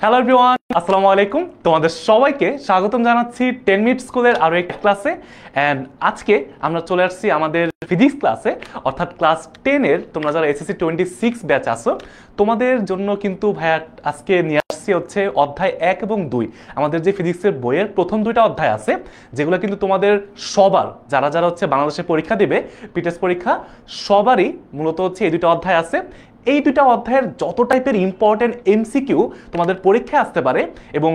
Hello everyone, আসসালামু আলাইকুম। তোমাদের সবাইকে স্বাগতম জানাচ্ছি 10 মিনিট স্কুলের আরো একটা ক্লাসে। এন্ড আজকে আমরা চলে আসছি আমাদের ফিজিক্স ক্লাসে, অর্থাৎ ক্লাস 10 এর তোমরা যারা এসএসসি 26 ব্যাচ আছো তোমাদের জন্য কিন্তু ভাইয়া আজকে নিয়ে আসছি হচ্ছে অধ্যায় 1 এবং 2। আমাদের যে ফিজিক্সের বইয়ের প্রথম দুইটা অধ্যায় আছে যেগুলো কিন্তু তোমাদের সবার যারা যারা হচ্ছে বাংলাদেশে পরীক্ষা দেবে, পিটেস্ট পরীক্ষা, সবারই মূলত হচ্ছে এই দুটো অধ্যায় আছে। এই দুটো অধ্যায়ের যত টাইপের ইম্পর্টেন্ট এমসিকিউ তোমাদের পরীক্ষায় আসতে পারে এবং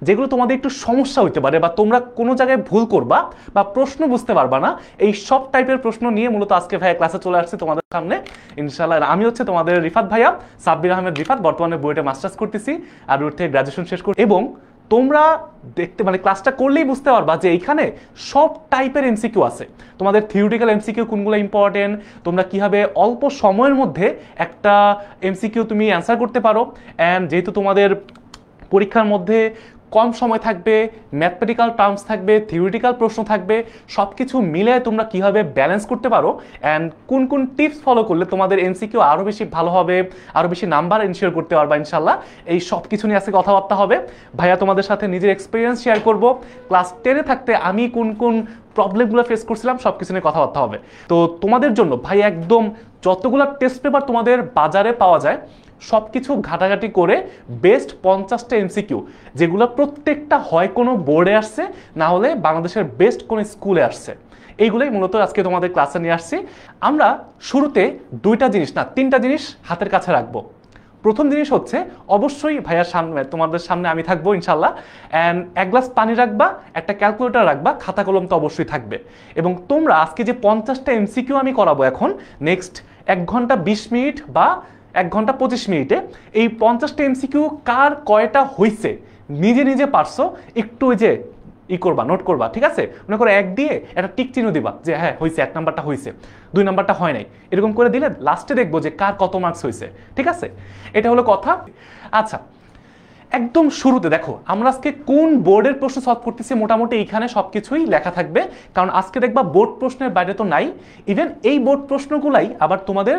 যেগুলো তোমাদের একটু সমস্যা হইতে পারে বা তোমরা কোনো জায়গায় ভুল করবা বা প্রশ্ন বুঝতে পারবা না, এই সব টাইপের প্রশ্ন নিয়ে মূলত আজকে ভাইয়া ক্লাসে চলে আসছে তোমাদের সামনে ইনশাআল্লাহ। আমি হচ্ছে তোমাদের রিফাত ভাইয়া, সাব্বির আহমেদ রিফাত, বর্তমানে বুয়েটে মাস্টার্স করতেছি আর ওর থেকে গ্রাজুয়েশন শেষ করছি। এবং তোমরা দেখতে ক্লাসটা করলেই বুঝতে পারবা যে এইখানে সব টাইপের এমসিকিউ আছে। তোমাদের থিওরিটিক্যাল এমসিকিউ কোনগুলো ইম্পর্টেন্ট, তোমরা কিভাবে অল্প সময়ের মধ্যে একটা এমসিকিউ তুমি অ্যান্সার করতে পারো। অ্যান্ড যেহেতু তোমাদের পরীক্ষার মধ্যে কম সময় থাকবে, ম্যাথমেটিক্যাল টার্মস থাকবে, থিওরিটিক্যাল প্রশ্ন থাকবে, সব কিছু মিলে তোমরা কিভাবে ব্যালেন্স করতে পারো অ্যান্ড কোন কোন টিপস ফলো করলে তোমাদের এমসিকিউ আরও বেশি ভালো হবে, আরও বেশি নাম্বার এনশিওর করতে পারবা ইনশাল্লাহ, এই সব কিছু নিয়ে আজকে কথাবার্তা হবে। ভাইয়া তোমাদের সাথে নিজের এক্সপিরিয়েন্স শেয়ার করব। ক্লাস 10-এ থাকতে আমি কোন কোন প্রবলেমগুলো ফেস করছিলাম সব কিছু নিয়ে কথাবার্তা হবে। তো তোমাদের জন্য ভাই একদম যতগুলো টেস্ট পেপার তোমাদের বাজারে পাওয়া যায় সব কিছু ঘাটাঘাটি করে বেস্ট 50টা এমসিকিউ, যেগুলো প্রত্যেকটা হয় কোনো বোর্ডে আসছে, না হলে বাংলাদেশের বেস্ট কোনো স্কুলে আসছে, এইগুলোই মূলত আজকে তোমাদের ক্লাসে নিয়ে আসছি। আমরা শুরুতে দুইটা জিনিস না 3টা জিনিস হাতের কাছে রাখবো। প্রথম জিনিস হচ্ছে অবশ্যই ভাইয়ার সামনে তোমাদের সামনে আমি থাকবো ইনশাল্লাহ, অ্যান্ড এক গ্লাস পানি রাখবা, একটা ক্যালকুলেটর রাখবা, খাতা কলম তো অবশ্যই থাকবে। এবং তোমরা আজকে যে 50টা এমসিকিউ আমি করাবো এখন নেক্সট 1 ঘন্টা 20 মিনিট বা 1 ঘন্টা 25 মিনিটে, এই 50টা এমসিকিউ কার কয়টা হয়েছে নিজে নিজে পারছো একটু ওই যে করবা, নোট করবা, ঠিক আছে? মনে করো 1 দিয়ে একটা টিক চিহ্ন দিবা যে হ্যাঁ হয়েছে, 1 নাম্বারটা হয়েছে, 2 নাম্বারটা হয় নাই, এরকম করে দিলে লাস্টে দেখবো যে কার কত মার্কস হয়েছে, ঠিক আছে? এটা হলো কথা। আচ্ছা, একদম শুরুতে দেখো আমরা আজকে কোন বোর্ডের প্রশ্ন সলভ করতেছি, মোটামুটি এইখানে সবকিছুই লেখা থাকবে, কারণ আজকে দেখবা বোর্ড প্রশ্নের বাইরে তো নাই। ইভেন এই বোর্ড প্রশ্নগুলাই আবার তোমাদের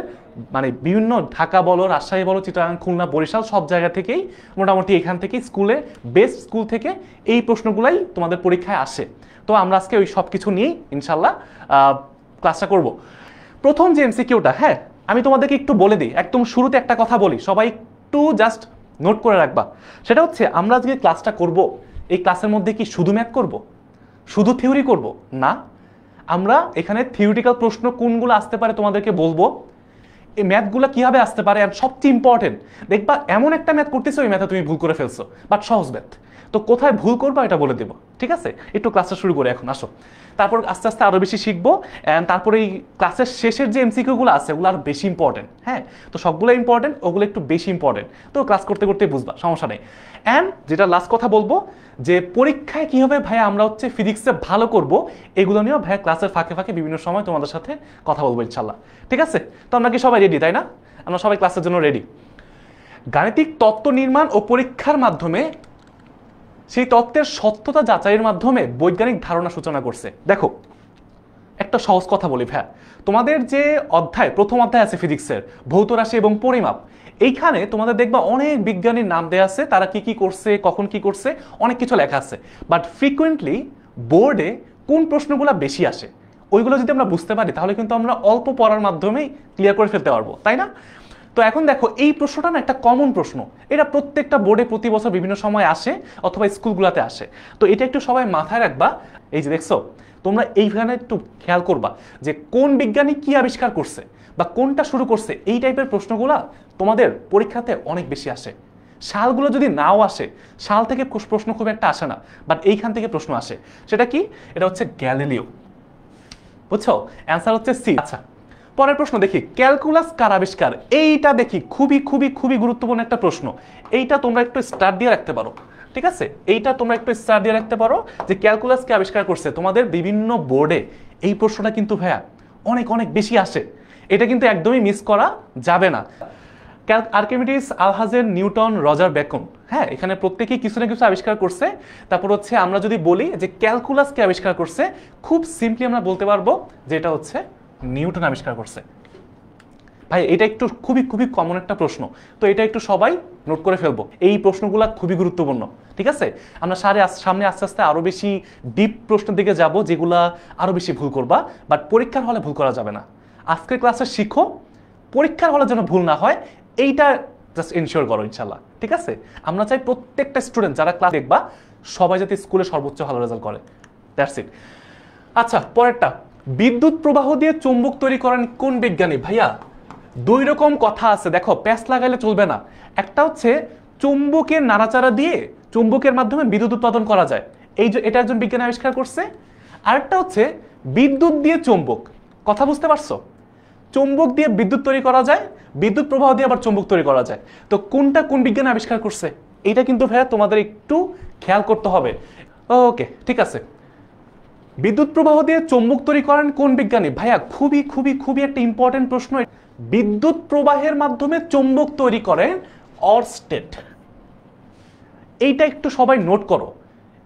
বিভিন্ন ঢাকা বলো, রাজশাহী বলো, চিটাগাং, খুলনা, বরিশাল সব জায়গা থেকেই মোটামুটি এখান থেকেই স্কুলে বেস্ট স্কুল থেকে এই প্রশ্নগুলাই তোমাদের পরীক্ষায় আসে। তো আমরা আজকে ওই সব কিছু নিয়েই ইনশাল্লাহ ক্লাসটা করব। প্রথম যে এমসিকিউটা, হ্যাঁ আমি তোমাদেরকে একটু বলে দিই, একদম শুরুতে একটা কথা বলি, সবাই একটু জাস্ট নোট করে রাখবা। সেটা হচ্ছে আমরা আজকে ক্লাসটা করব, এই ক্লাসের মধ্যে কি শুধু ম্যাথ করব, শুধু থিওরি করব না, আমরা এখানে থিওরিটিক্যাল প্রশ্ন কোনগুলো আসতে পারে তোমাদেরকে বলবো, এই ম্যাথগুলো কিভাবে আসতে পারে, আর সবচেয়ে ইম্পর্টেন্ট দেখবা এমন একটা ম্যাথ করতেছো ওই ম্যাথে তুমি ভুল করে ফেলছো, বাট সহজ ম্যাথ, তো কোথায় ভুল করবা এটা বলে দেবো, ঠিক আছে? একটু ক্লাসটা শুরু করে এখন আসো, তারপর আস্তে আস্তে আরও বেশি শিখবো। অ্যান্ড তারপরে এই ক্লাসের শেষের যে এমসিকিউগুলো আছে ওগুলো আরও বেশি ইম্পর্টেন্ট। হ্যাঁ, তো সবগুলো ইম্পর্টেন্ট, ওগুলো একটু বেশি ইম্পর্টেন্ট, তো ক্লাস করতে করতে বুঝবা, সমস্যা নেই। অ্যান্ড যেটা লাস্ট কথা বলবো যে পরীক্ষায় কীভাবে ভাইয়া আমরা হচ্ছে ফিজিক্সে ভালো করব, এগুলো নিয়েও ভাইয়া ক্লাসের ফাঁকে ফাঁকে বিভিন্ন সময় তোমাদের সাথে কথা বলবো ইনশাল্লাহ, ঠিক আছে? তো আমরা কি সবাই রেডি, তাই না? আমরা সবাই ক্লাসের জন্য রেডি। গাণিতিক তত্ত্ব নির্মাণ ও পরীক্ষার মাধ্যমে সেই তত্ত্বের সত্যতা যাচাইয়ের মাধ্যমে বৈজ্ঞানিক ধারণা সূচনা করছে। দেখো একটা সহজ কথা বলি ভাইয়া, তোমাদের যে অধ্যায় প্রথম অধ্যায় আছে ফিজিক্সের, ভৌত রাশি এবং পরিমাপ, এইখানে তোমাদের দেখবা অনেক বিজ্ঞানীর নাম দেয়া আছে, তারা কি কি করছে, কখন কি করছে, অনেক কিছু লেখা আছে। বাট ফ্রিকুয়েন্টলি বোর্ডে কোন প্রশ্নগুলো বেশি আসে ওইগুলো যদি আমরা বুঝতে পারি তাহলে কিন্তু আমরা অল্প পড়ার মাধ্যমেই ক্লিয়ার করে ফেলতে পারবো, তাই না? তো এখন দেখো এই প্রশ্নটা না একটা কমন প্রশ্ন, এটা প্রত্যেকটা বোর্ডে প্রতি বছর বিভিন্ন সময় আসে অথবা স্কুলগুলোতে আসে, তো এটা একটু সবাই মাথায় রাখবা। এই যে দেখছো তোমরা এইখানে একটু খেয়াল করবা যে কোন বিজ্ঞানী কি আবিষ্কার করছে বা কোনটা শুরু করছে, এই টাইপের প্রশ্নগুলা তোমাদের পরীক্ষাতে অনেক বেশি আসে। সালগুলো যদি নাও আসে, সাল থেকে প্রশ্ন খুব একটা আসে না, বাট এইখান থেকে প্রশ্ন আসে। সেটা কি? এটা হচ্ছে গ্যালিলিও, বুঝছো? অ্যান্সার হচ্ছে সি। আচ্ছা, পরের প্রশ্ন দেখি, ক্যালকুলাস কার আবিষ্কার? এইটা দেখি খুবই খুবই খুবই গুরুত্বপূর্ণ একটা প্রশ্ন, এইটা তোমরা একটু স্টার দিয়ে রাখতে পারো, ঠিক আছে? এইটা তোমরা একটু স্টার দিয়ে রাখতে পারো যে ক্যালকুলাস কে আবিষ্কার করছে। তোমাদের বিভিন্ন বোর্ডে এই প্রশ্নটা কিন্তু ভাইয়া অনেক অনেক বেশি আসে, এটা কিন্তু একদমই মিস করা যাবে না। আর্কিমিডিস, আলহাজের, নিউটন, রজার বেকন, হ্যাঁ এখানে প্রত্যেকেই কিছু না কিছু আবিষ্কার করছে। তারপর হচ্ছে আমরা যদি বলি যে ক্যালকুলাস কে আবিষ্কার করছে, খুব সিম্পলি আমরা বলতে পারবো যে এটা হচ্ছে নিউটন আবিষ্কার করছে। ভাই এটা একটু খুবই খুবই কমন একটা প্রশ্ন, তো এটা একটু সবাই নোট করে ফেলবো। এই প্রশ্নগুলো খুবই গুরুত্বপূর্ণ, ঠিক আছে? আমরা সামনে আস্তে আস্তে আরো বেশি ডিপ প্রশ্নের দিকে যাব, যেগুলা আরো বেশি ভুল করবা, বাট পরীক্ষার হলে ভুল করা যাবে না। আজকের ক্লাসে শিখো, পরীক্ষার হলে যেন ভুল না হয় এইটা জাস্ট এনশিওর করো ইনশাল্লাহ, ঠিক আছে? আমরা চাই প্রত্যেকটা স্টুডেন্ট যারা ক্লাস দেখবা সবাই যাতে স্কুলে সর্বোচ্চ ভালো রেজাল্ট করে। That's it. আচ্ছা, পরেরটা, বিদ্যুৎ প্রবাহ দিয়ে চুম্বক তৈরি করেন কোন বিজ্ঞানী? ভাইয়া দুই রকম কথা আছে, দেখো প্যাচ লাগাইলে চলবে না। একটা হচ্ছে চুম্বকের নাড়াচাড়া দিয়ে চুম্বকের মাধ্যমে বিদ্যুৎ উৎপাদন করা যায়, এই যে এটা একজন বিজ্ঞানী আবিষ্কার করছে। আরেকটা হচ্ছে বিদ্যুৎ দিয়ে চুম্বক, কথা বুঝতে পারছো? চুম্বক দিয়ে বিদ্যুৎ তৈরি করা যায়, বিদ্যুৎ প্রবাহ দিয়ে আবার চুম্বক তৈরি করা যায়। তো কোনটা কোন বিজ্ঞানী আবিষ্কার করছে এটা কিন্তু ভাইয়া তোমাদের একটু খেয়াল করতে হবে। ওকে, ঠিক আছে। বিদ্যুৎ প্রবাহ দিয়ে চুম্বক তৈরি করেন কোন বিজ্ঞানী? ভাইয়া খুবই খুবই খুবই একটা ইম্পর্টেন্ট প্রশ্ন। বিদ্যুৎ প্রবাহের মাধ্যমে চুম্বক তৈরি করেন অরস্টেড। এইটা একটু সবাই নোট করো,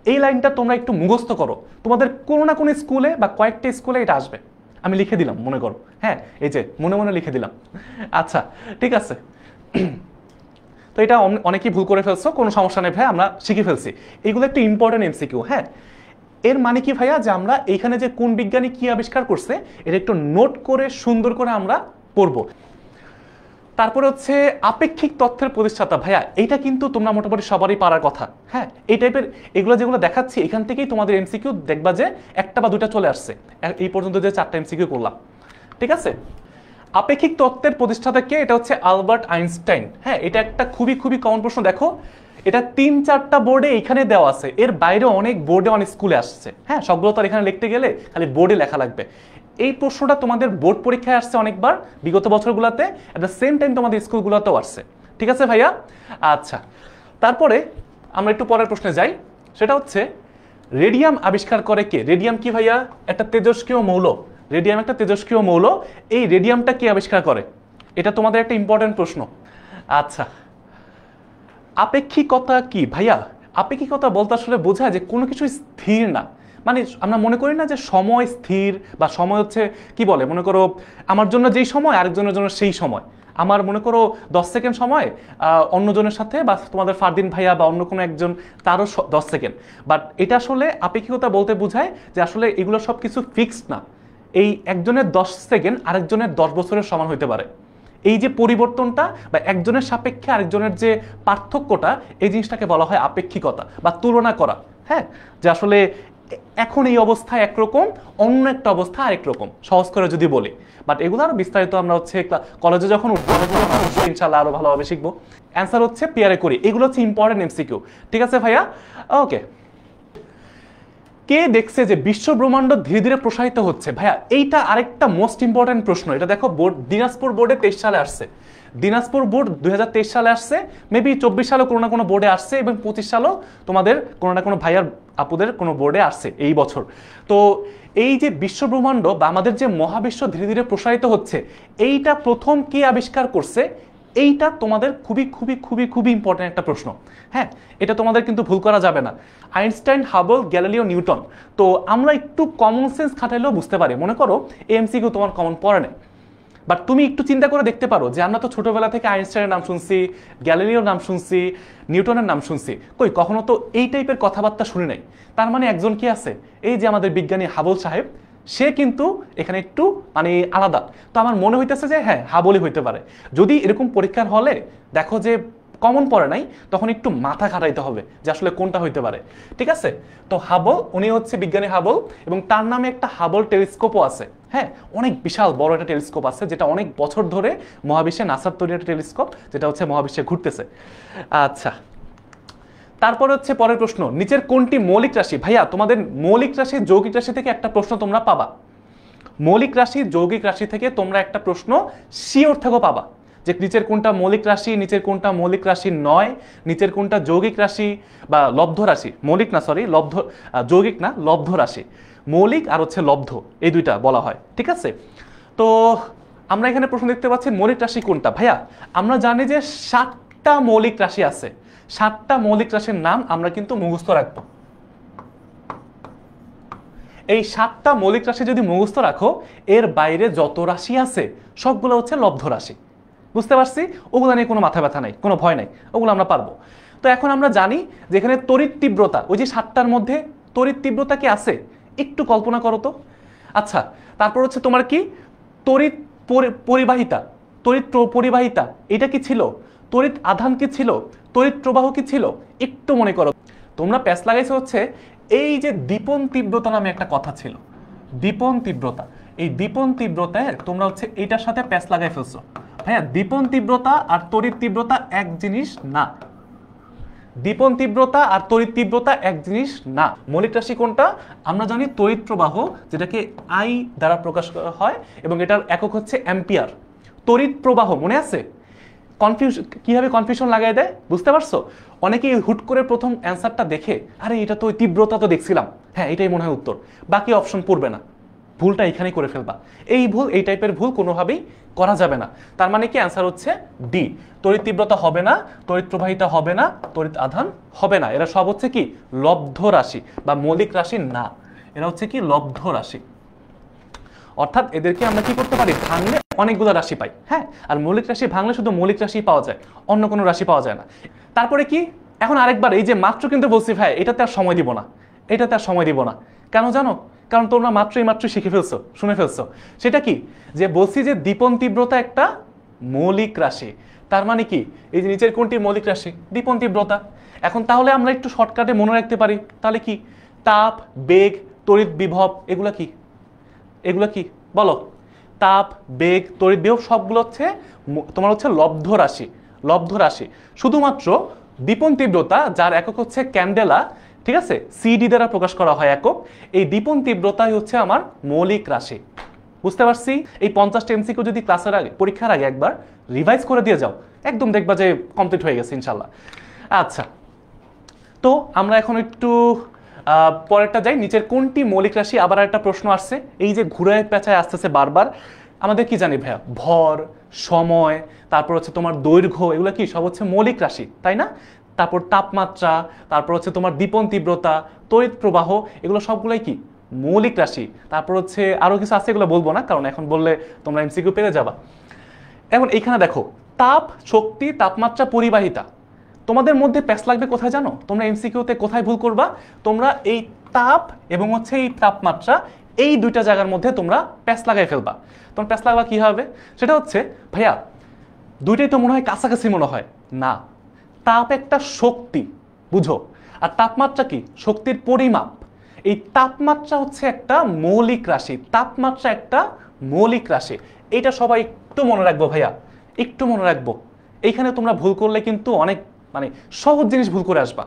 এই লাইনটা তোমরা একটু মুখস্থ করো, তোমাদের কোনো না কোনো স্কুলে বা কয়েকটা স্কুলে এটা আসবে। আমি লিখে দিলাম, মনে করো, হ্যাঁ এই যে মনে মনে লিখে দিলাম। আচ্ছা, ঠিক আছে। তো এটা অনেকেই ভুল করে ফেলছো, কোনো সমস্যা নেই ভাই, আমরা শিখে ফেলছি। এগুলো একটু ইম্পর্টেন্ট এমসিকিউ। হ্যাঁ, এর মানে কি ভাইয়া, যে আমরা এইখানে যে কোন বিজ্ঞানী কি আবিষ্কার করছে এটা একটু নোট করে সুন্দর করে আমরা পড়বো। তারপরে হচ্ছে আপেক্ষিক তথ্যের প্রতিষ্ঠাতা। ভাইয়া এইটা কিন্তু তোমরা মোটামুটি সবারই পারার কথা। হ্যাঁ, এই টাইপের এগুলো যেগুলো দেখাচ্ছি এখান থেকেই তোমাদের এমসিকিউ দেখবা যে একটা বা দুটা চলে আসছে, এই পর্যন্ত যে 4টা এমসিকিউ করলাম, ঠিক আছে? আপেক্ষিক তত্ত্বের প্রতিষ্ঠাতা কে? এটা হচ্ছে আলবার্ট আইনস্টাইন। হ্যাঁ, এটা একটা খুবই খুবই কমন প্রশ্ন। দেখো এটা 3-4টা বোর্ডে এখানে দেওয়া আছে, এর বাইরে অনেক বোর্ডে অনেক স্কুলে আসছে। হ্যাঁ, সবগুলো তো আর এখানে লিখতে গেলে খালি বোর্ডে লেখা লাগবে। এই প্রশ্নটা তোমাদের বোর্ড পরীক্ষায় আসছে অনেকবার বিগত বছরগুলোতে, এট দ্য সেম টাইম তোমাদের স্কুলগুলোতেও আসছে, ঠিক আছে ভাইয়া? আচ্ছা, তারপরে আমরা একটু পরের প্রশ্নে যাই, সেটা হচ্ছে রেডিয়াম আবিষ্কার করে কে? রেডিয়াম কি ভাইয়া? একটা তেজস্ক্রিয় মৌল। রেডিয়াম একটা তেজস্ক্রিয় মৌল। এই রেডিয়ামটা কে আবিষ্কার করে? এটা তোমাদের একটা ইম্পর্টেন্ট প্রশ্ন। আচ্ছা, আপেক্ষিকতা কি ভাইয়া? আপেক্ষিকতা বলতে আসলে বোঝায় যে কোনো কিছু স্থির না। মানে আমরা মনে করি না যে সময় স্থির, বা সময় হচ্ছে কি বলে, মনে করো আমার জন্য যেই সময় আরেকজনের জন্য সেই সময়। আমার মনে করো 10 সেকেন্ড সময় অন্যজনের সাথে, বা তোমাদের ফারদিন ভাইয়া বা অন্য কোনো একজন তারও 10 সেকেন্ড। বাট এটা আসলে আপেক্ষিকতা বলতে বোঝায় যে আসলে এগুলো সব কিছু ফিক্সড না। এই একজনের 10 সেকেন্ড আরেকজনের 10 বছরের সমান হইতে পারে। এই যে পরিবর্তনটা বা একজনের সাপেক্ষে আরেকজনের যে পার্থক্যটা, এই জিনিসটাকে বলা হয় আপেক্ষিকতা বা তুলনা করা। হ্যাঁ, যে আসলে এখন এই অবস্থায় একরকম, অন্য একটা অবস্থা আরেক রকম, সহজ করে যদি বলি। বাট এগুলো আরো বিস্তারিত আমরা হচ্ছে কলেজে যখন ইনশাআল্লাহ আরো ভালোভাবে শিখবো। অ্যান্সার হচ্ছে পিয়ারে কুরি। এগুলো হচ্ছে ইম্পর্টেন্ট এমসিকিউ, ঠিক আছে ভাইয়া? ওকে। কে দেখছে যে বিশ্ব ব্রহ্মাণ্ড ধীরে ধীরে প্রসারিত হচ্ছে? ভাইয়া এইটা আরেকটা মোস্ট ইম্পর্টেন্ট প্রশ্ন। এটা দেখো বোর্ড, দিনাজপুর বোর্ডে 23 সালে আসছে, দিনাজপুর বোর্ড 2023 সালে আসছে, মেবি 24 সালেও কোনো না কোনো বোর্ডে আসছে, এবং 25 সালেও তোমাদের কোনো না কোনো ভাইয়ার আপুদের কোনো বোর্ডে আসছে এই বছর। তো এই যে বিশ্ব ব্রহ্মাণ্ড বা আমাদের যে মহাবিশ্ব ধীরে ধীরে প্রসারিত হচ্ছে, এইটা প্রথম কে আবিষ্কার করছে? এইটা তোমাদের খুবই খুবই খুবই খুবই ইম্পর্টেন্ট একটা প্রশ্ন। হ্যাঁ, এটা তোমাদের কিন্তু ভুল করা যাবে না। Einstein, Hubble, Galileo, Newton. তো আমরা একটু কমন সেন্স খাটাইলেও বুঝতে পারি। মনে করো এমসিকিউ তোমার কমন পড়ে নেই, বাট তুমি একটু চিন্তা করে দেখতে পারো যে আমরা তো ছোটবেলা থেকে আইনস্টাইনের নাম শুনছি, গ্যালিলিওর নাম শুনছি, নিউটনের নাম শুনছি, কই কখনো তো এই টাইপের কথাবার্তা শুনি নাই। তার মানে একজন কি আছে, এই যে আমাদের বিজ্ঞানী হাবল সাহেব, সে কিন্তু এখানে একটু মানে আলাদা। তো আমার মনে হইতেছে যে হ্যাঁ, হাবলই হইতে পারে। যদি এরকম পরীক্ষার হলে দেখো যে কমন পড়ে নাই, তখন একটু মাথা খাটাইতে হবে যে আসলে কোনটা হইতে পারে, ঠিক আছে? তো হাবল, উনি হচ্ছে বিজ্ঞানী হাবল, এবং তার নামে একটা হাবল টেলিস্কোপও আছে। হ্যাঁ, অনেক বিশাল বড় একটা টেলিস্কোপ আছে, যেটা অনেক বছর ধরে মহাবিশ্বে নাসার তৈরি একটা টেলিস্কোপ, যেটা হচ্ছে মহাবিশ্বে ঘুরতেছে। আচ্ছা, তারপরে হচ্ছে পরের প্রশ্ন, নিচের কোনটি মৌলিক রাশি? ভাইয়া তোমাদের মৌলিক রাশি, যৌগিক রাশি থেকে একটা প্রশ্ন তোমরা পাবা। মৌলিক রাশি, যৌগিক রাশি থেকে তোমরা একটা প্রশ্ন শিওর থেকেও পাবা, যে নিচের কোনটা মৌলিক রাশি, নিচের কোনটা মৌলিক রাশি নয়, নিচের কোনটা যৌগিক রাশি বা লব্ধ রাশি। মৌলিক না, সরি, লব্ধ, যৌগিক না, লব্ধ রাশি। মৌলিক আর হচ্ছে লব্ধ, এই দুইটা বলা হয়, ঠিক আছে? তো আমরা এখানে প্রশ্ন দেখতে পাচ্ছি মৌলিক রাশি কোনটা। ভাইয়া আমরা জানি যে 7টা মৌলিক রাশি আছে, 7টা মৌলিক রাশির নাম আমরা কিন্তু মুখস্থ রাখবো। এই 7টা মৌলিক রাশি যদি মুখস্থ রাখো, এর বাইরে যত রাশি আছে সবগুলো হচ্ছে লব্ধ রাশি। বুঝতে পারছি? ওগুলো নিয়ে কোনো মাথা ব্যথা নাই, কোনো ভয় নাই, ওগুলো আমরা পারবো। তো এখন আমরা জানি যে এখানে তড়িৎ তীব্রতা, ওই যে 7টার মধ্যে তড়িৎ তীব্রতা কি আছে একটু কল্পনা করো তো। আচ্ছা, তারপর হচ্ছে তোমার কি তড়িৎ পরিবাহিতা, তড়িৎ পরিবাহিতা এটা কি ছিল, তড়িৎ আধান কি ছিল, তড়িৎ প্রবাহ কি ছিল, একটু মনে করো। তোমরা প্যাচ লাগাইছো হচ্ছে এই যে দীপন তীব্রতা নামে একটা কথা ছিল, দীপন তীব্রতা। এই দীপন তীব্রতায় তোমরা হচ্ছে এইটার সাথে প্যাচ লাগাই ফেলছো। ভাইয়া দীপন তীব্রতা আর তড়িৎ তীব্রতা এক জিনিস না। দীপন তীব্রতা আর তড়িৎ তীব্রতা এক জিনিস না। মৌলিক রাশি কোনটা? আমরা জানি তড়িৎ প্রবাহ, যেটাকে আই দ্বারা প্রকাশ করা হয় এবং এটার একক হচ্ছে অ্যাম্পিয়ার। তড়িৎ প্রবাহ মনে আছে? কিভাবে কনফিউশন লাগাই দেয় বুঝতে পারছো? অনেকেই হুট করে প্রথম অ্যান্সারটা দেখে আরে এটা তো তীব্রতা তো দেখছিলাম, হ্যাঁ এটাই মনে হয় উত্তর, বাকি অপশন পড়বে না। ভুলটা এখানেই করে ফেলবা। এই ভুল, এই টাইপের ভুল কোনোভাবেই করা যাবে না। তার মানে কি অ্যান্সার হচ্ছে ডি, তড়িৎ তীব্রতা হবে না, তড়িৎ প্রবাহিতা হবে না, তড়িৎ আধান হবে না। এরা সব হচ্ছে কি লব্ধ রাশি বা মৌলিক রাশি না, এরা হচ্ছে কি লব্ধ রাশি। অর্থাৎ এদেরকে আমরা কি করতে পারি, ভাঙলে অনেকগুলো রাশি পাই। হ্যাঁ, আর মৌলিক রাশি ভাঙলে শুধু মৌলিক রাশি পাওয়া যায়, অন্য কোনো রাশি পাওয়া যায় না। তারপরে কি এখন আরেকবার এই যে মাত্র কিন্তু বলছি ভাই এটাতে আর সময় দিব না, এটাতে আর সময় দিব না। কেন জানো? কারণ তোমরা মাত্রই শিখে ফেলছো, শুনে ফেলছো। সেটা কি যে বলছি যে দীপন তীব্রতা একটা মৌলিক রাশি। তার মানে কি এই যে নিচের কোনটি মৌলিক রাশি? দীপন তীব্রতা। এখন তাহলে আমরা একটু শর্টকাটে মনে রাখতে পারি, তাহলে কি তাপ, বেগ, তড়িৎ বিভব এগুলা কি, এগুলো কি বলো? তাপ, বেগ, তড়িৎ বিভব সবগুলো হচ্ছে তোমার হচ্ছে লব্ধ রাশি, লব্ধ রাশি। শুধুমাত্র দীপন তীব্রতা, যার একক হচ্ছে ক্যান্ডেলা, ঠিক আছে, সিডি দ্বারা প্রকাশ করা হয় একক, এই দীপন তীব্রতাই হচ্ছে আমার মৌলিক রাশি। বুঝতে পারছি? এই 50টা এমসিকিউ যদি ক্লাসের আগে, পরীক্ষার আগে একবার রিভাইজ করে দিয়ে যাও, একদম দেখবা যে কমপ্লিট হয়ে গেছে ইনশাল্লাহ। আচ্ছা, তো আমরা এখন একটু পরেরটা যাই, নিচের কোনটি মৌলিক রাশি? আবার একটা প্রশ্ন আসছে, এই যে ঘুরায় পেঁচায় আসতেছে বারবার। আমাদের কি জানি ভাইয়া, ভর, সময়, তারপর হচ্ছে তোমার দৈর্ঘ্য, এগুলো কি সব হচ্ছে মৌলিক রাশি, তাই না? তারপর তাপমাত্রা, তারপর হচ্ছে তোমার দীপন তীব্রতা, তড়িৎ প্রবাহ, এগুলো সবগুলোই কি মৌলিক রাশি। তারপর হচ্ছে আরো কিছু আছে, এগুলো বলবো না কারণ এখন বললে তোমরা এমসিকিউ পেয়ে যাবা। এখন এইখানে দেখো তাপ, শক্তি, তাপমাত্রা, পরিবাহিতা, তোমাদের মধ্যে প্যাচ লাগবে কোথায় জানো? তোমরা এমসিকিউতে কোথায় ভুল করবা? তোমরা এই তাপ এবং হচ্ছে এই তাপমাত্রা, এই দুইটা জায়গার মধ্যে তোমরা প্যাচ লাগাই ফেলবা। তোমার প্যাচ লাগবা কি হবে? সেটা হচ্ছে ভাইয়া দুইটাই তো মনে হয় কাছাকাছি মনে হয় না। তাপ একটা শক্তি, বুঝো, আর তাপমাত্রা কি শক্তির পরিমাপ। এই তাপমাত্রা হচ্ছে একটা মৌলিক রাশি, তাপমাত্রা একটা মৌলিক রাশি। এটা সবাই একটু মনে রাখবো ভাইয়া, একটু মনে রাখবো। এইখানে তোমরা ভুল করলে কিন্তু অনেক মানে সহজ জিনিস ভুল করে আসবা।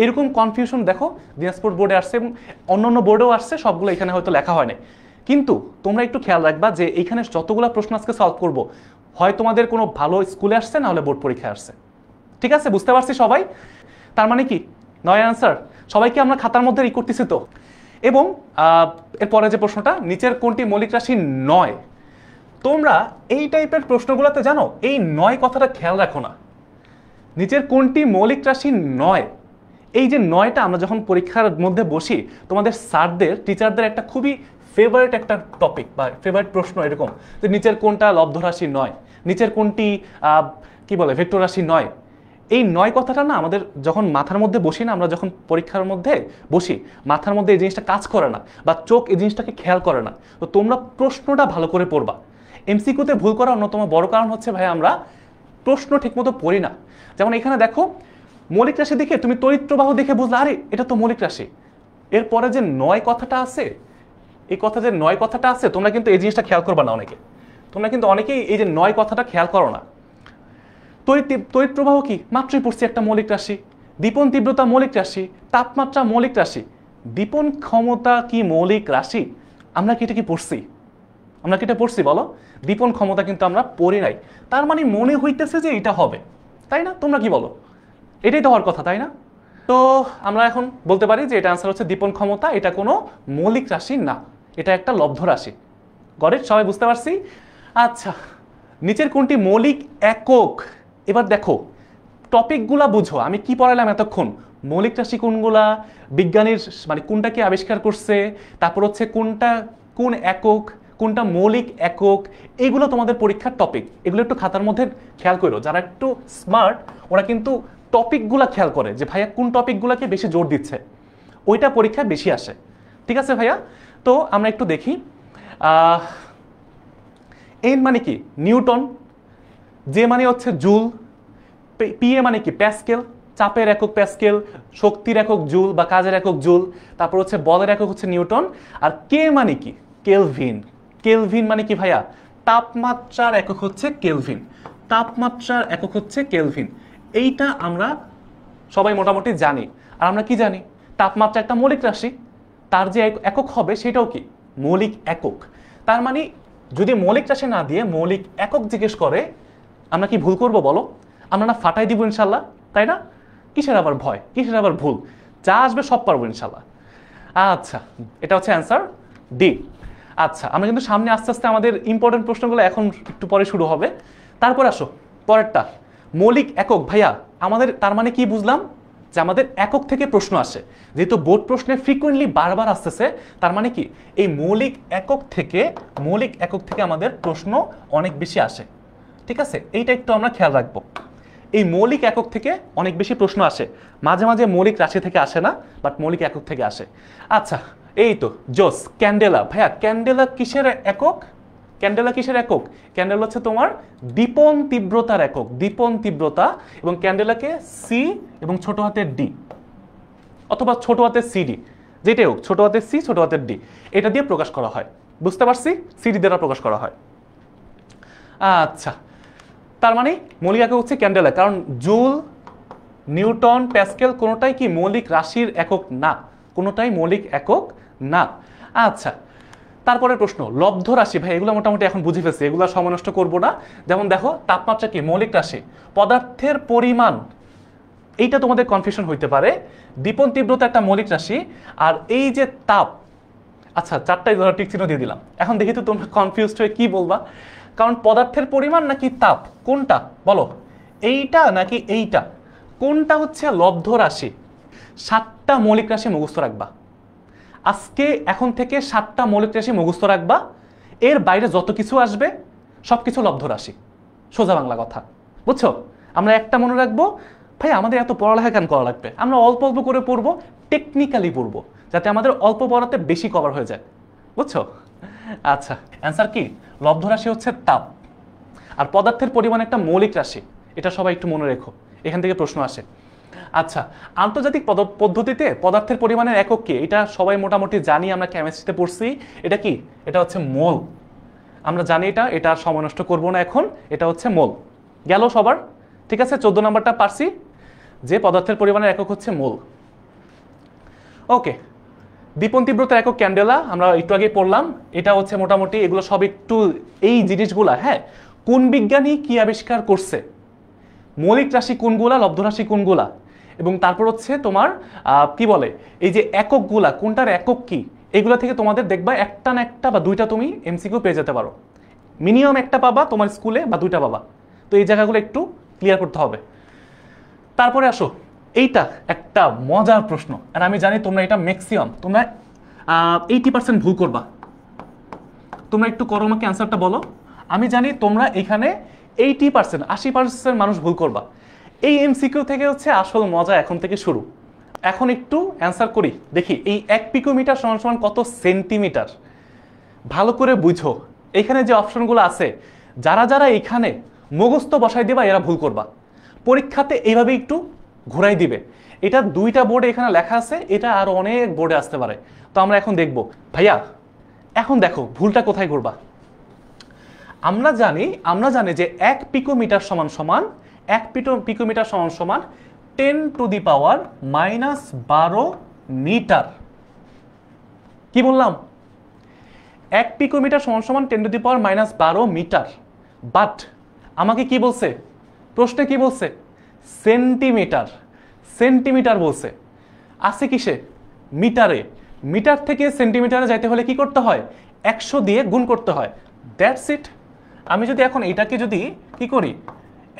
এরকম কনফিউশন দেখো দিনাজপুর বোর্ডে আসছে এবং অন্যান্য বোর্ডেও আসছে, সবগুলো এখানে হয়তো লেখা হয় না। কিন্তু তোমরা একটু খেয়াল রাখবা যে এইখানে যতগুলো প্রশ্ন আজকে সলভ করবো, হয় তোমাদের কোনো ভালো স্কুলে আসছে, না হলে বোর্ড পরীক্ষায় আসছে। ঠিক আছে, বুঝতে পারছি সবাই? তার মানে কি নয় আনসার? সবাইকে আমরা খাতার মধ্যে করতেছি তো। এবং এরপরে যে প্রশ্নটা, নিচের কোনটি মৌলিক রাশি নয়? তোমরা এই টাইপের প্রশ্নগুলোতে জানো এই নয় কথাটা খেয়াল রাখো না। নিচের কোনটি মৌলিক রাশি নয়, এই যে নয়টা আমরা যখন পরীক্ষার মধ্যে বসি, তোমাদের স্যারদের, টিচারদের একটা খুবই ফেভারিট একটা টপিক বা ফেভারিট প্রশ্ন এরকম যে নিচের কোনটা লব্ধ রাশি নয়, নিচের কোনটি কি বলে ভেক্টর রাশি নয়। এই নয় কথাটা না আমাদের যখন মাথার মধ্যে বসি না, আমরা যখন পরীক্ষার মধ্যে বসি, মাথার মধ্যে এই জিনিসটা কাজ করে না বা চোখ এই জিনিসটাকে খেয়াল করে না। তো তোমরা প্রশ্নটা ভালো করে পড়বা। এমসিকিউতে ভুল করার অন্যতম বড় কারণ হচ্ছে ভাই আমরা প্রশ্ন ঠিকমতো পড়ি না। যেমন এখানে দেখো মৌলিক রাশি দেখে তুমি তড়িৎ প্রবাহ দেখে বুঝলে আরে এটা তো মৌলিক রাশি। এরপরে যে নয় কথাটা আছে, এই কথা যে নয় কথাটা আছে, তোমরা কিন্তু এই জিনিসটা খেয়াল করবা না অনেকে। তোমরা কিন্তু অনেকেই এই যে নয় কথাটা খেয়াল করো না। তড়িৎ প্রবাহ কি মাত্রই পড়ছি একটা মৌলিক রাশি, দীপন তীব্রতা মৌলিক রাশি, তাপমাত্রা মৌলিক রাশি, দীপন ক্ষমতা কি মৌলিক রাশি? আমরা কি এটা কি পড়ছি? আমরা কি এটা পড়ছি বলো? দীপন ক্ষমতা কিন্তু আমরা পড়ি নাই। তার মানে মনে হইতেছে যে এটা হবে, তাই না? তোমরা কি বলো? এটাই তো হওয়ার কথা, তাই না? তো আমরা এখন বলতে পারি যে এটা আনসার হচ্ছে দীপন ক্ষমতা। এটা কোনো মৌলিক রাশি না, এটা একটা লব্ধ রাশি। Got it? সবাই বুঝতে পারছি? আচ্ছা, নিচের কোনটি মৌলিক একক? এবার দেখো টপিকগুলা বুঝো, আমি কি পড়াইলাম এতক্ষণ? মৌলিক রাশি কোনগুলা, বিজ্ঞানীর মানে কোনটাকে আবিষ্কার করছে, তারপর হচ্ছে কোনটা কোন একক, কোনটা মৌলিক একক, এগুলো তোমাদের পরীক্ষার টপিক। এগুলো একটু খাতার মধ্যে খেয়াল করো। যারা একটু স্মার্ট ওরা কিন্তু টপিকগুলো খেয়াল করে যে ভাইয়া কোন টপিকগুলোকে বেশি জোর দিচ্ছে, ওইটা পরীক্ষায় বেশি আসে। ঠিক আছে ভাইয়া? তো আমরা একটু দেখি। এন মানে কি? নিউটন। যে মানে হচ্ছে জুল। পিএ মানে কি? প্যাসকেল। চাপের একক প্যাসকেল, শক্তির একক জুল বা কাজের একক জুল। তারপর হচ্ছে বলের একক হচ্ছে নিউটন। আর কে মানে কি? কেলভিন। কেলভিন মানে কি ভাইয়া? তাপমাত্রার একক হচ্ছে কেলভিন। তাপমাত্রার একক হচ্ছে কেলভিন। এইটা আমরা সবাই মোটামুটি জানি। আর আমরা কি জানি? তাপমাত্রা একটা মৌলিক রাশি, তার যে একক হবে সেটাও কি? মৌলিক একক। তার মানে যদি মৌলিক রাশি না দিয়ে মৌলিক একক জিজ্ঞেস করে আমরা কি ভুল করব বলো? আমরা না ফাটাই দিব ইনশাল্লাহ, তাই না? কিসের আবার ভয়, কিসের আবার ভুল? যা আসবে সব পারবো ইনশাল্লাহ। আচ্ছা, এটা হচ্ছে অ্যান্সার ডি। আচ্ছা, আমরা কিন্তু সামনে আস্তে আস্তে আমাদের ইম্পর্টেন্ট প্রশ্নগুলো এখন একটু পরে শুরু হবে। তারপর আসো পরেরটা, মৌলিক একক। ভাইয়া আমাদের তার মানে কি বুঝলাম? যে আমাদের একক থেকে প্রশ্ন আসে। যেহেতু বোর্ড প্রশ্নে ফ্রিকুয়েন্টলি বারবার আসতেছে, তার মানে কি এই মৌলিক একক থেকে আমাদের প্রশ্ন অনেক বেশি আসে। ঠিক আছে, এইটা একটু আমরা খেয়াল রাখবো। এই মৌলিক একক থেকে অনেক বেশি প্রশ্ন আসে। মাঝে মাঝে মৌলিক রাশি থেকে আসে না, বাট মৌলিক একক থেকে আসে। আচ্ছা, এই তো জোস। ক্যান্ডেলা। ভাইয়া ক্যান্ডেলা কিসের একক? ক্যান্ডেলা কিসের একক? ক্যান্ডেলা হচ্ছে তোমার দীপন তীব্রতার একক। দীপন তীব্রতা। এবং ক্যান্ডেলাকে সি এবং ছোট হাতের ডি অথবা ছোট হাতের সিডি, যেটাই হোক, ছোট হাতের সি ছোট হাতের ডি, এটা দিয়ে প্রকাশ করা হয়। বুঝতে পারছি? সিডি দ্বারা প্রকাশ করা হয়। আচ্ছা, তার মানে মৌলিক একক হচ্ছে ক্যান্ডেলা, কারণ জুল, নিউটন, প্যাসকেল কোনোটাই কি মৌলিক রাশির একক না, কোনোটাই মৌলিক একক না। আচ্ছা, তারপরে প্রশ্ন লব্ধ রাশি। ভাই এগুলো মোটামুটি এখন বুঝে ফেলছি, এগুলো সময় নষ্ট করবো না। যেমন দেখো, তাপমাত্রা কি? মৌলিক রাশি। পদার্থের পরিমাণ, এইটা তোমাদের কনফিউশন হইতে পারে। দীপন তীব্রতা একটা মৌলিক রাশি, আর এই যে তাপ, আচ্ছা চারটাই ধরো টিক চিহ্ন দিয়ে দিলাম। এখন দেখি তো তোমরা কনফিউজড হয়ে কি বলবা। কারণ পদার্থের পরিমাণ নাকি তাপ, কোনটা বলো? এইটা নাকি এইটা? কোনটা হচ্ছে লব্ধ রাশি? 7টা মৌলিক রাশি মুখস্থ রাখবা আজকে। এখন থেকে 7টা মৌলিক রাশি মুখস্থ রাখবা। এর বাইরে যত কিছু আসবে সবকিছু লব্ধ রাশি। সোজা বাংলা কথা, বুঝছো? আমরা একটা মনে রাখবো, ভাই আমাদের এত পড়ালেখা কেন করা লাগবে? আমরা অল্প অল্প করে পড়বো, টেকনিক্যালি পড়বো, যাতে আমাদের অল্প পড়াতে বেশি কভার হয়ে যায়। বুঝছো? আচ্ছা, অ্যান্সার কি? লব্ধ রাশি হচ্ছে তাপ। আর পদার্থের পরিমাণ একটা মৌলিক রাশি, এটা সবাই একটু মনে রেখো, এখান থেকে প্রশ্ন আসে। আচ্ছা, আন্তর্জাতিক পদ্ধতিতে পদার্থের পরিমাণের একক কি? এটা সবাই মোটামুটি জানি, আমরা কেমিস্ট্রিতে পড়ছি। এটা কি? এটা হচ্ছে মোল। আমরা জানি এটা আর সময় নষ্ট করবো না এখন। এটা হচ্ছে মোল। গেল সবার? ঠিক আছে, 14 নম্বরটা পারছি যে পদার্থের পরিমাণের একক হচ্ছে মোল। ওকে, দীপন তীব্রতার একক ক্যান্ডেলা, আমরা একটু আগে পড়লাম। এটা হচ্ছে মোটামুটি, এগুলো সব একটু এই জিনিসগুলা, হ্যাঁ, কোন বিজ্ঞানী কি আবিষ্কার করছে, মৌলিক রাশি কোনগুলা, লব্ধ রাশি কোনগুলা, এবং তারপর হচ্ছে তোমার কি বলে এই যে এককগুলা, কোনটার একক কি, এগুলা থেকে তোমাদের দেখবা একটা না একটা বা দুইটা তুমি এমসিকিউ পেয়ে যেতে পারো। মিনিমাম একটা পাবা তোমার স্কুলে বা দুইটা পাবা। তো এই জায়গাগুলো একটু ক্লিয়ার করতে হবে। তারপরে আসো, এইটা একটা মজার প্রশ্ন, আর আমি জানি তোমরা এটা ম্যাক্সিমাম তোমরা 80% ভুল করবা। তোমরা একটু করো, আমাকে অ্যান্সারটা বলো। আমি জানি তোমরা এখানে 80%, 80% মানুষ ভুল করবা। এই এমসিকিউ থেকে হচ্ছে আসল মজা এখন থেকে শুরু। এখন একটু অ্যান্সার করি, দেখি এই 1 পিকোমিটার সমান সমান কত সেন্টিমিটার। ভালো করে বুঝো, এখানে যে অপশনগুলো আছে, যারা যারা এখানে মুখস্থ বসাই দিবা এরা ভুল করবা। পরীক্ষাতে এইভাবে একটু ঘোরাই দিবে। এটা 2টা বোর্ডে এখানে লেখা আছে, এটা আরো অনেক বোর্ডে আসতে পারে। তো আমরা এখন দেখব। ভাইয়া এখন দেখো ভুলটা কোথায় করবা। আমরা জানি যে 1 পিকোমিটার সমান সমান 1 পিকোমিটার সমান সমান 10⁻⁻12 মিটার। কি বললাম? 1 পিকোমিটার সমান সমান 10⁻⁻12 মিটার। বাট আমাকে কি বলছে প্রশ্নে? কি বলছে? সেন্টিমিটার। সেন্টিমিটার বলছে। আছে কিসে? মিটারে। মিটার থেকে সেন্টিমিটারে যাইতে হলে কি করতে হয়? 100 দিয়ে গুণ করতে হয়। That's it. আমি যদি এখন এটাকে যদি কি করি,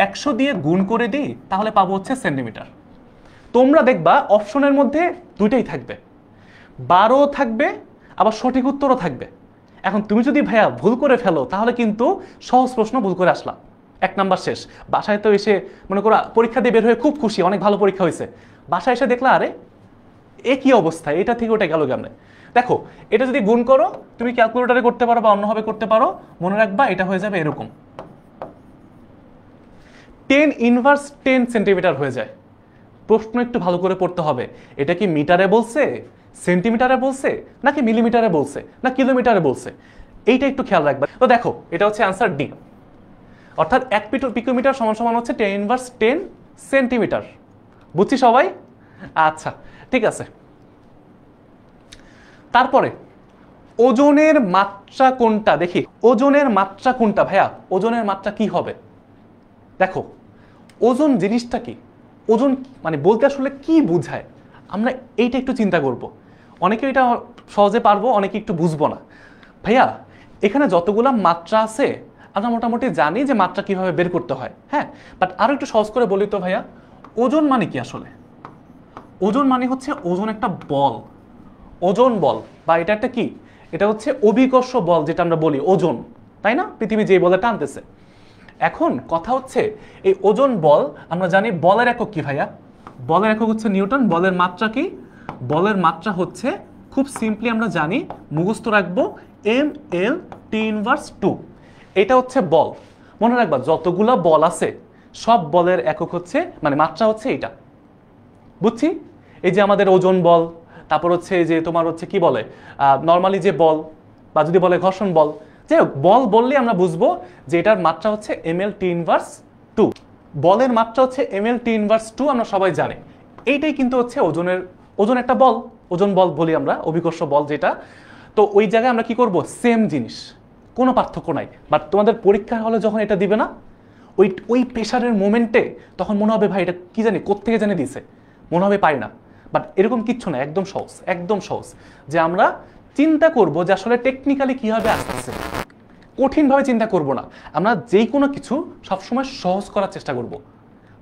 100 দিয়ে গুণ করে দিই, তাহলে পাবো হচ্ছে সেন্টিমিটার। তোমরা দেখবা অপশনের মধ্যে দুইটাই থাকবে, 12 থাকবে আবার সঠিক উত্তরও থাকবে। এখন তুমি যদি ভাইয়া ভুল করে ফেলো তাহলে কিন্তু সহজ প্রশ্ন ভুল করে আসলা, 1 নাম্বার শেষ। বাসায় তো এসে মনে করো পরীক্ষা দিয়ে বের হয়ে খুব খুশি, অনেক ভালো পরীক্ষা হয়েছে, বাসায় এসে দেখলা আরে এ কি অবস্থা, এটা থেকে ওটা গেল কেমনে। দেখো এটা যদি গুণ করো তুমি ক্যালকুলেটরে করতে পারো বা অন্যভাবে করতে পারো, মনে রাখবা এটা হয়ে যাবে এরকম 10 ইনভার্স 10 সেন্টিমিটার হয়ে যায়। প্রশ্ন একটু ভালো করে পড়তে হবে, এটা কি মিটারে বলছে, সেন্টিমিটারে বলছে, নাকি মিলিমিটারে বলছে, না কিলোমিটারে বলছে, এইটা একটু খেয়াল রাখবে। তো দেখো এটা হচ্ছে অ্যান্সার ডি, অর্থাৎ 1 পিকোমিটার সমান সমান হচ্ছে 10 ইনভার্স 10 সেন্টিমিটার। বুঝছি সবাই? আচ্ছা ঠিক আছে। তারপরে ওজনের মাত্রা কোনটা দেখি, ওজনের মাত্রা কোনটা ভাইয়া, ওজনের মাত্রা কি হবে? দেখো ওজন জিনিসটা কি, ওজন মানে বলতে আসলে কি বোঝায় আমরা এইটা একটু চিন্তা করব। অনেকে এটা সহজে পারবো, অনেকে একটু বুঝবো না। ভাইয়া এখানে যতগুলা মাত্রা আছে আমরা মোটামুটি জানি যে মাত্রা কিভাবে বের করতে হয়, হ্যাঁ, বাট আরো একটু সহজ করে বলি তো ভাইয়া, ওজন মানে কি আসলে? ওজন মানে হচ্ছে ওজন একটা বল, ওজন বল, বা এটা একটা কি, এটা হচ্ছে অভিকর্ষ বল যেটা আমরা বলি ওজন, তাই না? পৃথিবী যে বলে টানতেছে। এখন কথা হচ্ছে এই ওজন বল আমরা জানি বলের একক কি ভাইয়া, বলের একক হচ্ছে নিউটন। বলের মাত্রা কি? বলের মাত্রা হচ্ছে খুব সিম্পলি আমরা জানি, মুখস্থ রাখবো mL/T⁻²। এটা হচ্ছে বল, মনে রাখবা যতগুলো বল আছে সব বলের একক হচ্ছে মানে মাত্রা হচ্ছে এটা। বুঝছি? এই যে আমাদের ওজন বল, তারপর হচ্ছে যে তোমার হচ্ছে কি বলে নর্মালি যে বল, বা যদি বলে ঘর্ষণ বল, যাই হোক বল বললে আমরা বুঝবো যে এটার মাত্রা হচ্ছে mL/T⁻²। বলের মাত্রা হচ্ছে mL/T⁻², আমরা সবাই জানি। এইটাই কিন্তু হচ্ছে ওজনের, ওজন একটা বল, ওজন বল বলি আমরা, অভিকর্ষ বল যেটা। তো ওই জায়গায় আমরা কি করব, সেম জিনিস, কোনো পার্থক্য নাই। বাট তোমাদের পরীক্ষার হলে যখন এটা দিবে না, ওই প্রেশারের মোমেন্টে তখন মনে হবে ভাই এটা কি জানি কোত্থেকে জানি দিছে, মনে হবে পাই না। বাট এরকম কিচ্ছু না, একদম সহজ, একদম সহজ। যে আমরা চিন্তা করব যে আসলে টেকনিক্যালি কীভাবে আসতেছে, কঠিনভাবে চিন্তা করব না। আমরা যেই কোনো কিছু সবসময় সহজ করার চেষ্টা করব,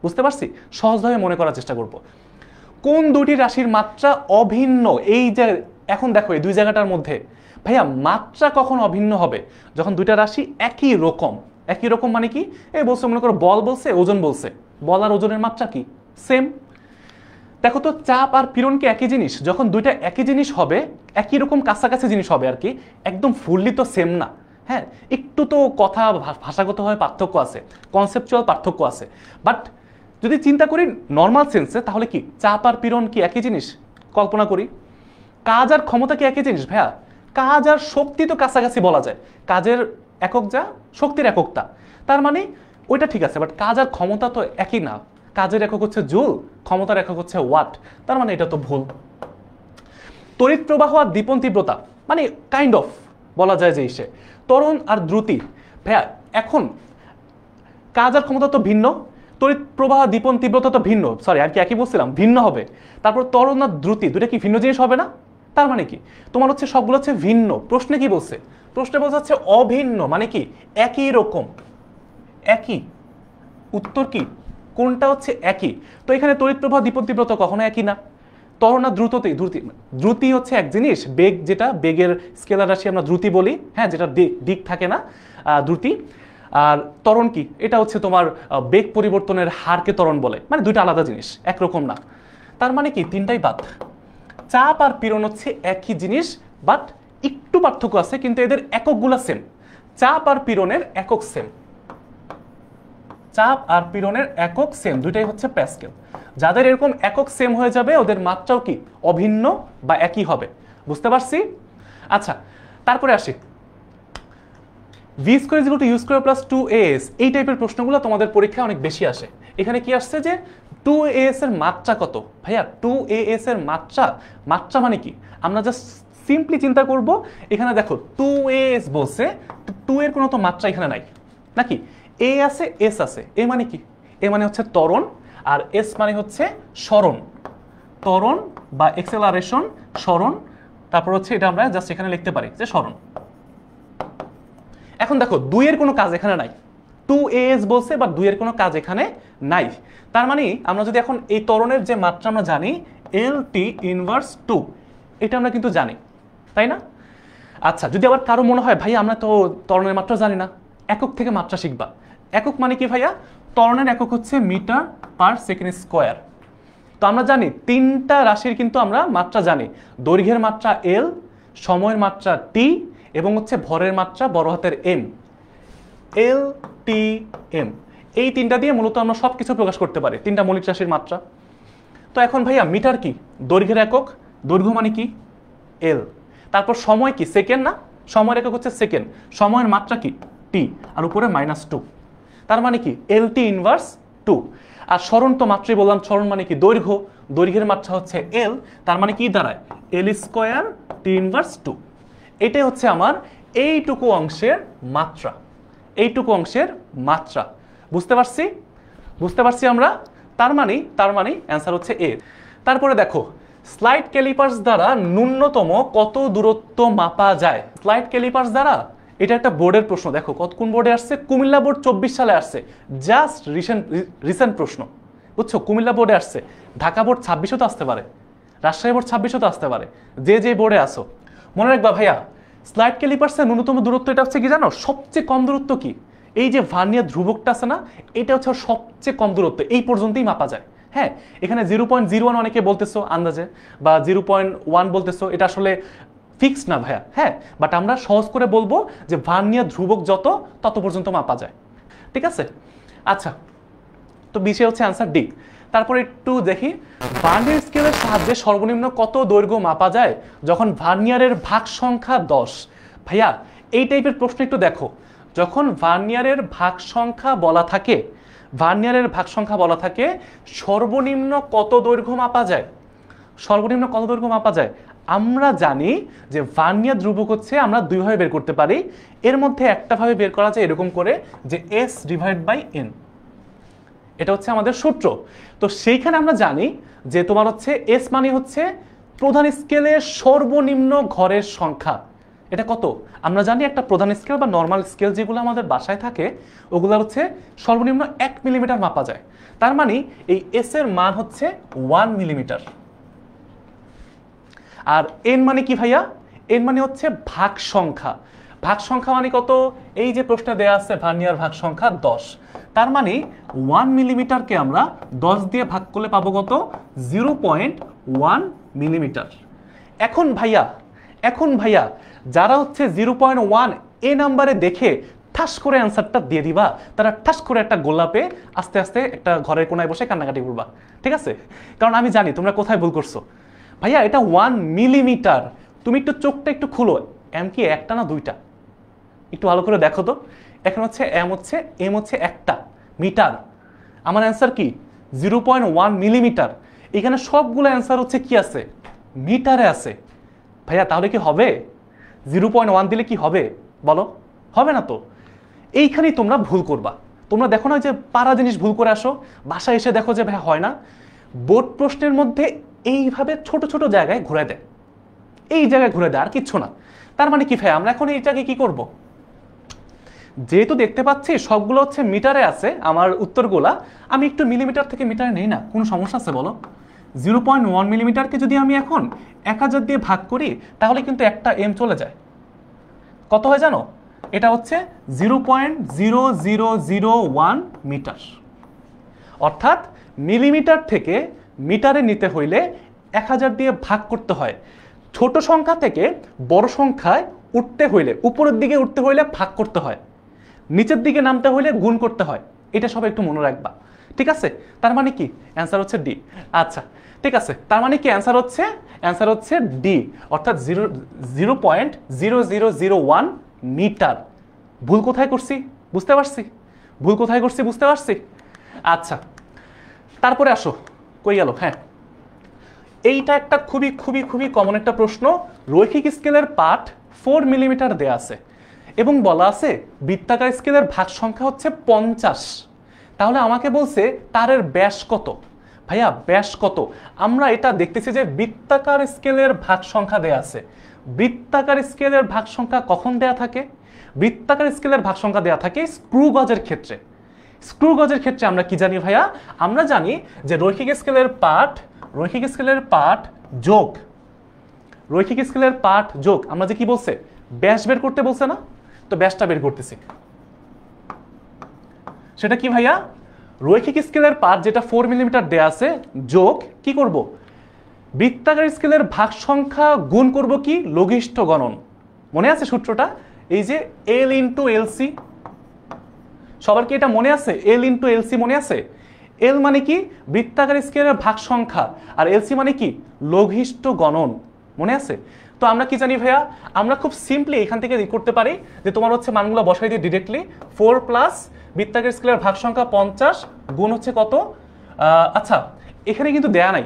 বুঝতে পারছি? সহজভাবে মনে করার চেষ্টা করব। কোন দুটি রাশির মাত্রা অভিন্ন? এই যে এখন দেখো এই দুই জায়গাটার মধ্যে ভাইয়া মাত্রা কখন অভিন্ন হবে? যখন দুইটা রাশি একই রকম। একই রকম মানে কি? এই বলছে মনে করো বল বলছে, ওজন বলছে, বল আর ওজনের মাত্রা কি? সেম। দেখো তো চাপ আর পীড়ন কি একই জিনিস? যখন দুইটা একই জিনিস হবে, একই রকম কাছাকাছি জিনিস হবে আর কি, একদম ফুললি তো সেম না, হ্যাঁ, একটু তো কথা ভাষাগতভাবে পার্থক্য আছে, কনসেপচুয়াল পার্থক্য আছে। বাট যদি চিন্তা করি নর্মাল সেন্সে, তাহলে কি চাপ আর পীড়ন কি একই জিনিস? কল্পনা করি। কাজ আর ক্ষমতা কি একই জিনিস ভাইয়া? কাজ আর শক্তি তো কাছাকাছি বলা যায়, কাজের একক যা শক্তির একক তা, তার মানে ওইটা ঠিক আছে। বাট কাজ আর ক্ষমতা তো একই না, কাজের একক হচ্ছে জুল, ক্ষমতার একক হচ্ছে ওয়াট, তার মানে এটা তো ভুল। তড়িৎ প্রবাহ আর দীপন তীব্রতা মানে কাইন্ড অফ বলা যায় যে সে ত্বরণ আর দ্রুতি। ভাইয়া এখন কাজ আর ক্ষমতা তো ভিন্ন, তড়িৎ প্রবাহ দীপন তীব্রতা তো ভিন্ন, সরি আর কি একই বলছিলাম, ভিন্ন হবে। তারপর ত্বরণ আর দ্রুতি দুটো কি ভিন্ন জিনিস হবে না? তার মানে কি তোমার হচ্ছে সবগুলো হচ্ছে ভিন্ন। প্রশ্নে কি বলছে? প্রশ্নে বলছে হচ্ছে অভিন্ন, মানে কি একই রকম, একই। উত্তর কি কোনটা হচ্ছে একই? তো এখানে তড়িৎ প্রবাহ দীপন তীব্রতা কখনো একই না। ত্বরণ আর দ্রুতি হচ্ছে এক জিনিস, বেগ যেটা বেগের স্কেলার রাশি আমরা দ্রুতি বলি, হ্যাঁ, যেটা দিক থাকে না, দ্রুতি। আর ত্বরণ কি? এটা হচ্ছে তোমার বেগ পরিবর্তনের হারকে ত্বরণ বলে, মানে দুইটা আলাদা জিনিস, একরকম না। তার মানে কি তিনটাই বাদ। চাপ আর পীড়ন হচ্ছে একই জিনিস, বাট একটু পার্থক্য আছে, কিন্তু এদের এককগুলো সেম। চাপ আর পীড়নের একক সেম, চাপ আর পীড়নের একক সেম, দুইটাই হচ্ছে প্যাসকেল। যাদের এরকম একক সেম হয়ে যাবে ওদের মাত্রাও কি অভিন্ন বা একই হবে। বুঝতে পারছি? আচ্ছা তারপরে আসি, v² = u² + 2as, এই টাইপের প্রশ্নগুলো তোমাদের পরীক্ষায় অনেক বেশি আসে। এখানে কি আসছে যে 2as এর মাত্রা কত? ভাইয়া 2as এর মাত্রা, মাত্রা মানে কি? আমরা জাস্ট সিম্পলি চিন্তা করব, এখানে দেখো 2as বলছে, 2 এর কোনো তো মাত্রা এখানে নাই নাকি? a আছে, s আছে। a মানে কি? a মানে হচ্ছে ত্বরণ, আর s মানে হচ্ছে সরণ। ত্বরণ বা এক্সেলারেশন, সরণ। তারপর হচ্ছে এটা আমরা জাস্ট এখানে লিখতে পারি যে সরণ। এখন দেখো 2 এর কোনো কাজ এখানে নাই, 2as বলছে, বা 2 এর কোনো কাজ এখানে নাই। তার মানে আমরা যদি এখন এই ত্বরণের যে মাত্রা আমরা জানি LT ইনভার্স 2, এটা আমরা কিন্তু জানি, তাই না? আচ্ছা, যদি আবার কারো মনে হয় ভাই আমরা তো ত্বরণের মাত্রা জানি না, একক থেকে মাত্রা শিখবা। একক মানে কি ভাইয়া? ত্বরণের একক হচ্ছে মিটার পার সেকেন্ড স্কোয়ার। তো আমরা জানি 3টা রাশির কিন্তু আমরা মাত্রা জানি, দৈর্ঘ্যের মাত্রা L, সময়ের মাত্রা T, এবং হচ্ছে ভরের মাত্রা বড় হাতের M, LTM। এই 3টা দিয়ে মূলত আমরা সব কিছু প্রকাশ করতে পারি, 3টা মৌলিক রাশির মাত্রা। তো এখন ভাইয়া মিটার কি? দৈর্ঘ্যের একক, দৈর্ঘ্য মানে কি? L। তারপর সময় কি? সেকেন্ড না? সময়ের একক হচ্ছে সেকেন্ড, সময়ের মাত্রা কি? T, আর উপরে -2। তার মানে কি? LT inverse 2। আর স্মরণ তো মাত্রই বললাম, স্মরণ মানে কি? দৈর্ঘ্য, দৈর্ঘ্যের মাত্রা হচ্ছে L, তার মানে কি দাঁড়ায়? L square T inverse 2। এটাই হচ্ছে আমার এইটুকু অংশের মাত্রা, এইটুকু অংশের মাত্রা। বুঝতে পারছি? বুঝতে পারছি আমরা? তার মানে অ্যান্সার হচ্ছে এ। তারপরে দেখো, স্লাইড ক্যালিপার্স দ্বারা ন্যূনতম কত দূরত্ব মাপা যায়? স্লাইড ক্যালিপার্স দ্বারা, এটা একটা বোর্ডের প্রশ্ন। দেখো কোন বোর্ডে আসছে? কুমিল্লা বোর্ড 24 সালে আসছে, জাস্ট রিসেন্ট প্রশ্ন, বুঝছো? কুমিল্লা বোর্ডে আসছে, ঢাকা বোর্ড 26-ও তো আসতে পারে, রাজশাহী বোর্ড 26-ও তো আসতে পারে, যে বোর্ডে আসো। মনে রাখবা ভাইয়া, স্লাইড ক্যালিপার্সের ন্যূনতম দূরত্ব এটা হচ্ছে কি জানো? সবচেয়ে কম দূরত্ব কি? এই যে ভার্নিয়ার ধ্রুবকটা আছে না, এটা হচ্ছে সবচেয়ে কম দূরত্ব, এই পর্যন্তই মাপা যায়। হ্যাঁ, এখানে 0.01 অনেকে বলতেছো আন্দাজে, বা 0.1 বলতেছো, এটা আসলে ফিক্স না ভাইয়া। হ্যাঁ, বাট আমরা সহজ করে বলবো যে ভার্নিয়ার ধ্রুবক যত, তত পর্যন্ত মাপা যায়। ঠিক আছে? আচ্ছা, তো বিশে হচ্ছে অ্যান্সার ডি। তারপর একটু দেখি, ভার্নিয়ার স্কেলের সাহায্যে সর্বনিম্ন কত দৈর্ঘ্য মাপা যায় যখন ভার্নিয়ারের ভাগ সংখ্যা 10? ভাইয়া এই টাইপের প্রশ্ন একটু দেখো, যখন ভার্নিয়ারের ভাগ সংখ্যা বলা থাকে, ভার্নিয়ারের ভাগ সংখ্যা বলা থাকে, সর্বনিম্ন কত দৈর্ঘ্য মাপা যায়? সর্বনিম্ন কত দৈর্ঘ্য মাপা যায়? আমরা জানি যে ভার্নিয়ার ধ্রুবক হচ্ছে আমরা দুইভাবে বের করতে পারি। এর মধ্যে একটা ভাবে বের করা যায় এরকম করে, যে S/N, এটা হচ্ছে আমাদের সূত্র। তো সেইখানে আমরা জানি যে তোমার হচ্ছে এস মানে হচ্ছে প্রধান স্কেলের সর্বনিম্ন ঘরের সংখ্যা। এটা কত? আমরা জানি একটা প্রধান স্কেল বা নর্মাল স্কেল যেগুলো আমাদের বাসায় থাকে, ওগুলো হচ্ছে সর্বনিম্ন 1 মিলিমিটার মাপা যায়। তার মানে এই এস এর মান হচ্ছে 1 মিলিমিটার। আর এন মানে কি ভাইয়া? এন মানে হচ্ছে ভাগ সংখ্যা। ভাগ সংখ্যা মানে কত? এই যে প্রশ্নে দেয়া আছে ভার্নিয়ার ভাগ সংখ্যা 10। তার মানে 1 মিলিমিটারকে আমরা 10 দিয়ে ভাগ করলে পাবো কত? 0.1 মিলিমিটার। এখন ভাইয়া যারা হচ্ছে 0.1 এ নাম্বারে দেখে ঠাস করে অ্যান্সারটা দিয়ে দিবা, তারা ঠাস করে একটা গোলাপে আস্তে আস্তে একটা ঘরের কোনায় বসে কান্নাকাটি করবা। ঠিক আছে? কারণ আমি জানি তোমরা কোথায় ভুল করছো। ভাইয়া এটা 1 মিলিমিটার। তুমি একটু চোখটা একটু খুলো, এম কি একটা না দুইটা? একটু ভালো করে দেখো তো। এখন হচ্ছে এম হচ্ছে একটা মিটার। আমার অ্যান্সার কি? 0.1 মিলিমিটার। এখানে সবগুলো অ্যান্সার হচ্ছে কি আছে? মিটারে আছে। ভাইয়া তাহলে কি হবে? 0.1 দিলে কি হবে বলো? হবে না তো। এইখানেই তোমরা ভুল করবা। তোমরা দেখো না যে পারা জিনিস ভুল করে আসো, বাসায় এসে দেখো যে ভাই হয় না। বোর্ড প্রশ্নের মধ্যে এইভাবে ছোট ছোট জায়গায় ঘুরে দেয়, এই জায়গায় ঘুরে দেয়, আর কিচ্ছু না। তার মানে কি ভাই, আমরা এখন এইটাকে কি করব? যেহেতু দেখতে পাচ্ছি সবগুলো হচ্ছে মিটারে আছে আমার উত্তরগুলা, আমি একটু মিলিমিটার থেকে মিটারে নেই না, কোনো সমস্যা আছে বলো? 0.1 মিলিমিটারকে যদি আমি এখন 1000 দিয়ে ভাগ করি, তাহলে কিন্তু একটা এম চলে যায়। কত হয় জানো? এটা হচ্ছে 0.0001 মিটার। অর্থাৎ মিলিমিটার থেকে মিটারে নিতে হইলে 1000 দিয়ে ভাগ করতে হয়। ছোট সংখ্যা থেকে বড় সংখ্যায় উঠতে হইলে, উপরের দিকে উঠতে হইলে ভাগ করতে হয়, নিচের দিকে নামতে হইলে গুণ করতে হয়। এটা সব একটু মনে রাখবা। ঠিক আছে? তার মানে কি অ্যান্সার হচ্ছে ডি। আচ্ছা ঠিক আছে, তার মানে কি অ্যান্সার হচ্ছে ডি, অর্থাৎ 0.0001 মিটার। ভুল কোথায় করছি বুঝতে পারছি? আচ্ছা তারপরে আসো, কই গেল? হ্যাঁ, এইটা একটা খুবই খুবই খুবই কমন একটা প্রশ্ন। রৈখিক স্কেলের পাঠ 4 মিলিমিটার দেয়া আছে এবং বলা আছে বৃত্তাকার স্কেলের ভাগ সংখ্যা হচ্ছে 50। তাহলে আমাকে বলছে তারের ব্যাস কত? ভাইয়া ব্যাস কত? আমরা এটা দেখতেছি যে বৃত্তাকার স্কেলের ভাগ সংখ্যা দেয়া আছে। বৃত্তাকার স্কেলের ভাগ সংখ্যা কখন দেয়া থাকে? বৃত্তাকার স্কেলের ভাগ সংখ্যা দেওয়া থাকে স্ক্রু গজের ক্ষেত্রে। স্ক্রু গজের ক্ষেত্রে আমরা কি জানি ভাইয়া? আমরা জানি যে রৈখিক স্কেলের পাঠ যোগ আমরা যে কি বলছে, ব্যাস বের করতে বলছে না? তো ব্যাসটা বের করতেছি। সেটা কি ভাইয়া? রৈখিক স্কেলের পাঠ যেটা 4 মিলিমিটার দেয়া আছে যোগ কি করব, বৃত্তাকার স্কেলের ভাগ সংখ্যা গুণ করব কি, লঘিষ্ঠ গণন। মনে আছে সূত্রটা? এই যে এল ইন্টু এলসি, সবার কি এটা মনে আছে? এল ইন্টু এলসি মনে আছে? এল মানে কি বৃত্তাকার স্কেলের ভাগ সংখ্যা, আর এলসি মানে কি লঘিষ্ঠ গণন। মনে আছে? তো আমরা কি জানি ভাইয়া? আমরা খুব সিম্পলি এখান থেকে করতে পারি যে তোমার হচ্ছে মানগুলো বসাই দিয়ে ডিরেক্টলি 4 প্লাস বৃত্তাকার স্কেলের ভাগ সংখ্যা 50 গুণ হচ্ছে কত, আচ্ছা এখানে কিন্তু দেয়া নাই,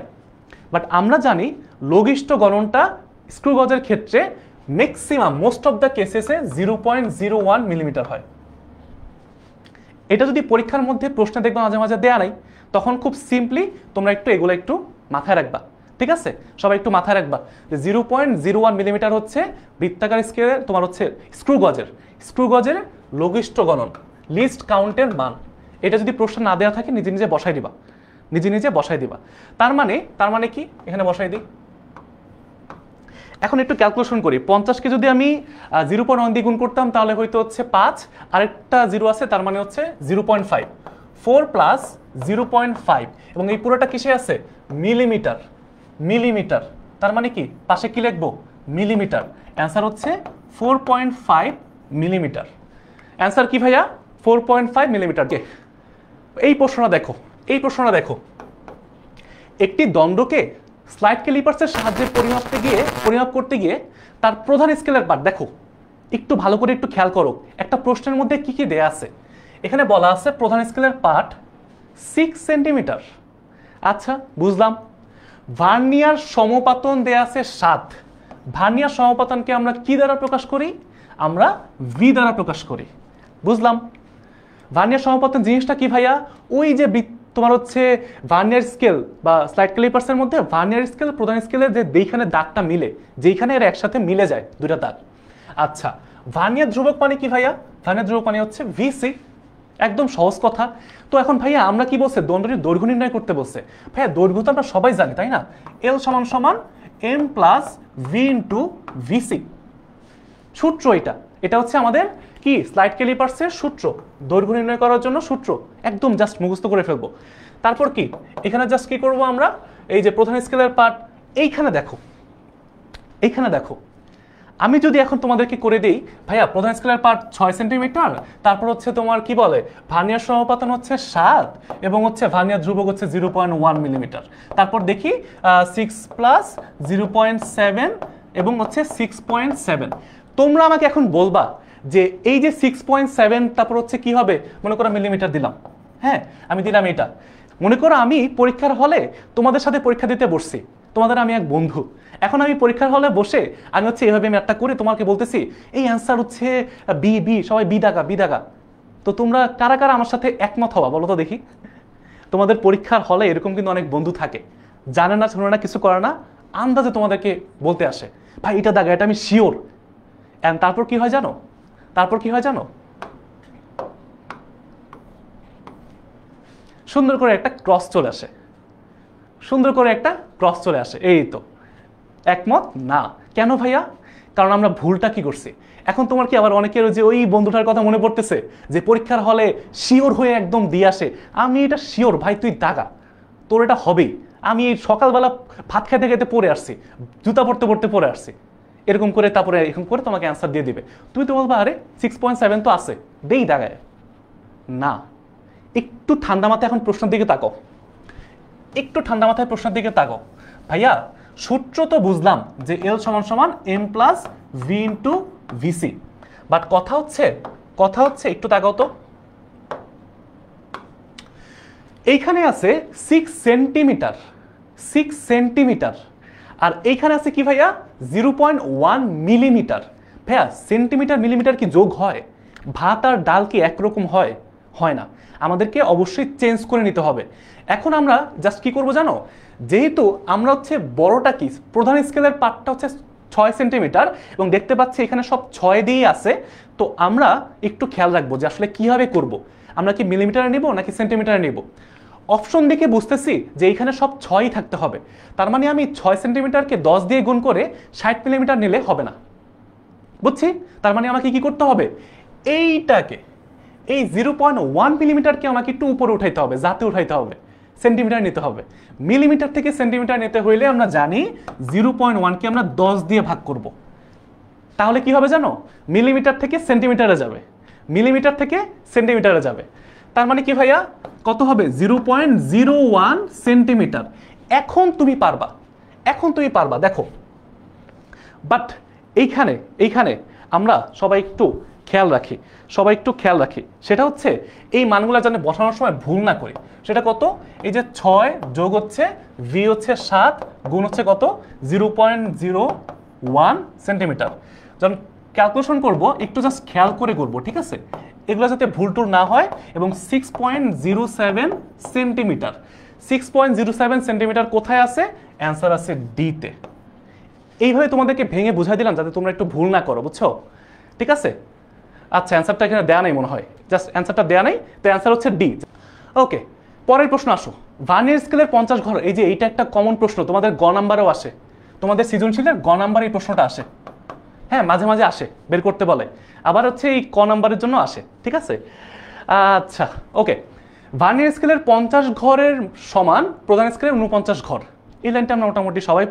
বাট আমরা জানি লঘিষ্ঠ গণনটা স্ক্রু গজের ক্ষেত্রে ম্যাক্সিমাম মোস্ট অফ দ্য কেসেসে 0.01 মিলিমিটার হয়। এটা যদি পরীক্ষার মধ্যে প্রশ্নে দেখবা মাঝে মাঝে দেয়া নাই, তখন খুব সিম্পলি তোমরা এগুলো একটু মাথায় রাখবা। ঠিক আছে, সবাই একটু মাথায় রাখবা যে 0.01 মিলিমিটার হচ্ছে বৃত্তাকার স্কেলের তোমার হচ্ছে স্ক্রু গজের লঘিষ্ঠ গণন, লিস্ট কাউন্টের মান। এটা যদি প্রশ্ন না দেওয়া থাকে নিজে নিজে বসাই দিবা। তার মানে কি এখানে বসাই দিই। এখন একটু ক্যালকুলেশন করি। 50কে যদি আমি 0.1 দিয়ে গুণ করতাম তাহলে হয়তো হচ্ছে 5, আরেকটা 0 আছে তার মানে হচ্ছে 0.5, 4 প্লাস 0.5 এবং এই পুরোটা কিসে আছে? মিলিমিটার। তার মানে কি পাশে কি লিখবো? মিলিমিটার। অ্যান্সার হচ্ছে 4.5 মিলিমিটার। অ্যান্সার কি ভাইয়া? 4.5 মিলিমিটার। এই প্রশ্নটা দেখো, একটি দণ্ডকে স্লাইড ক্যালিপার্সের সাহায্যে পরিমাপ করতে গিয়ে তার প্রধান স্কেলের পার্ট, দেখো একটু ভালো করে একটু খেয়াল করো, একটা প্রশ্নের মধ্যে কি কি দেয়া আছে। এখানে বলা আছে প্রধান স্কেলের পার্ট 6 সেন্টিমিটার। আচ্ছা বুঝলাম। ভার্নিয়ার সমপাতন দেয়া আছে 7। ভার্নিয়ার সমপাতনকে আমরা কি দ্বারা প্রকাশ করি? আমরা ভি দ্বারা প্রকাশ করি। বুঝলাম। ভার্নিয়ার সমপাতন জিনিসটা কি ভাইয়া? ওই যে তোমার হচ্ছে ভার্নিয়ার স্কেল বা স্লাইড ক্যালিপার্সের মধ্যে ভার্নিয়ার স্কেল প্রধান স্কেলের যে যেইখানে দাগটা মিলে, যেইখানে এর একসাথে মিলে যায় দুইটা দাগ। আচ্ছা, ভার্নিয়ার ধ্রুবক মানে কি ভাইয়া? ভার্নিয়ার ধ্রুবক মানে হচ্ছে ভিসি। একদম সহজ কথা। তো এখন ভাইয়া আমরা কি বলছে? দণ্ডটির দৈর্ঘ্য নির্ণয় করতে বলছে। ভাইয়া দৈর্ঘ্য তো আমরা সবাই জানি, তাই না? এল সমান M plus V into VC. সূত্র এটা হচ্ছে আমাদের কি স্লাইড ক্যালিপার্সের সূত্র, দৈর্ঘ্য নির্ণয় করার জন্য সূত্র। একদম জাস্ট মুখস্থ করে ফেলবো। তারপর কি এখানে জাস্ট কি করব আমরা? এই যে প্রধান স্কেলের পার্ট, এইখানে দেখো আমি যদি এখন তোমাদেরকে করে দিই ভাইয়া প্রধান স্কেলের পার্ট 6 সেন্টিমিটার, তারপর হচ্ছে তোমার কি বলে ভার্নিয়ার সমপাতন হচ্ছে 7 এবং হচ্ছে ভার্নিয়ার ধ্রুবক হচ্ছে 0.1 মিলিমিটার। তারপর দেখি 6 প্লাস 0.7 এবং হচ্ছে 6.7। তোমরা আমাকে এখন বলবা যে এই যে 6.7 তারপর হচ্ছে কি হবে? মনে করো মিলিমিটার দিলাম, হ্যাঁ আমি দিলাম এটা। মনে করো আমি পরীক্ষার হলে তোমাদের সাথে পরীক্ষা দিতে বসছি, তোমাদের আমি এক বন্ধু। এখন আমি পরীক্ষার হলে বসে আমি হচ্ছে এইভাবে আমি একটা করে তোমাকে বলতেছি এই অ্যান্সার হচ্ছে বি, সবাই বি দাগা। তো তোমরা কারা কারা আমার সাথে একমত হবা বলো তো দেখি? তোমাদের পরীক্ষার হলে এরকম কিন্তু অনেক বন্ধু থাকে, জানে না শোনে না কিছু করে না, আন্দাজে তোমাদেরকে বলতে আসে ভাই এটা দাগা, এটা আমি শিওর। এন্ড তারপর কি হয় জানো? সুন্দর করে একটা ক্রস চলে আসে। এই তো একমত না কেন ভাইয়া? কারণ আমরা ভুলটা কি করছি। এখন তোমার কি আবার অনেকের যে ওই বন্ধুটার কথা মনে পড়তেছে যে পরীক্ষার হলে শিওর হয়ে একদম দিয়ে আসে, আমি এটা শিওর ভাই তুই দাগা, তোর এটা হবেই। আমি এই সকালবেলা ভাত খেতে পড়ে আসছি, জুতা পড়তে পড়ে আসছি, এরকম করে তারপরে এরকম করে তোমাকে অ্যান্সার দিয়ে দিবে। তুমি তো বলবা আরে 6.7 তো আছে, দেই দাগায় না। একটু ঠান্ডা মাথায় এখন প্রশ্নের দিকে তাকাও। ভাইয়া সূত্র তো বুঝলাম যে এল সমান M plus V into VC, but কথা হচ্ছে একটু তাকাও তো, এইখানে আছে 6 সেন্টিমিটার আর এইখানে আছে কি ভাইয়া 0.1 মিলিমিটার। ভাইয়া সেন্টিমিটার মিলিমিটার কি যোগ হয়? ভাত আর ডাল কি একরকম হয়? হয় না, আমাদেরকে অবশ্যই চেঞ্জ করে নিতে হবে। এখন আমরা জাস্ট কি করব জানো? যেহেতু আমরা হচ্ছে বড়টা কি প্রধান স্কেলের পার্টটা হচ্ছে সেন্টিমিটার এবং দেখতে পাচ্ছি এখানে সব 6 দিয়েই আছে। তো আমরা একটু খেয়াল রাখবো যে আসলে কিভাবে করব, আমরা কি মিলিমিটারে নিব নাকি সেন্টিমিটারে নিব। অপশন দেখে বুঝতেছি যে এইখানে সব 6ই থাকতে হবে, তার মানে আমি 6 সেন্টিমিটারকে 10 দিয়ে গুণ করে 60 মিলিমিটার নিলে হবে না, বুঝছি। তার মানে আমাকে কি করতে হবে, এইটাকে এই 0.1 মিলিমিটারকে আমাকে একটু উপরে উঠাইতে হবে, যাতে উঠাইতে হবে সেন্টিমিটার নিতে হবে। মিলিমিটার থেকে সেন্টিমিটার নিতে হইলে আমরা জানি 0.1কে আমরা 10 দিয়ে ভাগ করব, তাহলে কি হবে জানো, মিলিমিটার থেকে সেন্টিমিটারে যাবে, মিলিমিটার থেকে সেন্টিমিটারে যাবে। তার মানে কি ভাইয়া, কত হবে 0.01 সেন্টিমিটার। এখন তুমি পারবা, এখন তুমি পারবা, দেখো। বাট এইখানে আমরা সবাই একটু খেয়াল রাখি, সেটা হচ্ছে এই মানগুলো যেন বসানোর সময় ভুল না করি। সেটা কত, এই যে 6 যোগ হচ্ছে ভি হচ্ছে 7 গুণ হচ্ছে কত 0.01 সেন্টিমিটার। যখন ক্যালকুলেশন করব একটু জাস্ট খেয়াল করে করব, ঠিক আছে, এগুলো যাতে ভুল টুল না হয়। এবং 6.07 সেন্টিমিটার, 6.07 সেন্টিমিটার কোথায় আছে, অ্যান্সার আছে ডিতে। এইভাবে তোমাদেরকে ভেঙে বুঝাই দিলাম যাতে তোমরা একটু ভুল না করো, বুঝছো, ঠিক আছে। আচ্ছা, অ্যান্সারটা এখানে দেয়া নাই মনে হয়, জাস্ট অ্যান্সারটা দেয়া নাই, তো অ্যান্সার হচ্ছে ডি। ওকে, পরের প্রশ্ন আসো। ভার্নিয়ার স্কেলের 50 ঘর, এই যে এইটা একটা কমন প্রশ্ন, তোমাদের গ নাম্বারেও আসে, তোমাদের সৃজনশীলের গ নাম্বার এই প্রশ্নটা আসে, হ্যাঁ মাঝে মাঝে আসে, বের করতে বলে, আবার হচ্ছে এই ক নাম্বারের জন্য আসে, ঠিক আছে। আচ্ছা ওকে, ভার্নিয়ার স্কেলের 50 ঘরের সমান প্রধান স্কেলের 49 ঘর। এই লাইনটা আমরা মোটামুটি সবাই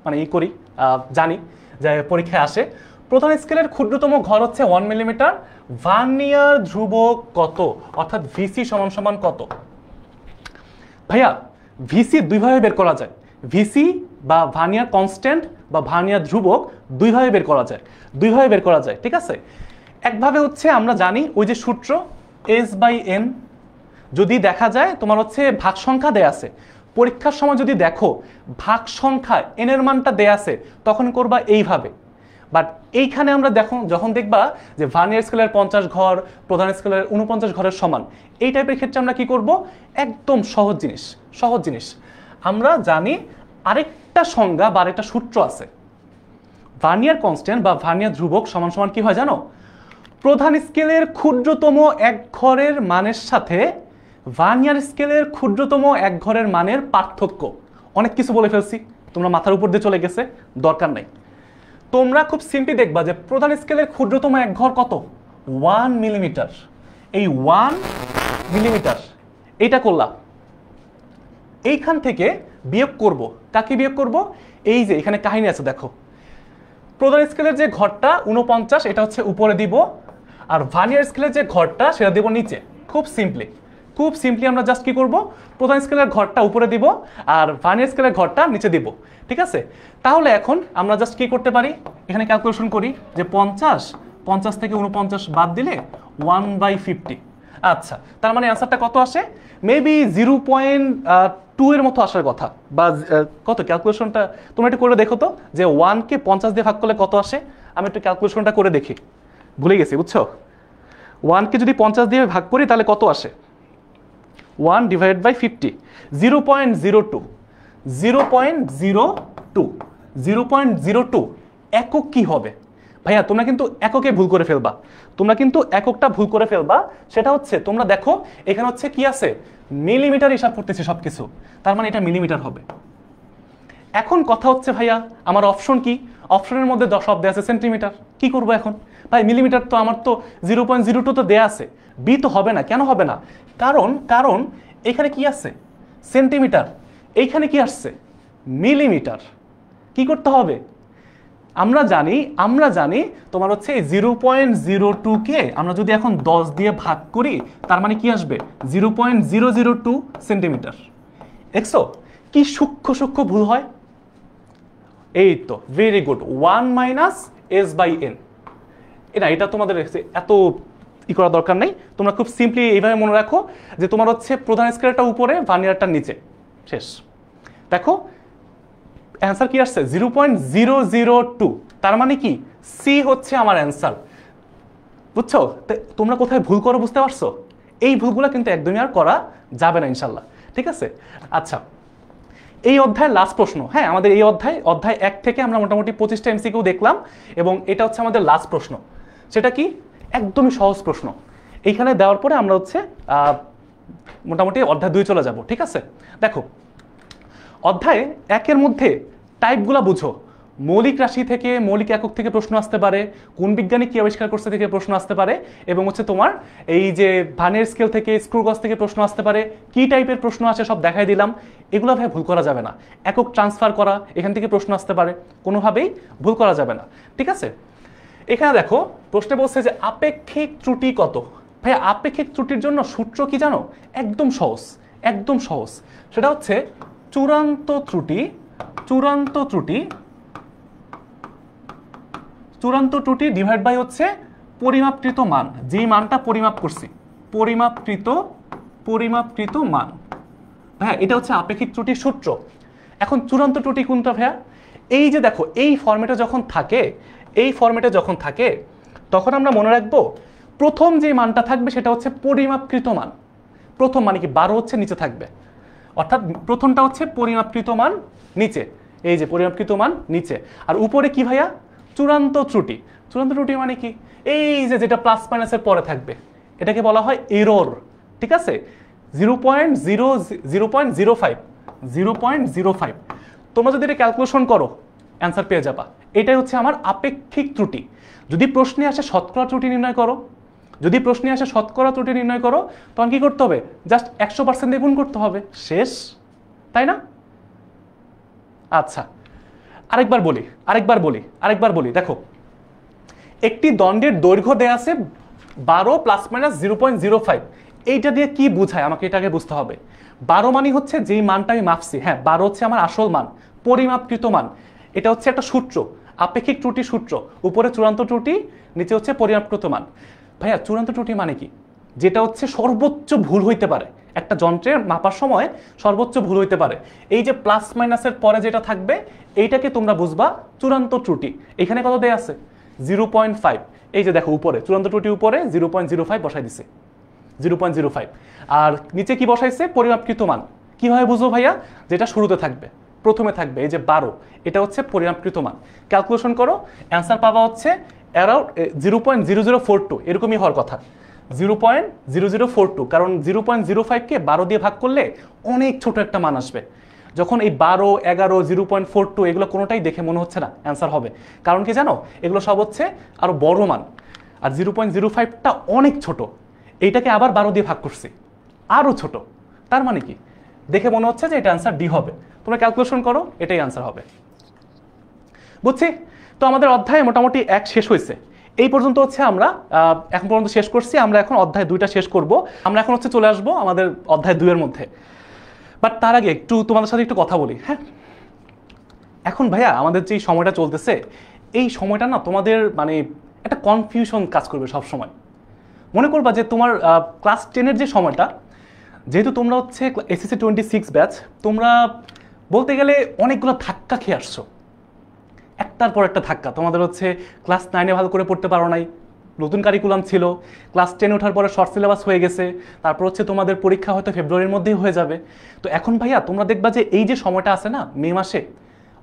মানে করি, জানি যে পরীক্ষায় আসে। প্রধান স্কেলের ক্ষুদ্রতম ঘর হচ্ছে 1 মিলিমিটার, ভার্নিয়ার ধ্রুবক কত, অর্থাৎ ভিসি সমান সমান কত। ভাইয়া ভিসি দুইভাবে বের করা যায়, ভিসি বা ভার্নিয়ার কনস্ট্যান্ট বা ভার্নিয়ার ধ্রুবক দুইভাবে বের করা যায়, ঠিক আছে। একভাবে হচ্ছে আমরা জানি ওই যে সূত্র S/n, যদি দেখা যায় তোমার হচ্ছে ভাগ সংখ্যা দেয়া আছে, পরীক্ষার সময় যদি দেখো ভাগ সংখ্যা n এর মানটা দেয়া আছে তখন করবা এইভাবে। বাট এইখানে আমরা দেখো যখন দেখবা যে ভার্নিয়ার স্কেলের 50 ঘর প্রধান স্কেলের 49 ঘরের সমান, এই টাইপের ক্ষেত্রে আমরা কি করব, একদম সহজ জিনিস আমরা জানি। আরেকটা সংজ্ঞা বা আরেকটা সূত্র আছে, ভার্নিয়ার কনস্ট্যান্ট বা ভার্নিয়ার ধ্রুবক সমান সমান কি হয় জানো, প্রধান স্কেলের ক্ষুদ্রতম এক ঘরের মানের সাথে ভার্নিয়ার স্কেলের ক্ষুদ্রতম এক ঘরের মানের পার্থক্য। অনেক কিছু বলে ফেলছি, তোমরা মাথার উপর দিয়ে চলে গেছে, দরকার নাই। তোমরা খুব সিম্পলি দেখবা যে প্রধান স্কেলের ক্ষুদ্রতম এক ঘর কত, 1 মিলিমিটার। এই 1 মিলিমিটার এইটা করলাম, এইখান থেকে বিয়োগ করব, কাকে বিয়োগ করব, এই যে এখানে কাহিনী আছে দেখো, প্রধান স্কেলের যে ঘরটা 49 এটা হচ্ছে উপরে দিব, আর ভার্নিয়ার স্কেলের যে ঘরটা সেটা দিব নিচে। খুব সিম্পলি আমরা জাস্ট কি করব, প্রধান স্কেলের ঘরটা উপরে দিব আর ভার্নিয়ার স্কেলের ঘরটা নিচে দিব, ঠিক আছে। তাহলে এখন আমরা জাস্ট কি করতে পারি, এখানে ক্যালকুলেশন করি যে 50 থেকে 49 বাদ দিলে 1/50। আচ্ছা, তার মানে অ্যান্সারটা কত আসে, মেবি 0.2 এর মতো আসার কথা, বা কত, ক্যালকুলেশনটা তোমরা একটু করে দেখো তো যে 1কে 50 দিয়ে ভাগ করলে কত আসে। আমি একটু ক্যালকুলেশনটা করে দেখি, ভুলে গেছি বুঝছো। 1কে যদি 50 দিয়ে ভাগ করি তাহলে কত আসে, 1/50, 0.02 একক কি হবে ভাইয়া, তোমরা কিন্তু এককে ভুল করে ফেলবা, এককটা ভুল করে ফেলবা। সেটা হচ্ছে তোমরা দেখো এখানে হচ্ছে কি আছে, মিলিমিটার হিসাব করতেছি সবকিছু, তার মানে এটা মিলিমিটার হবে। এখন কথা হচ্ছে ভাইয়া আমার অপশন কি, অপশনের মধ্যে সব দেয়া আছে সেন্টিমিটার, কি করব এখন ভাই, মিলিমিটার তো আমার তো 0.02 তো দেয়া আছে, বি তো হবে না। কেন হবে না, কারণ এখানে কি আছে সেন্টিমিটার, এইখানে কি আসছে মিলিমিটার। কি করতে হবে, আমরা জানি তোমার হচ্ছে এই 0.02 কে আমরা যদি এখন 10 দিয়ে ভাগ করি তার মানে কি আসবে 0.002 সেন্টিমিটার। দেখছো কি সূক্ষ্ম ভুল হয়, এই তো ভেরি গুড, 1 - S/n। এটা তোমাদের এত করা দরকার নেই, তোমরা খুব সিম্পলি এইভাবে মনে রাখো যে তোমার হচ্ছে প্রধান স্কেলটা উপরে ভার্নিয়ারটা নিচে, শেষ। দেখো অ্যান্সার কি আসছে 0.002, তার মানে কি সি হচ্ছে আমার অ্যান্সার, বুঝছো। তোমরা কোথায় ভুল করো বুঝতে পারছো, এই ভুলগুলো কিন্তু একদমই আর করা যাবে না ইনশাল্লাহ, ঠিক আছে। আচ্ছা এই অধ্যায়ের লাস্ট প্রশ্ন, হ্যাঁ আমাদের এই অধ্যায় 1 থেকে আমরা মোটামুটি 25টা এমসিকিউ দেখলাম এবং এটা হচ্ছে আমাদের লাস্ট প্রশ্ন। সেটা কি? একদমই সহজ প্রশ্ন। এইখানে দেওয়ার পরে আমরা হচ্ছে মোটামুটি অধ্যায় 2 চলে যাব, ঠিক আছে? দেখো, অধ্যায় 1-এর মধ্যে টাইপগুলো বুঝো। মৌলিক রাশি থেকে, মৌলিক একক থেকে প্রশ্ন আসতে পারে, কোন বিজ্ঞানী কি আবিষ্কার করছে থেকে প্রশ্ন আসতে পারে, এবং হচ্ছে তোমার এই যে ভানের স্কেল থেকে, স্ক্রু গজ থেকে প্রশ্ন আসতে পারে। কি টাইপের প্রশ্ন আসে সব দেখাই দিলাম। এগুলো ভাই ভুল করা যাবে না। একক ট্রান্সফার করা, এখান থেকে প্রশ্ন আসতে পারে, কোনোভাবেই ভুল করা যাবে না, ঠিক আছে? এখানে দেখো প্রশ্নে বলছে যে আপেক্ষিক ত্রুটি কত। ভাই আপেক্ষিক ত্রুটির জন্য সূত্র কি জানো? একদম সহজ, একদম সহজ। সেটা হচ্ছে চূড়ান্ত ত্রুটি, চূড়ান্ত ত্রুটি, চূড়ান্ত ত্রুটি ডিভাইড বাই হচ্ছে পরিমাপকৃত মান, যেই মানটা পরিমাপ করছি, পরিমাপকৃত মান। হ্যাঁ, এটা হচ্ছে আপেক্ষিক ত্রুটির সূত্র। এখন চূড়ান্ত ত্রুটি কোনটা ভাইয়া? এই যে দেখো, এই ফরম্যাটে যখন থাকে, এই ফরম্যাটে যখন থাকে তখন আমরা মনে রাখবো প্রথম যে মানটা থাকবে সেটা হচ্ছে পরিমাপকৃত মান। প্রথম মানে কি 12 হচ্ছে নিচে থাকবে, অর্থাৎ প্রথমটা হচ্ছে পরিমাপকৃত মান নিচে, এই যে পরিমাপকৃত মান নিচে, আর উপরে কি ভাইয়া? চূড়ান্ত ত্রুটি। চূড়ান্ত ত্রুটি মানে কি? এই যে যেটা প্লাস মাইনাসের পরে থাকবে এটাকে বলা হয় এরর, ঠিক আছে? 0.05 তোমরা যদি এটা ক্যালকুলেশন করো অ্যান্সার পেয়ে যাবা। এটাই হচ্ছে আমার আপেক্ষিক ত্রুটি। যদি প্রশ্নে আসে শতকরা ত্রুটি নির্ণয় করো, যদি প্রশ্নে আসে শতকরা ত্রুটি নির্ণয় করো, তখন কি করতে হবে? জাস্ট 100% দিয়ে গুণ করতে হবে, শেষ, তাই না? আচ্ছা, আরেকবার বলি। দেখো, একটি দণ্ডের দৈর্ঘ্য দেয়া আছে 12 ± 0.05। এইটা দিয়ে কি বোঝায় আমাকে এটা আগে বুঝতে হবে। 12 মানে হচ্ছে যেই মানটা আমি মাপছি, হ্যাঁ 12 হচ্ছে আমার আসল মান, পরিমাপকৃত মান। এটা হচ্ছে একটা সূত্র, আপেক্ষিক ত্রুটি সূত্র। উপরে চূড়ান্ত ত্রুটি, নিচে হচ্ছে পরিমাপকৃত মান। ভাইয়া চূড়ান্ত ত্রুটি মানে কি? যেটা হচ্ছে সর্বোচ্চ ভুল হইতে পারে, একটা যন্ত্রের মাপার সময় সর্বোচ্চ ভুল হইতে পারে। এই যে প্লাস মাইনাসের পরে যেটা থাকবে এইটাকে তোমরা বুঝবা চূড়ান্ত ত্রুটি। এখানে কত দেয়া আছে? 0.5। এই যে দেখো উপরে চূড়ান্ত ত্রুটি, উপরে 0.05 বসাই দিছে, 0.05। আর নিচে কি বসাইছে? পরিমাপকৃত মান। কিভাবে বুঝবো ভাইয়া? যেটা শুরুতে থাকবে, প্রথমে থাকবে, এই যে 12, এটা হচ্ছে পরিমাপকৃত মান। ক্যালকুলেশন করো, অ্যান্সার পাবা হচ্ছে অ্যারাউন্ড 0.0042, এরকমই হওয়ার কথা, 0.0042। কারণ 0.05কে 12 দিয়ে ভাগ করলে অনেক ছোট একটা মান আসবে। যখন এই 12, 11, 0.42 এগুলো কোনোটাই দেখে মনে হচ্ছে না অ্যান্সার হবে। কারণ কি জানো? এগুলো সব হচ্ছে আরো বড় মান, আর 0.05টা অনেক ছোট। এইটাকে আবার 12 দিয়ে ভাগ করছি, আরো ছোট। তার মানে কি? দেখে মনে হচ্ছে যে এটা অ্যান্সার ডি হবে। তোমরা ক্যালকুলেশন করো, এটাই অ্যান্সার হবে। বুঝছি? তো আমাদের অধ্যায় মোটামুটি 1 শেষ হয়েছে। এই পর্যন্ত হচ্ছে আমরা এখন পর্যন্ত শেষ করছি। আমরা এখন অধ্যায় 2টা শেষ করব। আমরা এখন হচ্ছে চলে আসবো আমাদের অধ্যায় 2 এর মধ্যে। বাট তার আগে একটু তোমাদের সাথে একটু কথা বলি, হ্যাঁ? এখন ভাইয়া আমাদের যে সময়টা চলতেছে, এই সময়টা না তোমাদের মানে একটা কনফিউশন কাজ করবে সব সময়। মনে করবা যে তোমার ক্লাস 10-এর যে সময়টা, যেহেতু তোমরা হচ্ছে এসএসসি 26 ব্যাচ, তোমরা বলতে গেলে অনেকগুলো ধাক্কা খেয়ে আসছো, একটার পর একটা ধাক্কা। তোমাদের হচ্ছে ক্লাস 9-এ ভালো করে পড়তে পারো নাই, নতুন কারিকুলাম ছিল, ক্লাস 10 ওঠার পরে শর্ট সিলেবাস হয়ে গেছে, তারপর হচ্ছে তোমাদের পরীক্ষা হয়তো ফেব্রুয়ারির মধ্যেই হয়ে যাবে। তো এখন ভাইয়া তোমরা দেখবা যে এই যে সময়টা আছে না, মে মাসে,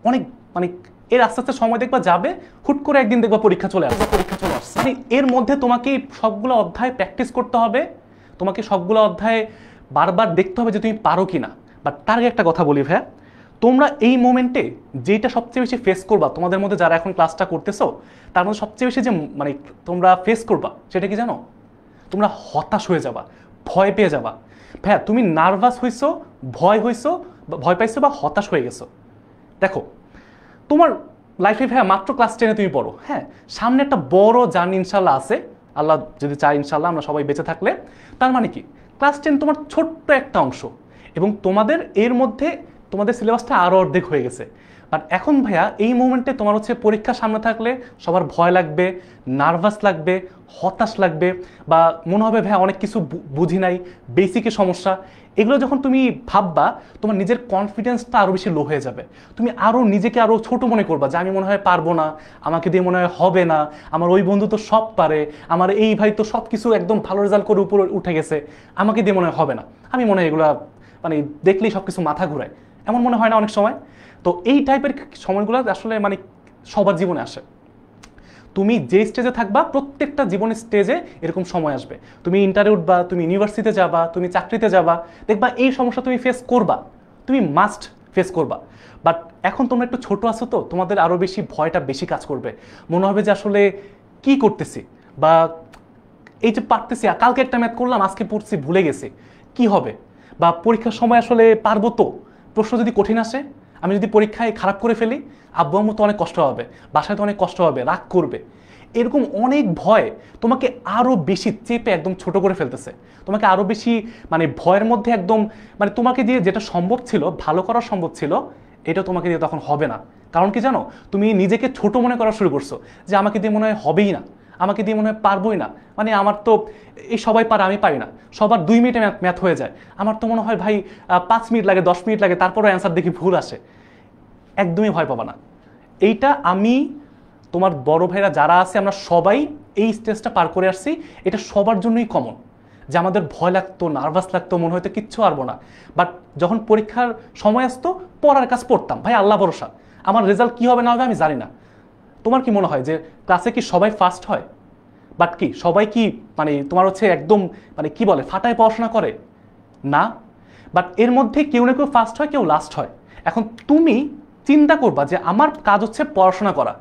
অনেক মানে এর আস্তে আস্তে সময় দেখবা যাবে, হুট করে একদিন দেখবা পরীক্ষা চলে আসছে। মানে এর মধ্যে তোমাকে সবগুলো অধ্যায় প্র্যাকটিস করতে হবে, তোমাকে সবগুলো অধ্যায় বারবার দেখতে হবে যে তুমি পারো কিনা। বাট তার আগে একটা কথা বলি ভাইয়া, তোমরা এই মোমেন্টে যেটা সবচেয়ে বেশি ফেস করবা, তোমাদের মধ্যে যারা এখন ক্লাসটা করতেছো তার মধ্যে সবচেয়ে বেশি যে মানে তোমরা ফেস করবা সেটা কি জানো? তোমরা হতাশ হয়ে যাবা, ভয় পেয়ে যাবা। ভাইয়া তুমি নার্ভাস হইছো, ভয় পাইছো বা হতাশ হয়ে গেছো। দেখো তোমার লাইফে ভাইয়া মাত্র ক্লাস 10-এ তুমি পড়ো, হ্যাঁ সামনে একটা বড় জার্নি ইনশাল্লাহ আছে, আল্লাহ যদি চায় ইনশাল্লাহ আমরা সবাই বেঁচে থাকলে। তার মানে কি ক্লাস 10 তোমার ছোট্ট একটা অংশ, এবং তোমাদের এর মধ্যে তোমাদের সিলেবাসটা আরও অর্ধেক হয়ে গেছে। বাট এখন ভাইয়া এই মুমেন্টে তোমার হচ্ছে পরীক্ষার সামনে থাকলে সবার ভয় লাগবে, নার্ভাস লাগবে, হতাশ লাগবে, বা মনে হবে ভাইয়া অনেক কিছু বুঝি নাই, বেসিকে সমস্যা। এগুলো যখন তুমি ভাববা, তোমার নিজের কনফিডেন্সটা আরও বেশি লো হয়ে যাবে। তুমি আরও নিজেকে আরও ছোট মনে করবা যে আমি মনে হয় পারবো না, আমাকে দিয়ে মনে হয় হবে না, আমার ওই বন্ধু তো সব পারে, আমার এই ভাই তো সব কিছু একদম ভালো রেজাল্ট করে উপরে উঠে গেছে, আমাকে দিয়ে মনে হয় হবে না, আমি মনে হয় এগুলো মানে দেখলেই সব কিছু মাথা ঘুরায়। এমন মনে হয় না অনেক সময়? তো এই টাইপের সময়গুলো আসলে মানে সবার জীবনে আসে। তুমি যে স্টেজে থাকবা প্রত্যেকটা জীবনের স্টেজে এরকম সময় আসবে। তুমি ইন্টারে উঠবা, তুমি ইউনিভার্সিটিতে যাবা, তুমি চাকরিতে যাবা, দেখবা এই সমস্যা তুমি ফেস করবা, তুমি মাস্ট ফেস করবা। বাট এখন তোমরা একটু ছোট আছো, তো তোমাদের আরও বেশি ভয়টা বেশি কাজ করবে। মনে হবে যে আসলে কি করতেছি, বা এই যে পারতেছি, কালকে একটা ম্যাথ করলাম, আজকে পড়ছি ভুলে গেছি, কি হবে? বা পরীক্ষার সময় আসলে পারবো তো? প্রশ্ন যদি কঠিন আসে, আমি যদি পরীক্ষায় খারাপ করে ফেলি, আব্বু আম্মু তো অনেক কষ্ট হবে, বাসায় তো অনেক কষ্ট হবে, রাগ করবে। এরকম অনেক ভয় তোমাকে আরও বেশি চেপে একদম ছোট করে ফেলতেছে, তোমাকে আরও বেশি মানে ভয়ের মধ্যে একদম, মানে তোমাকে দিয়ে যেটা সম্ভব ছিল, ভালো করা সম্ভব ছিল, এটা তোমাকে দিয়ে তখন হবে না। কারণ কি জানো, তুমি নিজেকে ছোট মনে করা শুরু করছো, যে আমাকে দিয়ে মনে হয় হবেই না, আমাকে দিয়ে মনে হয় পারবোই না, মানে আমার তো এই সবাই পারে, আমি পারি না, সবার 2 মিনিটে ম্যাথ হয়ে যায়, আমার তো মনে হয় ভাই 5 মিনিট লাগে, 10 মিনিট লাগে, তারপরও অ্যান্সার দেখি ভুল আসে। একদমই ভয় পাবা না। এইটা আমি, তোমার বড় ভাইরা যারা আছে, আমরা সবাই এই স্টেজটা পার করে আসছি। এটা সবার জন্যই কমন, যে আমাদের ভয় লাগতো, নার্ভাস লাগতো, মনে হয়তো কিচ্ছু পারবো না। বাট যখন পরীক্ষার সময় আসতো, পড়ার কাজ পড়তাম, ভাই আল্লাহ ভরসা, আমার রেজাল্ট কী হবে না হবে আমি জানি না। তোমার কি মনে হয় যে ক্লাসে কি সবাই ফার্স্ট হয়? বাট কি সবাই কি মানে তোমার হচ্ছে একদম মানে কি বলে ফাটায় পড়াশোনা করে? না। বাট এর মধ্যে কেউ না কেউ ফার্স্ট হয়, কেউ লাস্ট হয়। এখন তুমি চিন্তা করবা যে আমার কাজ হচ্ছে পড়াশোনা করা,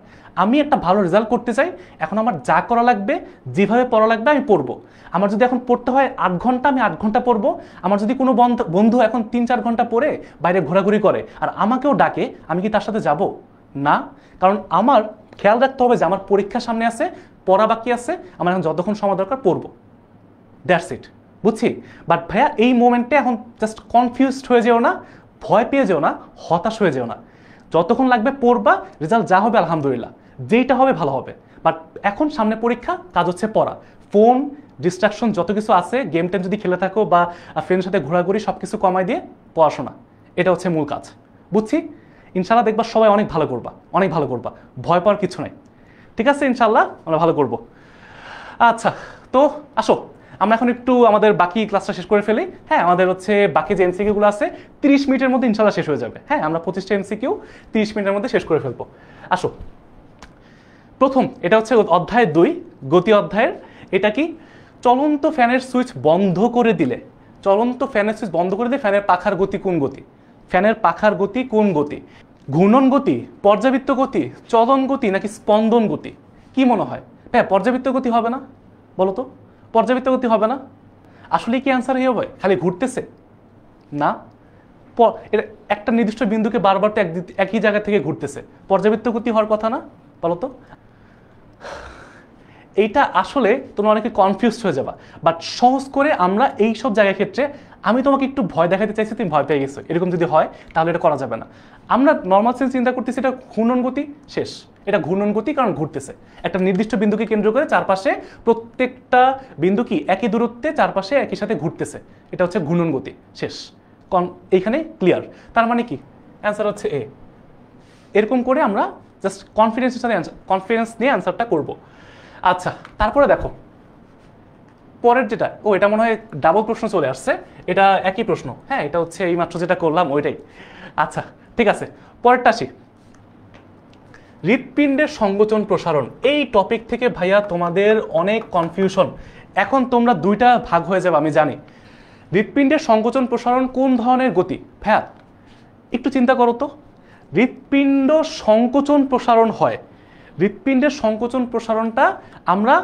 আমি একটা ভালো রেজাল্ট করতে চাই, এখন আমার যা করা লাগবে, যেভাবে পড়া লাগবে আমি পড়বো। আমার যদি এখন পড়তে হয় 8 ঘন্টা, আমি 8 ঘন্টা পড়বো। আমার যদি কোনো বন্ধু এখন 3-4 ঘন্টা পড়ে বাইরে ঘোরাঘুরি করে আর আমাকেও ডাকে, আমি কি তার সাথে যাব? না। কারণ আমার খেয়াল রাখতে হবে যে আমার পরীক্ষা সামনে আছে, পড়া বাকি আছে, আমার এখন যতক্ষণ সময় দরকার পড়বো, দ্যাটস ইট। বুঝছি। বাট ভাইয়া এই মোমেন্টে এখন জাস্ট কনফিউজড হয়ে যেও না, ভয় পেয়ে যেও না, হতাশ হয়ে যেও না। যতক্ষণ লাগবে পড়বা, রেজাল্ট যা হবে আলহামদুলিল্লাহ, যেইটা হবে ভালো হবে। বাট এখন সামনে পরীক্ষা, কাজ হচ্ছে পড়া। ফোন, ডিস্ট্রাকশন যত কিছু আছে, গেম টেম যদি খেলে থাকো বা ফ্রেন্ডের সাথে ঘোরাঘুরি, সব কিছু কমাই দিয়ে পড়াশোনা, এটা হচ্ছে মূল কাজ। বুঝছি। ইনশাল্লাহ দেখবা সবাই অনেক ভালো করবা, অনেক ভালো করবা, ভয় পাওয়ার কিছু নাই। ঠিক আছে, ইনশাল্লাহ আমরা ভালো করব। আচ্ছা, তো আসো আমরা এখন একটু আমাদের বাকি ক্লাসটা শেষ করে ফেলি। হ্যাঁ, আমাদের হচ্ছে বাকি যে এমসিকিউগুলো আছে 30 মিনিটের মধ্যে ইনশাল্লাহ শেষ হয়ে যাবে। হ্যাঁ, আমরা 25টা এমসিকিউ 30 মিনিটের মধ্যে শেষ করে ফেলবো। আসো, প্রথম এটা হচ্ছে অধ্যায় 2, গতি অধ্যায়ের। এটা কি? চলন্ত ফ্যানের সুইচ বন্ধ করে দিলে, চলন্ত ফ্যানের সুইচ বন্ধ করে দিলে ফ্যানের পাখার গতি কোন গতি? ফ্যানের পাখার গতি কোন গতি? ঘূর্ণন গতি, পর্যাবৃত্ত গতি, চলন গতি, নাকি স্পন্দন গতি? কি মনে হয়? হ্যাঁ, পর্যাবৃত্ত গতি হবে না? বলো তো, পর্যাবৃত্ত গতি হবে না? আসলে কি অ্যান্সার হবে খালি ঘুরতেছে? না, এটা একটা নির্দিষ্ট বিন্দুকে বারবার তো একই জায়গা থেকে ঘুরতেছে, পর্যাবৃত্ত গতি হওয়ার কথা না? বলো তো। এইটা আসলে তোমরা অনেকে কনফিউজড হয়ে যাবা। বাট সহজ করে আমরা এই সব জায়গার ক্ষেত্রে, আমি তোমাকে একটু ভয় দেখাতে চাইছি, তুমি ভয় পেয়ে গেছো, এরকম যদি হয় তাহলে এটা করা যাবে না। আমরা নর্মাল সেন্স চিন্তা করতেছি এটা ঘূর্ণন গতি, শেষ। এটা ঘূর্ণন গতি, কারণ ঘুরতেছে একটা নির্দিষ্ট বিন্দুকে কেন্দ্র করে, চারপাশে প্রত্যেকটা বিন্দু কি একই দূরত্বে চারপাশে একই সাথে ঘুরতেছে, এটা হচ্ছে ঘূর্ণন গতি, শেষ। এইখানে ক্লিয়ার। তার মানে কি অ্যান্সার হচ্ছে এ। এরকম করে আমরা জাস্ট কনফিডেন্সের সাথে কনফিডেন্স নিয়ে অ্যান্সারটা করবো। আচ্ছা, তারপরে দেখো পরের যেটা, এটা মনে হয় ডাবল প্রশ্ন চলে আসছে, এটা একই প্রশ্ন। হ্যাঁ, এটা হচ্ছে এইমাত্র যেটা করলাম ওইটাই। আচ্ছা ঠিক আছে, পরেরটা আসি। হৃৎপিণ্ডের সংকোচন প্রসারণ, এই টপিক থেকে ভাইয়া তোমাদের অনেক কনফিউশন। এখন তোমরা দুইটা ভাগ হয়ে যাবে আমি জানি। হৃৎপিণ্ডের সংকোচন প্রসারণ কোন ধরনের গতি? ভাইয়া একটু চিন্তা করো তো, হৃৎপিণ্ড সংকোচন প্রসারণ হয়, হৃৎপিণ্ডের সংকোচন প্রসারণটা আমরা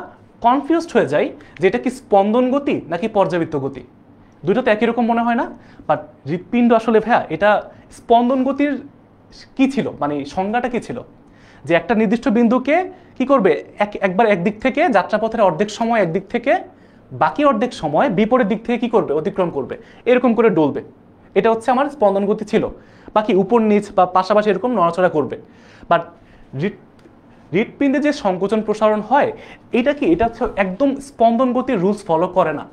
কনফিউজড হয়ে যাই যে এটা কি স্পন্দন গতি নাকি পর্যাবৃত্ত গতি। দুটো তো একই রকম মনে হয় না? বাট হৃৎপিণ্ড আসলে ভাইয়া এটা স্পন্দন গতির কি ছিল, মানে সংজ্ঞাটা কি ছিল? যে একটা নির্দিষ্ট বিন্দুকে কি করবে, একবার একদিক থেকে যাত্রাপথের অর্ধেক সময় একদিক থেকে, বাকি অর্ধেক সময় বিপরীত দিক থেকে কি করবে, অতিক্রম করবে, এরকম করে ডলবে। এটা হচ্ছে আমার স্পন্দন গতি ছিল। বাকি উপর নিচ বা পাশাপাশি এরকম নড়াচড়া করবে। বাট হৃৎপিণ্ডে যে সংকোচন প্রসারণ হয়, এটা কি, এটা হচ্ছে একদম স্পন্দন গতির রুলস ফলো করে না।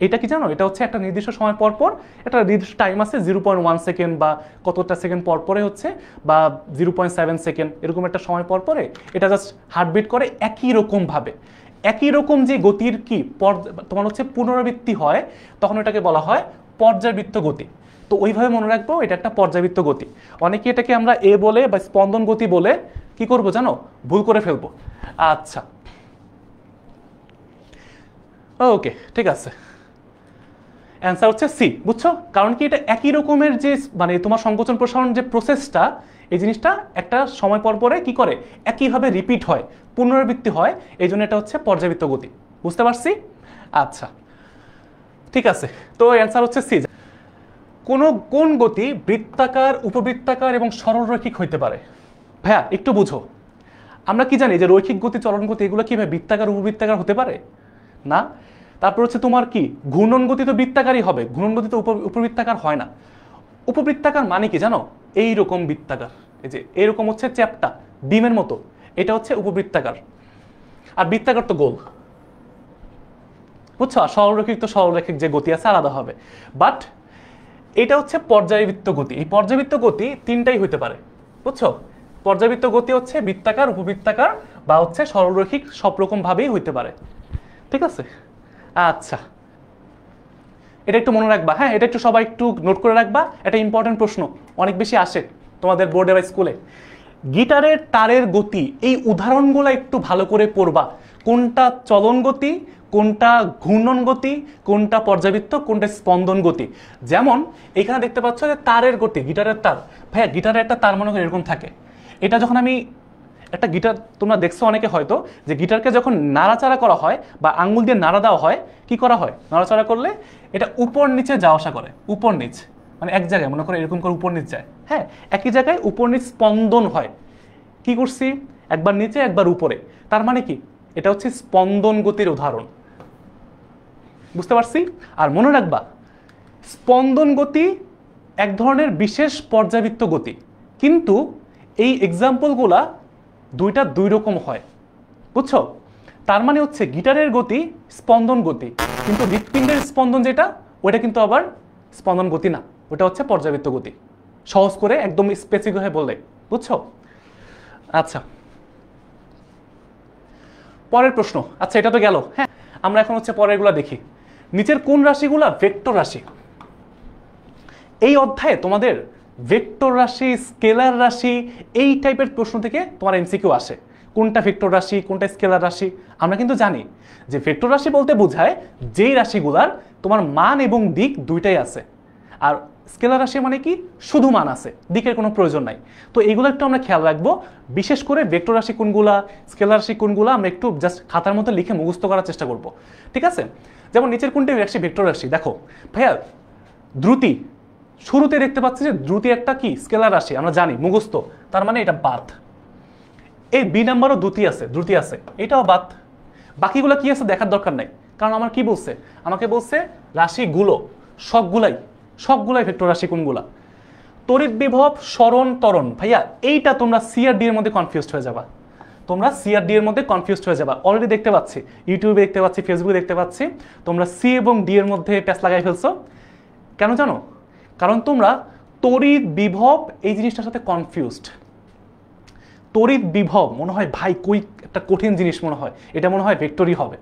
এটা কি জানো, এটা হচ্ছে একটা নির্দিষ্ট সময় পর পর, একটা নির্দিষ্ট টাইম আছে 0.1 সেকেন্ড বা কতটা সেকেন্ড পর পরে হচ্ছে, বা 0.7 সেকেন্ড এরকম একটা সময় পর পরে এটা জাস্ট হার্টবিট করে একই রকম ভাবে। একই রকম যে গতির কি তোমার হচ্ছে পুনরাবৃত্তি হয়, তখন এটাকে বলা হয় পর্যাবৃত্ত গতি। তো ওইভাবে মনে রাখবো এটা একটা পর্যাবৃত্ত গতি। অনেকে এটাকে আমরা এ বলে বা স্পন্দন গতি বলে কি করব জানো, ভুল করে ফেলবো। আচ্ছা ওকে ঠিক আছে, অ্যান্সার হচ্ছে সি। বুঝছো, কারণ কি এটা একই রকমের যে মানে তোমার সংকোচন প্রসারণ যে প্রসেসটা, এই জিনিসটা একটা সময় পর পরে কি করে একইভাবে রিপিট হয়, পুনরাবৃত্তি হয়, এই জন্য এটা হচ্ছে পর্যাবৃত্ত গতি। বুঝতে পারছি? আচ্ছা ঠিক আছে, তো অ্যান্সার হচ্ছে সি। কোন গতি বৃত্তাকার, উপবৃত্তাকার এবং সরলরৈখিক হইতে পারে? ভাইয়া একটু বুঝো, আমরা কি জানি যে রৈখিক গতি, চলন গতি এগুলো কি বৃত্তাকার উপবৃত্তাকার হতে পারে না? তারপর হচ্ছে তোমার কি ঘূর্ণন গতি তো বৃত্তাকারই হবে, ঘূর্ণন গতি তো উপবৃত্তাকার হয় না। উপবৃত্তাকার মানে কি জানো, এই রকম বৃত্তাকার, এই যে এরকম হচ্ছে চ্যাপ্টা ডিমের মতো, এটা হচ্ছে উপবৃত্তাকার। আর বৃত্তাকার তো গোল। বুঝছো, আর সরলরৈখিক তো সরলরৈখিক যে গতি আছে আলাদা হবে। বাট এটা হচ্ছে পর্যায়বৃত্ত গতি। এই পর্যায়বৃত্ত গতি তিনটাই হইতে পারে। বুঝছো, পর্যাবৃত্ত গতি হচ্ছে বৃত্তাকার, উপবৃত্তাকার বা হচ্ছে সরলরৈখিক, সব রকম ভাবেই হইতে পারে। ঠিক আছে, আচ্ছা এটা একটু মনে রাখবা। হ্যাঁ, এটা একটু সবাই একটু নোট করে রাখবা, এটা ইম্পর্টেন্ট প্রশ্ন, অনেক বেশি আসে তোমাদের বোর্ডে বা স্কুলে। গিটারের তারের গতি, এই উদাহরণগুলো একটু ভালো করে পড়বা। কোনটা চলন গতি, কোনটা ঘূর্ণন গতি, কোনটা পর্যাবৃত্ত, কোনটা স্পন্দন গতি। যেমন এখানে দেখতে পাচ্ছ যে তারের গতি, গিটারের তার। ভাইয়া গিটারের একটা তার মনে করে এরকম থাকে। এটা যখন আমি একটা গিটার, তোমরা দেখছো অনেকে হয়তো যে গিটারকে যখন নাড়াচাড়া করা হয় বা আঙ্গুল দিয়ে নাড়া দেওয়া হয়, কি করা হয়, নাড়াচাড়া করলে এটা উপর নিচে যাওয়া আসা করে, উপর নিচ, মানে এক জায়গায় মনে করে এরকম করে উপর নিচ যায়। হ্যাঁ, একই জায়গায় উপর নিচ স্পন্দন হয়। কি করছি, একবার নিচে একবার উপরে, তার মানে কি এটা হচ্ছে স্পন্দন গতির উদাহরণ। বুঝতে পারছি? আর মনে রাখবা, স্পন্দন গতি এক ধরনের বিশেষ পর্যাবৃত্ত গতি, কিন্তু এই এক্সাম্পলগুলা দুইটা দুই রকম হয়। বুঝছো, তার মানে হচ্ছে গিটারের গতি স্পন্দন গতি, কিন্তু হৃৎপিণ্ডের স্পন্দন যেটা, ওইটা কিন্তু আবার স্পন্দন গতি না, ওটা হচ্ছে পর্যাবৃত্ত গতি। সহজ করে একদম স্পেসিফিক হয়ে বললে। বুঝছো? আচ্ছা পরের প্রশ্ন। আচ্ছা এটা তো গেল। হ্যাঁ, আমরা এখন হচ্ছে পরেরগুলা দেখি। নিচের কোন রাশিগুলা ভেক্টর রাশি? এই অধ্যায়ে তোমাদের ভেক্টর রাশি, স্কেলার রাশি, এই টাইপের প্রশ্ন থেকে তোমার এমসিকিউ আসে। কোনটা ভেক্টর রাশি, কোনটা স্কেলার রাশি। আমরা কিন্তু জানি যে ভেক্টর রাশি বলতে বোঝায় যেই রাশিগুলার তোমার মান এবং দিক দুইটাই আছে, আর স্কেলার রাশি মানে কি শুধু মান আছে, দিকের কোনো প্রয়োজন নাই। তো এইগুলো একটু আমরা খেয়াল রাখবো, বিশেষ করে ভেক্টর রাশি কোনগুলা, স্কেলার রাশি কোনগুলা, আমরা একটু জাস্ট খাতার মধ্যে লিখে মুখস্থ করার চেষ্টা করব। ঠিক আছে, যেমন নিচের কোনটি রাশি ভেক্টর রাশি? দেখো ভাইয়া, দ্রুতি, শুরুতে দেখতে পাচ্ছি যে দ্রুতি একটা কি স্কেলার রাশি, আমরা জানি মুখস্থ, তার মানে এটা বাদ। এই বি নাম্বারও দ্রুতি আছে, এটাও বাদ। বাকিগুলো কি আছে দেখার দরকার নাই, কারণ আমার কি বলছে, আমাকে বলছে রাশিগুলো সবগুলাই ভেক্টর রাশি কোনগুলা। তড়িৎ বিভব, সরণ, ত্বরণ। ভাইয়া এইটা তোমরা সি আর ডি এর মধ্যে কনফিউজড হয়ে যাবা, অলরেডি দেখতে পাচ্ছি, ইউটিউবে দেখতে পাচ্ছি, ফেসবুকে দেখতে পাচ্ছি, তোমরা সি এবং ডি এর মধ্যে প্যাচ লাগাই ফেলছো। কেন জানো? কারণ তোমরা তড়িৎ বিভব এই জিনিসটার সাথে কনফিউজড। তড়িৎ বিভব মনে হয় ভাই কই একটা কঠিন জিনিস, মনে হয় এটা মনে হয় ভেক্টরই হবে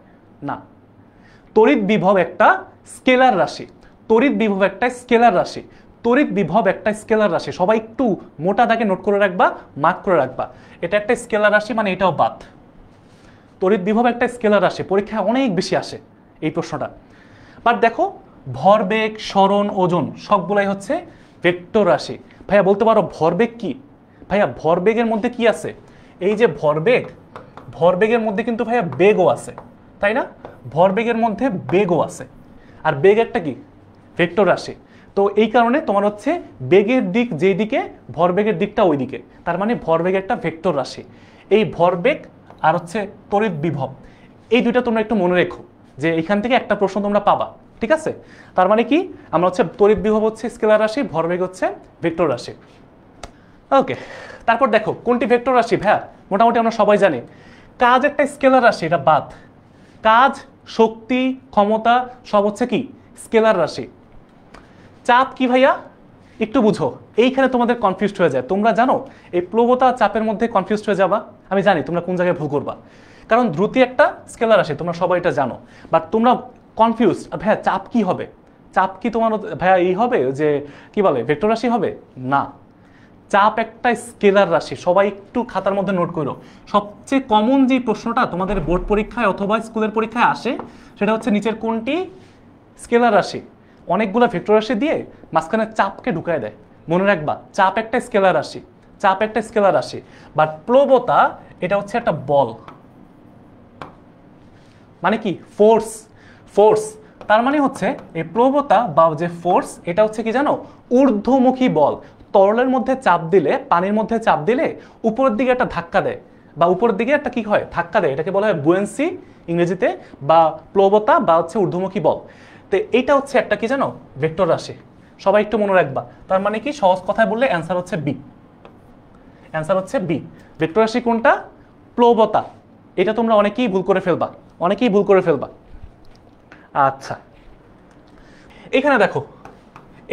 না। তড়িৎ বিভব একটা স্কেলার রাশি, সবাই একটু মোটা দাগে নোট করে রাখবা, মার্ক করে রাখবা। এটা একটা স্কেলার রাশি, মানে এটাও বাদ। তড়িৎ বিভব একটা স্কেলার রাশি, পরীক্ষায় অনেক বেশি আসে এই প্রশ্নটা। বাট দেখো ভরবেগ, সরণ, ওজন সবগুলাই হচ্ছে ভেক্টর রাশি। ভাইয়া বলতে পারো ভরবেগ কি? ভাইয়া ভরবেগের মধ্যে কি আছে? এই যে ভরবেগের মধ্যে কিন্তু ভাইয়া বেগও আছে, তাই না? ভরবেগের মধ্যে বেগও আছে, আর বেগ একটা কি ভেক্টর রাশি। তো এই কারণে তোমার হচ্ছে বেগের দিক যেই দিকে, ভরবেগের দিকটা ওই দিকে, তার মানে ভরবেগ একটা ভেক্টর রাশি। এই ভরবেগ আর হচ্ছে তড়িৎ বিভব, এই দুইটা তোমরা একটু মনে রেখো যে এখান থেকে একটা প্রশ্ন তোমরা পাবা। ঠিক আছে, তার মানে কি আমরা হচ্ছে তড়িৎ বিভব হচ্ছে স্কেলার রাশি, ভরবেগ হচ্ছে ভেক্টর রাশি। ওকে, তারপর দেখো কোনটি ভেক্টর রাশি? ভাইয়া মোটামুটি আমরা সবাই জানি। কাজ একটা স্কেলার রাশি, এটা বাদ। কাজ, শক্তি, ক্ষমতা সব হচ্ছে কি স্কেলার রাশি। চাপ কি ভাইয়া? একটু বুঝো, এইখানে তোমাদের কনফিউজড হয়ে যায়। তোমরা জানো এই প্লবতা চাপের মধ্যে কনফিউজড হয়ে যাবা, আমি জানি তোমরা কোন জায়গায় ভুল করবা, কারণ দ্রুতি একটা স্কেলার রাশি, তোমরা সবাই এটা জানো, বাট তোমরা কনফিউজড ভাইয়া চাপ কি হবে, চাপ কি তোমার ভাইয়া এই হবে যে কি বলে ভেক্টর রাশি হবে না, চাপ একটা স্কেলার রাশি। সবাই একটু খাতার মধ্যে নোট করো, সবচেয়ে কমন যে প্রশ্নটা তোমাদের বোর্ড পরীক্ষায় অথবা স্কুলের পরীক্ষায় আসে সেটা হচ্ছে নিচের কোনটি স্কেলার রাশি, অনেকগুলো ভেক্টর রাশি দিয়ে মাঝখানে চাপকে ঢুকায় দেয়। মনে রাখবা চাপ একটা স্কেলার রাশি, চাপ একটা স্কেলার রাশি, বাট প্লবতা এটা হচ্ছে একটা বল, মানে কি ফোর্স, ফোর্স। তার মানে হচ্ছে এই প্লবতা বা যে ফোর্স এটা হচ্ছে কি জানো, ঊর্ধ্বমুখী বল। তরলের মধ্যে চাপ দিলে, পানির মধ্যে চাপ দিলে উপরের দিকে একটা ধাক্কা দেয়, বা উপরের দিকে একটা কি হয় ধাক্কা দেয়, এটাকে বলা হয় বুয়েন্সি ইংরেজিতে, বা প্লবতা বা হচ্ছে ঊর্ধ্বমুখী বল। তো এইটা হচ্ছে একটা কি জানো ভেক্টর রাশি, সবাই একটু মনে রাখবা। তার মানে কি সহজ কথায় বললে অ্যান্সার হচ্ছে বি, অ্যান্সার হচ্ছে বি। ভেক্টর রাশি কোনটা? প্লবতা। এটা তোমরা অনেকেই ভুল করে ফেলবা, অনেকেই ভুল করে ফেলবা। আচ্ছা এখানে দেখো,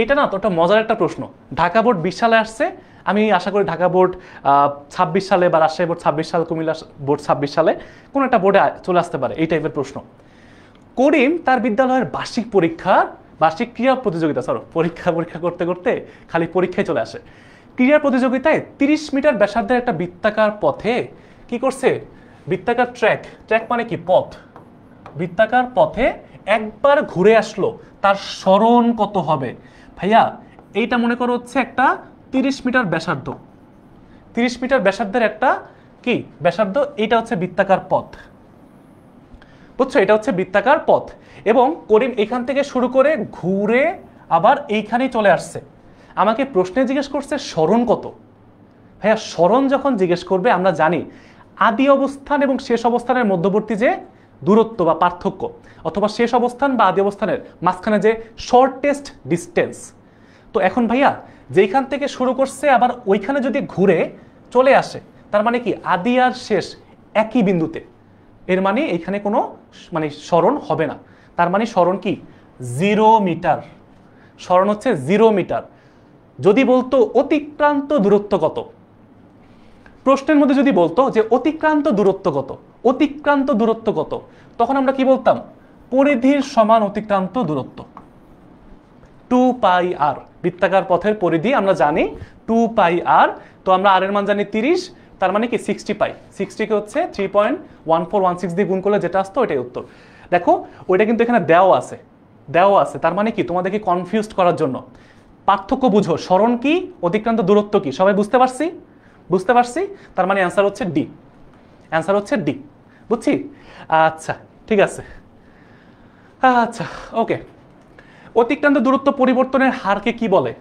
এটা না তো একটা মজার একটা প্রশ্ন, ঢাকা বোর্ড 20 সালে আসছে, আমি আশা করি ঢাকা বোর্ড 26 সালে বা রাজশাহী বোর্ড 26 সাল, কুমিল্লা বোর্ড 26 সালে কোনো একটা বোর্ডে চলে আসতে পারে এই টাইপের প্রশ্ন। করিম তার বিদ্যালয়ের বার্ষিক পরীক্ষার, বার্ষিক ক্রীড়া প্রতিযোগিতা, পরীক্ষা করতে করতে খালি পরীক্ষায় চলে আসে, ক্রীড়া প্রতিযোগিতায় 30 মিটার ব্যাসার্ধের একটা বৃত্তাকার পথে কি করছে, বৃত্তাকার ট্র্যাক, ট্র্যাক মানে কি পথ, বৃত্তাকার পথে একবার ঘুরে আসলো, তার সরণ কত হবে? ভাইয়া এইটা মনে করো হচ্ছে একটা 30 মিটার ব্যাসার্ধ, 30 মিটার ব্যাসার্ধের একটা কি ব্যাসার্ধ, এটা হচ্ছে বৃত্তাকার পথ, বুঝছো? এটা হচ্ছে বৃত্তাকার পথ। এবং করিম এখান থেকে শুরু করে ঘুরে আবার এইখানেই চলে আসছে, আমাকে প্রশ্নে জিজ্ঞেস করছে সরণ কত। ভাইয়া সরণ যখন জিজ্ঞেস করবে আমরা জানি আদি অবস্থান এবং শেষ অবস্থানের মধ্যবর্তী যে দূরত্ব বা পার্থক্য, অথবা শেষ অবস্থান বা আদি অবস্থানের মাঝখানে যে শর্টেস্ট ডিস্টেন্স। তো এখন ভাইয়া যেখান থেকে শুরু করছে আবার ওইখানে যদি ঘুরে চলে আসে, তার মানে কি আদি আর শেষ একই বিন্দুতে, এর মানে এখানে কোনো মানে সরণ হবে না। তার মানে সরণ কি 0 মিটার, সরণ হচ্ছে 0 মিটার। যদি বলতো অতিক্রান্ত দূরত্ব কত, প্রশ্নের মধ্যে যদি বলতো যে অতিক্রান্ত দূরত্ব কত, অতিক্রান্ত দূরত্ব কত, তখন আমরা কি বলতাম পরিধির সমান অতিক্রান্ত দূরত্ব, 2 পাই আর। বৃত্তাকার পথের পরিধি আমরা জানি 2 পাই আর, তো আমরা আর এর মান জানি 30, তার মানে কি 60 পাই, 60 কে হচ্ছে 3.1416 দিয়ে গুণ করলে যেটা আসতো ওইটাই উত্তর। দেখো ওইটা কিন্তু এখানে দেওয়া আছে, দেওয়া আছে, তার মানে কি তোমাদেরকে কনফিউজড করার জন্য। পার্থক্য বুঝো, সরণ কি অতিক্রান্ত দূরত্ব কি, সবাই বুঝতে পারছি? বুঝতে পারছি, তার মানে অ্যান্সার হচ্ছে ডি, অ্যান্সার হচ্ছে ডি, বুঝছি? আচ্ছা ঠিক আছে, আচ্ছা ওকে। অতিক্রান্ত দূরত্ব পরিবর্তনের হারকে কি বলে?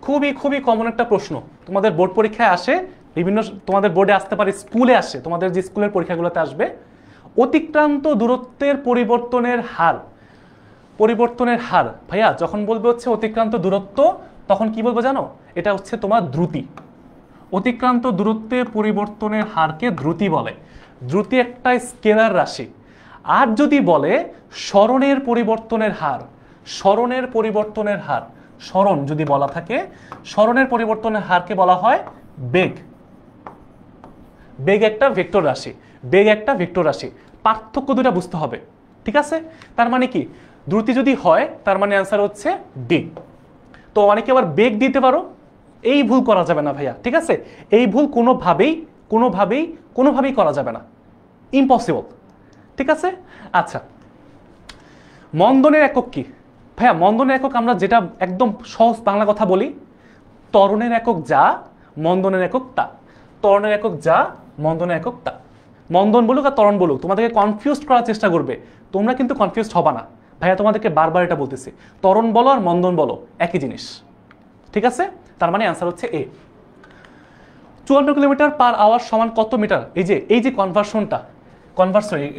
খুবই খুবই কমন একটা প্রশ্ন, তোমাদের বোর্ড পরীক্ষায় আসে, বিভিন্ন তোমাদের বোর্ডে আসতে পারে, স্কুলে আসে, তোমাদের যে স্কুলের পরীক্ষাগুলোতে আসবে। অতিক্রান্ত দূরত্বের পরিবর্তনের হার, পরিবর্তনের হার ভাইয়া যখন বলবে হচ্ছে অতিক্রান্ত দূরত্ব, তখন কি বলবো জানো? এটা হচ্ছে তোমার দ্রুতি। অতিক্রান্ত দূরত্বে পরিবর্তনের হারকে দ্রুতি বলে। দ্রুতি একটা স্কেলার রাশি। আর যদি বলে সরণের পরিবর্তনের হার, সরণের পরিবর্তনের হার, সরণ যদি বলা থাকে, সরণের পরিবর্তনের হারকে বলা হয় বেগ। বেগ একটা ভেক্টর রাশি, বেগ একটা ভেক্টর রাশি, পার্থক্য দুটা বুঝতে হবে, ঠিক আছে? তার মানে কি দ্রুতি যদি হয় তার মানে অ্যান্সার হচ্ছে ডি। তো অনেকে আবার বেগ দিতে পারো, এই ভুল করা যাবে না ভাইয়া, ঠিক আছে? এই ভুল কোনোভাবেই করা যাবে না, ইম্পসিবল, ঠিক আছে? আচ্ছা মন্দনের একক কি ভাইয়া? মন্দনের একক আমরা যেটা একদম সহজ বাংলা কথা বলি, ত্বরণের একক যা, মন্দনের একক তা। ত্বরণের একক যা, মন্দনের একক তা। মন্দন বলুক আর ত্বরণ বলুক, তোমাদেরকে কনফিউজ করার চেষ্টা করবে, তোমরা কিন্তু কনফিউজড হবা না ভাইয়া, তোমাদেরকে বারবার এটা বলতেছি, ত্বরণ বলো আর মন্দন বলো একই জিনিস, ঠিক আছে? তার মানে অ্যান্সার হচ্ছে এ। 54 কিলোমিটার পার আওয়ার সমান কত মিটার? এই যে কনভার্সনটা,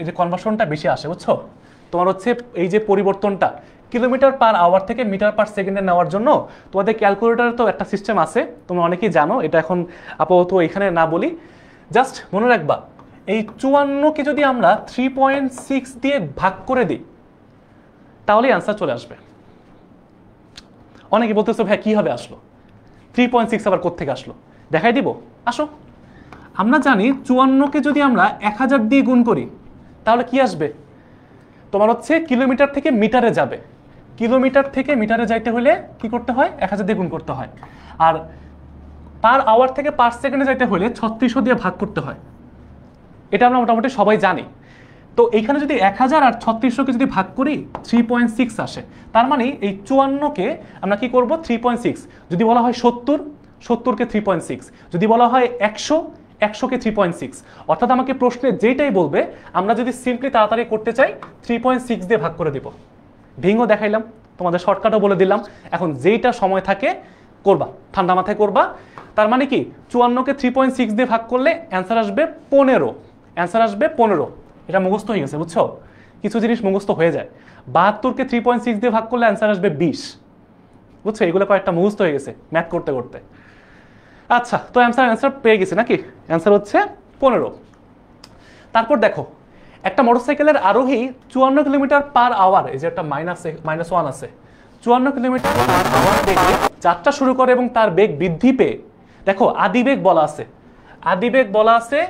এই যে কনভার্সনটা বেশি আসে, বুঝছো? তোমার হচ্ছে এই যে পরিবর্তনটা কিলোমিটার পার আওয়ার থেকে মিটার পার সেকেন্ডে নেওয়ার জন্য তোমাদের ক্যালকুলেটরে তো একটা সিস্টেম আছে, তোমরা অনেকেই জানো, এটা এখন আপাতত এখানে না বলি, জাস্ট মনে রাখবা এই 54কে যদি আমরা 3.6 দিয়ে ভাগ করে দিই তাহলেই অ্যান্সার চলে আসবে। অনেকে বলতেছো ভাই কিভাবে আসলো 3.6, আবার কোত্থেকে আসলো? দেখাই দিব, আসো। আমরা জানি 54কে যদি আমরা 1000 দিয়ে গুণ করি তাহলে কি আসবে? তোমার হচ্ছে কিলোমিটার থেকে মিটারে যাবে, কিলোমিটার থেকে মিটারে যাইতে হলে কি করতে হয় 1000 দিয়ে গুণ করতে হয়, আর পার আওয়ার থেকে পার সেকেন্ডে যাইতে হলে 3600 দিয়ে ভাগ করতে হয়। এটা আমরা মোটামুটি সবাই জানি। তো এইখানে যদি 1000 আর 3600কে যদি ভাগ করি 3.6 আসে। তার মানে এই 54কে আমরা কি করব 3.6, যদি বলা হয় 70, 70কে 3.6, যদি বলা হয় 100, 100কে 3.6, অর্থাৎ আমাকে প্রশ্নে যেটাই বলবে আমরা যদি সিম্পলি তাড়াতাড়ি করতে চাই 3.6 দিয়ে ভাগ করে দিব। ভেঙেও দেখাইলাম, তোমাদের শর্টকাটও বলে দিলাম। এখন যেইটা সময় থাকে করবা, ঠান্ডা মাথায় করবা। তার মানে কি 54কে 3.6 দিয়ে ভাগ করলে অ্যান্সার আসবে 15, অ্যান্সার আসবে 15। এটা মুখস্থ হয়ে গেছে, বুঝছো? কিছু জিনিস মুখস্থ হয়ে যায়। 72কে 3.6 দিয়ে ভাগ করলে অ্যান্সার আসবে 20, বুঝছো? এগুলো কয়েকটা মুখস্থ হয়ে গেছে ম্যাথ করতে করতে। আচ্ছা, তো অ্যান্সার পেয়ে গেছি নাকি? অ্যান্সার হচ্ছে 15। তারপর দেখো, একটা মোটরসাইকেলের আরোহী 54 কিলোমিটার পার আওয়ার, এই যে একটা -1 আছে, 54 কিলোমিটার পার আওয়ার বেগে যাত্রা শুরু করে এবং তার বেগ বৃদ্ধি পেয়ে, দেখো আদিবেগ বলা আছে, আদিবেগ বলা আছে,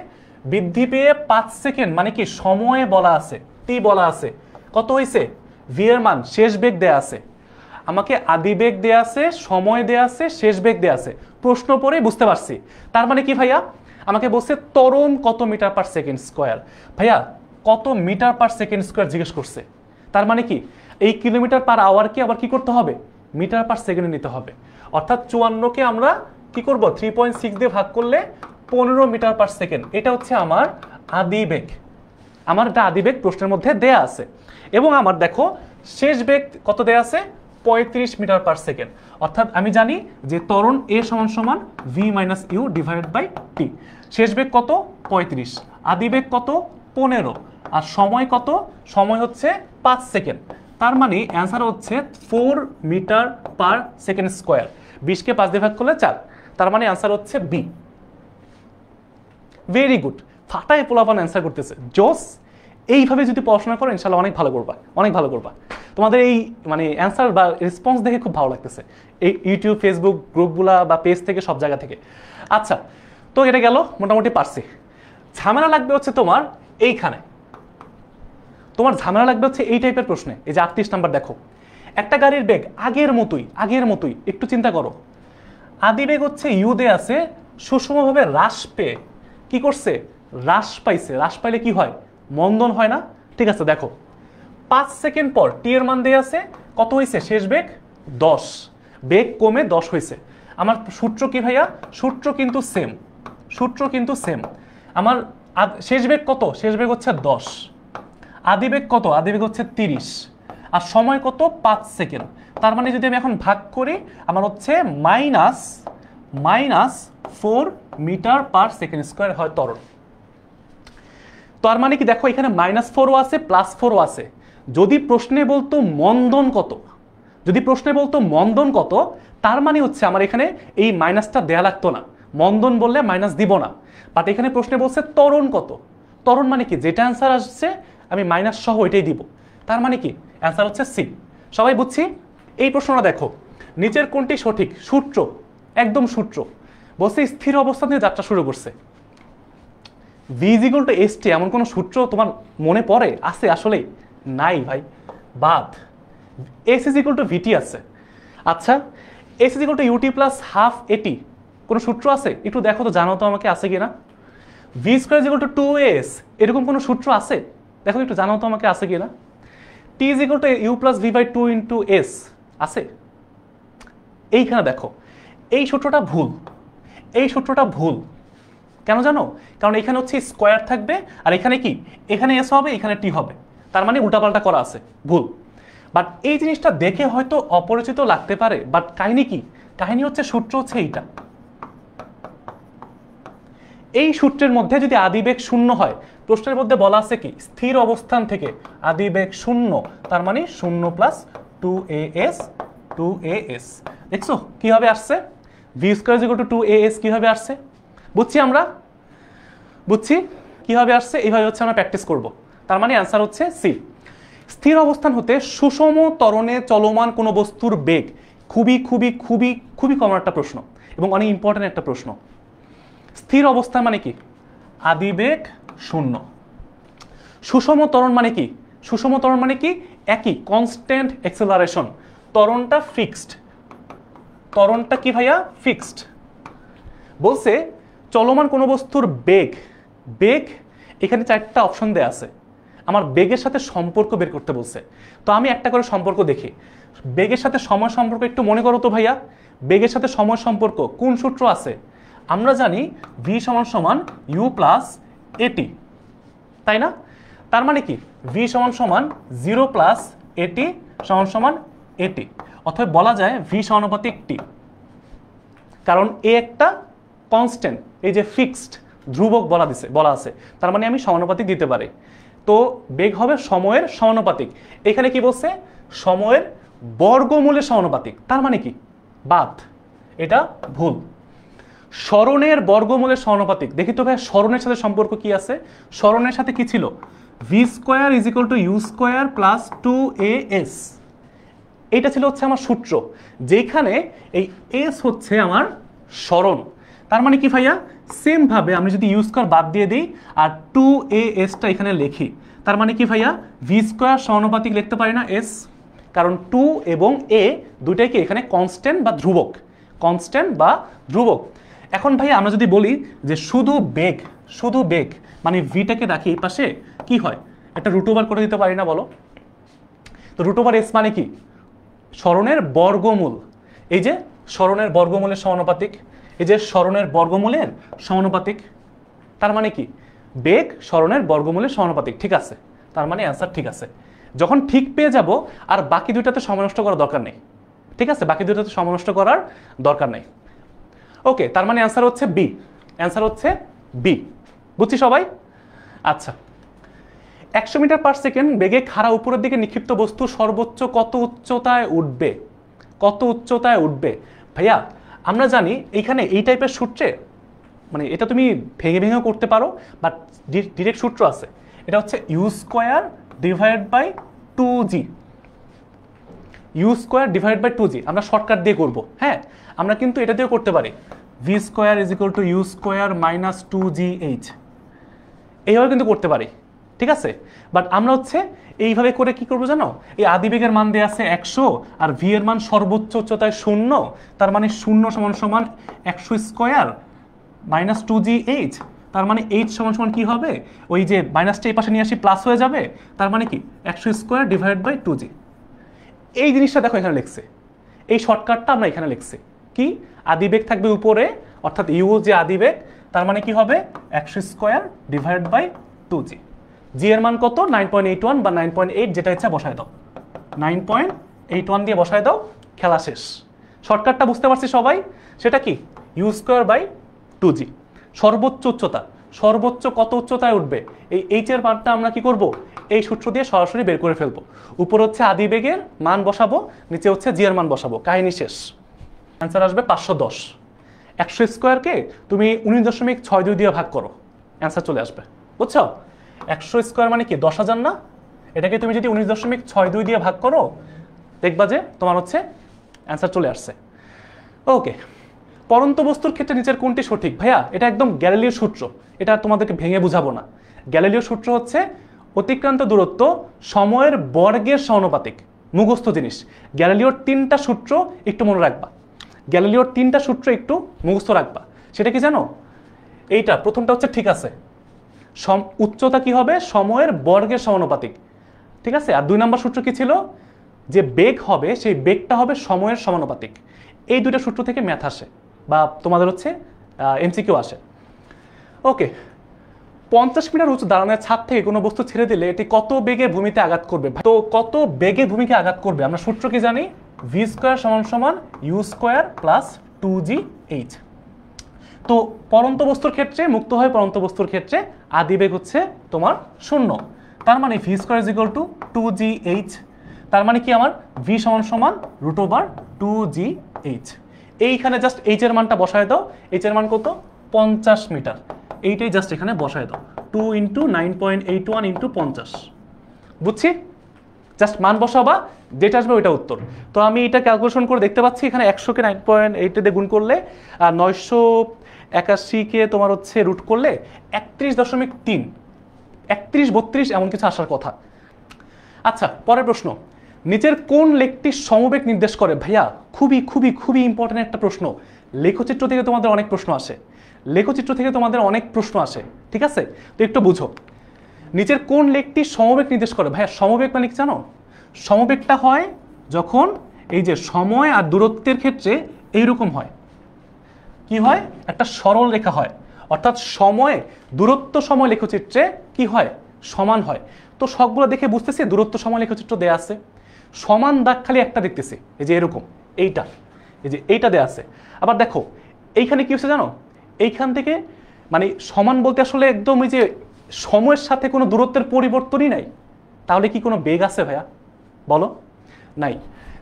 বৃদ্ধি পেয়ে 5 সেকেন্ড, মানে কি সময়ে বলা আছে, টি বলা আছে, কত হয়েছে ভি এর মান, শেষ বেগ দেয়া আছে। আমাকে আদিবেগ দেয়া আছে, সময় দেয়া আছে, শেষ বেগ দেয়া আছে, প্রশ্ন পড়ে বুঝতে পারছি। তার মানে কি ভাইয়া, আমাকে বলছে ত্বরণ কত মিটার পার সেকেন্ড স্কোয়ার। ভাইয়া কত মিটার পার সেকেন্ড স্কোয়ার জিজ্ঞেস করছে, তার মানে কি এই কিলোমিটার পার আওয়ারকে আবার কি করতে হবে মিটার পার সেকেন্ডে নিতে হবে। অর্থাৎ 54কে আমরা কি করব 3.6 দিয়ে ভাগ করলে 15 মিটার পার সেকেন্ড। এটা হচ্ছে আমার আদিবেগ, আমার এটা আদিবেগ প্রশ্নের মধ্যে দেয়া আছে। এবং আমার দেখো শেষ বেগ কত দেয়া আছে 35 মিটার পার সেকেন্ড। অর্থাৎ আমি জানি যে ত্বরণ এ সমান সমান v - u divided by T. শেষ বেগ কত 35, আদিবেগ কত 15, আর সময় কত, সময় হচ্ছে 5 সেকেন্ড। তার মানে অ্যান্সার হচ্ছে 4 মিটার পার সেকেন্ড স্কোয়ার। 20কে 5 দিয়ে ভাগ করলে 4, তার মানে অ্যান্সার হচ্ছে বি। ভেরি গুড, ফাটায় পোলাপান অ্যান্সার করতেছে, জোস। এইভাবে যদি পড়াশোনা করো ইনশাল্লাহ অনেক ভালো করবা, অনেক ভালো করবা। তোমাদের এই মানে অ্যান্সার বা রেসপন্স দেখে খুব ভালো লাগতেছে, এই ইউটিউব ফেসবুক গ্রুপগুলা বা পেজ থেকে, সব জায়গা থেকে। আচ্ছা, তো এটা গেল, মোটামুটি পারছি। ঝামেলা লাগবে হচ্ছে তোমার এইখানে, তোমার ঝামেলা লাগবে হচ্ছে এই টাইপের প্রশ্নে। এই যে 38 নাম্বার দেখো, একটা গাড়ির বেগ আগের মতোই, একটু চিন্তা করো। আদিবেগ হচ্ছে ইউ দে আছে, সুষমভাবে হ্রাস পেয়ে কি করছে, হ্রাস পাইছে। হ্রাস পাইলে কি হয়, মন্দন হয় না? ঠিক আছে, দেখো 5 সেকেন্ড পর টি এর মান দেয়া আছে, কত হয়েছে শেষ বেগ 10, বেগ কমে 10 হয়েছে। আমার সূত্র কি ভাইয়া, সূত্র কিন্তু সেম, সূত্র কিন্তু সেম। আমার শেষ বেগ কত, শেষ বেগ হচ্ছে 10, আদিবেগ কত, আদিবেগ হচ্ছে 30, আর সময় কত 5 সেকেন্ড। তার মানে যদি আমি এখন ভাগ করি আমার হচ্ছে -4 মিটার পার সেকেন্ড স্কোয়ার হয় ত্বরণ। তার মানে কি দেখো এখানে -4ও আছে +4ও আছে। যদি প্রশ্নে বলতো মন্দন কত, যদি প্রশ্নে বলতো মন্দন কত, তার মানে হচ্ছে আমার এখানে এই মাইনাসটা দেয়া লাগতো না, মন্দন বললে মাইনাস দিব না। বাট এখানে প্রশ্নে বলছে ত্বরণ কত, ত্বরণ মানে কি যেটা অ্যান্সার আসছে আমি মাইনাস সহ এটাই দিব। তার মানে কি অ্যান্সার হচ্ছে সি। সবাই বুঝছি? এই প্রশ্নটা দেখো, নিচের কোনটি সঠিক, সূত্র একদম সূত্র বলছে স্থির অবস্থান থেকে যাত্রা শুরু করছে। v = st, এমন কোন সূত্র তোমার মনে পড়ে আছে? আসলে নাই ভাই, বাদ। s = vt আছে। আচ্ছা, s = ut + ½ at, কোন সূত্র আছে? একটু দেখো তো, জানো তো আমাকে আছে কিনা। v² = 2s, এরকম কোন সূত্র আছে? দেখো একটু জানো তো আমাকে আছে কিনা। t = u + v/2 × s আছে? এইখানে দেখো এই সূত্রটা ভুল, এই সূত্রটা ভুল। কেন জানো? কারণ এখানে হচ্ছে স্কোয়ার থাকবে, আর এখানে কি, এখানে এস হবে, এখানে টি হবে, তার মানে উল্টাপাল্টা করা আছে, ভুল। বাট এই জিনিসটা দেখে হয়তো অপরিচিত লাগতে পারে, বাট কাহিনী কি, কাহিনী হচ্ছে সূত্র হচ্ছে এইটা। এই সূত্রের মধ্যে যদি আদিবেগ 0 হয়, প্রশ্নের মধ্যে বলা আছে কি স্থির অবস্থান থেকে আদিবেগ 0, তার মানে 0 + 2as। দেখছো কিভাবে আসছে, v² = 2as কিভাবে আসছে, বুঝছি আমরা, বুঝছি কিভাবে আসছে। এইভাবে হচ্ছে আমরা প্র্যাকটিস করব। তার মানে অ্যান্সার হচ্ছে সি। স্থির অবস্থান হতে সুষম ত্বরণে চলমান কোনো বস্তুর বেগ, খুবই খুবই খুবই খুবই কমন একটা প্রশ্ন এবং অনেক ইম্পর্টেন্ট একটা প্রশ্ন। স্থির অবস্থান মানে কি, আদিবেগ 0। সুষম ত্বরণ মানে কি, সুষম ত্বরণ মানে কি একই কনস্ট্যান্ট অ্যাক্সেলারেশন, ত্বরণটা ফিক্সড। ত্বরণটা কি ভাইয়া? ফিক্সড। বলছে চলমান কোনো বস্তুর বেগ, বেগ এখানে 4টা অপশন দেয়া আছে, আমার বেগের সাথে সম্পর্ক বের করতে বলছে। তো আমি একটা করে সম্পর্ক দেখি। বেগের সাথে সময় সম্পর্ক একটু মনে করো তো ভাইয়া, বেগের সাথে সময় সম্পর্ক কোন সূত্র আছে? আমরা জানি v সমান সমান u প্লাস এটি, তাই না? তার মানে কি v সমান সমান 0 প্লাস এটি সমান সমান এটি, অথবা বলা যায় v সমানুপাতিক t, কারণ এ একটা কনস্ট্যান্ট, এই যে ফিক্সড ধ্রুবক বলা আছে, তার মানে আমি সমানুপাতিক দিতে পারি। তো বেগ হবে সময়ের সমানুপাতিক। এখানে কি বলছে? সময়ের বর্গমূলের সমানুপাতিক, তার মানে কি? বাদ, এটা ভুল। স্মরণের বর্গমূলের সমানুপাতিক, দেখি তো ভাই স্মরণের সাথে সম্পর্ক কি আছে? স্মরণের সাথে কি ছিল? V square is equal to U square plus 2as, এইটা ছিল হচ্ছে আমার সূত্র, যেখানে এই এস হচ্ছে আমার স্মরণ। তার মানে কি ভাইয়া? সেম ভাবে আমি যদি ইউ স্কোয়ার বাদ দিয়ে দিই আর 2asটা এখানে লিখি, তার মানে কি ভাইয়া? ভি স্কোয়ার সমানুপাতিক লিখতে পারি না এস, কারণ 2 এবং a দুইটাই কি এখানে কনস্ট্যান্ট বা ধ্রুবক, কনস্ট্যান্ট বা ধ্রুবক। এখন ভাইয়া আমরা যদি বলি যে শুধু বেগ মানে ভিটাকে রাখি এই পাশে, কি হয়? একটা রুট ওভার করে দিতে পারি না বলো? তো রুট ওভার এস মানে কি? স্মরণের বর্গমূল। এই যে স্মরণের বর্গমূলের সমানুপাতিক, এই যে স্মরণের বর্গমূলের সমানুপাতিক, তার মানে কি? বেগ স্মরণের বর্গমূলের সমানুপাতিক, ঠিক আছে? তার মানে অ্যান্সার ঠিক আছে। যখন ঠিক পেয়ে যাব আর বাকি দুইটাতে সময় নষ্ট করার দরকার নেই, ঠিক আছে? বাকি দুইটাতে সময় নষ্ট করার দরকার নেই। ওকে, তার মানে অ্যান্সার হচ্ছে বি, অ্যান্সার হচ্ছে বি। বুঝছি সবাই? আচ্ছা, 100 মিটার পার সেকেন্ড বেগে খাড়া উপরের দিকে নিক্ষিপ্ত বস্তু সর্বোচ্চ কত উচ্চতায় উঠবে? কত উচ্চতায় উঠবে ভাইয়া? আমরা জানি এইখানে এই টাইপের সূত্রে, মানে এটা তুমি ভেঙে ভেঙেও করতে পারো, বাট ডিরেক্ট সূত্র আছে। এটা হচ্ছে U square divide by 2g, U square divide by 2g। আমরা শর্টকাট দিয়ে করব, হ্যাঁ? আমরা কিন্তু এটা দিয়েও করতে পারি, V square is equal to U square minus 2gh, এইভাবে কিন্তু করতে পারি, ঠিক আছে? বাট আমরা হচ্ছে এইভাবে করে কি করবো জানো? এই আদিবেগের মান দেওয়া আছে 100 আর ভি এর মান সর্বোচ্চ উচ্চতায় 0, তার মানে 0 সমান সমান 100 স্কোয়ার মাইনাস 2gh, তার মানে h সমান সমান কি হবে? ওই যে মাইনাসটা এই পাশে নিয়ে আসি, প্লাস হয়ে যাবে, তার মানে কি 100 স্কোয়ার ডিভাইড বাই 2g। এই জিনিসটা দেখো এখানে লিখছে, এই শর্টকাটটা আমরা এখানে লিখছি। কি? আদিবেগ থাকবে উপরে, অর্থাৎ ইউ যে আদিবেগ, তার মানে কি হবে 100 স্কোয়ার ডিভাইড বাই 2g। জি এর মান কত? 9.81 বা 9.8, যেটা ইচ্ছা বসায় দাও, 9.81 দিয়ে বসায় দাও, খেলা শেষ। শর্টকাটটা বুঝতে পারছি সবাই? সেটা কি? U square by 2g। সর্বোচ্চ উচ্চতা, সর্বোচ্চ কত উচ্চতায় উঠবে, এই এইচ এর মানটা আমরা কি করব? এই সূত্র দিয়ে সরাসরি বের করে ফেলবো। উপর হচ্ছে আদিবেগের মান বসাবো, নিচে হচ্ছে জি এর মান বসাবো, কাহিনী শেষ। অ্যান্সার আসবে 510। 100 স্কোয়ারকে তুমি 19.62 দিয়ে ভাগ করো, অ্যান্সার চলে আসবে। বুঝছো? 100 স্কোয়ার মানে কি 10,000 না? এটাকে তুমি যদি 19.62 দিয়ে ভাগ করো, দেখবা যে তোমার হচ্ছে অ্যান্সার চলে আসছে। ওকে, পরন্ত বস্তুর ক্ষেত্রে নিচের কোনটি সঠিক? ভাইয়া এটা একদম গ্যালিলিও সূত্র, এটা তোমাদেরকে ভেঙে বুঝাবো না। গ্যালিলিও সূত্র হচ্ছে অতিক্রান্ত দূরত্ব সময়ের বর্গের সমানুপাতিক, মুখস্থ জিনিস। গ্যালিলিওর 3টা সূত্র একটু মনে রাখবা, গ্যালিলিওর 3টা সূত্র একটু মুখস্থ রাখবা। সেটা কি জানো? এইটা প্রথমটা হচ্ছে ঠিক আছে, উচ্চতা কি হবে? সময়ের বর্গের সমানুপাতিক, ঠিক আছে? আর 2 নম্বর সূত্র কি ছিল? যে বেগ হবে সেই বেগটা হবে সময়ের সমানুপাতিক। এই দুইটা সূত্র থেকে ম্যাথ আসে বা তোমাদের হচ্ছে এমসিকিউ আসে। ওকে, 50 মিটার উঁচু দাঁড়ানোর ছাদ থেকে কোনো বস্তু ছেড়ে দিলে এটি কত বেগে ভূমিতে আঘাত করবে? তো কত বেগে ভূমিকে আঘাত করবে আমরা সূত্র কি জানি? ভি স্কোয়ার সমান সমান ইউ স্কোয়ার প্লাস 2gh। তো পরন্ত বস্তুর ক্ষেত্রে, মুক্ত হয় পরন্ত বস্তুর ক্ষেত্রে আদিবেগ হচ্ছে তোমার 0, তার মানে V square is equal two 2gh। তার মানে কি আমার ভি সমান সমান রুট ওভার 2gh। এইখানে জাস্ট এইচ এর মানটা বসায় দাও, এইচ এর মান কত? 50 মিটার, এইটাই জাস্ট এখানে বসায় দাও, 2 × 9.81 × 50। বুঝছি? জাস্ট মান বসাবা, যেটা আসবে ওইটা উত্তর। তো আমি এটা ক্যালকুলেশন করে দেখতে পাচ্ছি, এখানে 100কে 9.8 দিয়ে গুণ করলে আর 981কে তোমার হচ্ছে রুট করলে 31.3, 31, 32 এমন কিছু আসার কথা। আচ্ছা, পরের প্রশ্ন, নিচের কোন লেখটি সমবেগ নির্দেশ করে? ভাইয়া খুবই খুবই খুবই ইম্পর্টেন্ট একটা প্রশ্ন। লেখচিত্র থেকে তোমাদের অনেক প্রশ্ন আসে, লেখচিত্র থেকে তোমাদের অনেক প্রশ্ন আসে, ঠিক আছে? তো একটু বুঝো, নিচের কোন লেখটি সমবেগ নির্দেশ করে? ভাইয়া সমবেগ মানে কি জানো? সমবেগটা হয় যখন এই যে সময় আর দূরত্বের ক্ষেত্রে এইরকম হয়। কি হয়? একটা সরল রেখা হয়, অর্থাৎ সময় দূরত্ব সময় লেখচিত্রে কি হয়? সমান হয়। তো সবগুলো দেখে বুঝতেছি দূরত্ব সময় লেখচিত্র দেয়া আছে, সমান দাগ খালি একটা দেখতেছি, এই যে এরকম, এইটা, এই যে এইটা দেয়া আছে। আবার দেখো এইখানে কি হচ্ছে জানো? এইখান থেকে মানে সমান বলতে আসলে একদম এই যে সময়ের সাথে কোনো দূরত্বের পরিবর্তনই নাই। তাহলে কি কোনো বেগ আছে ভাইয়া? বলো, নাই।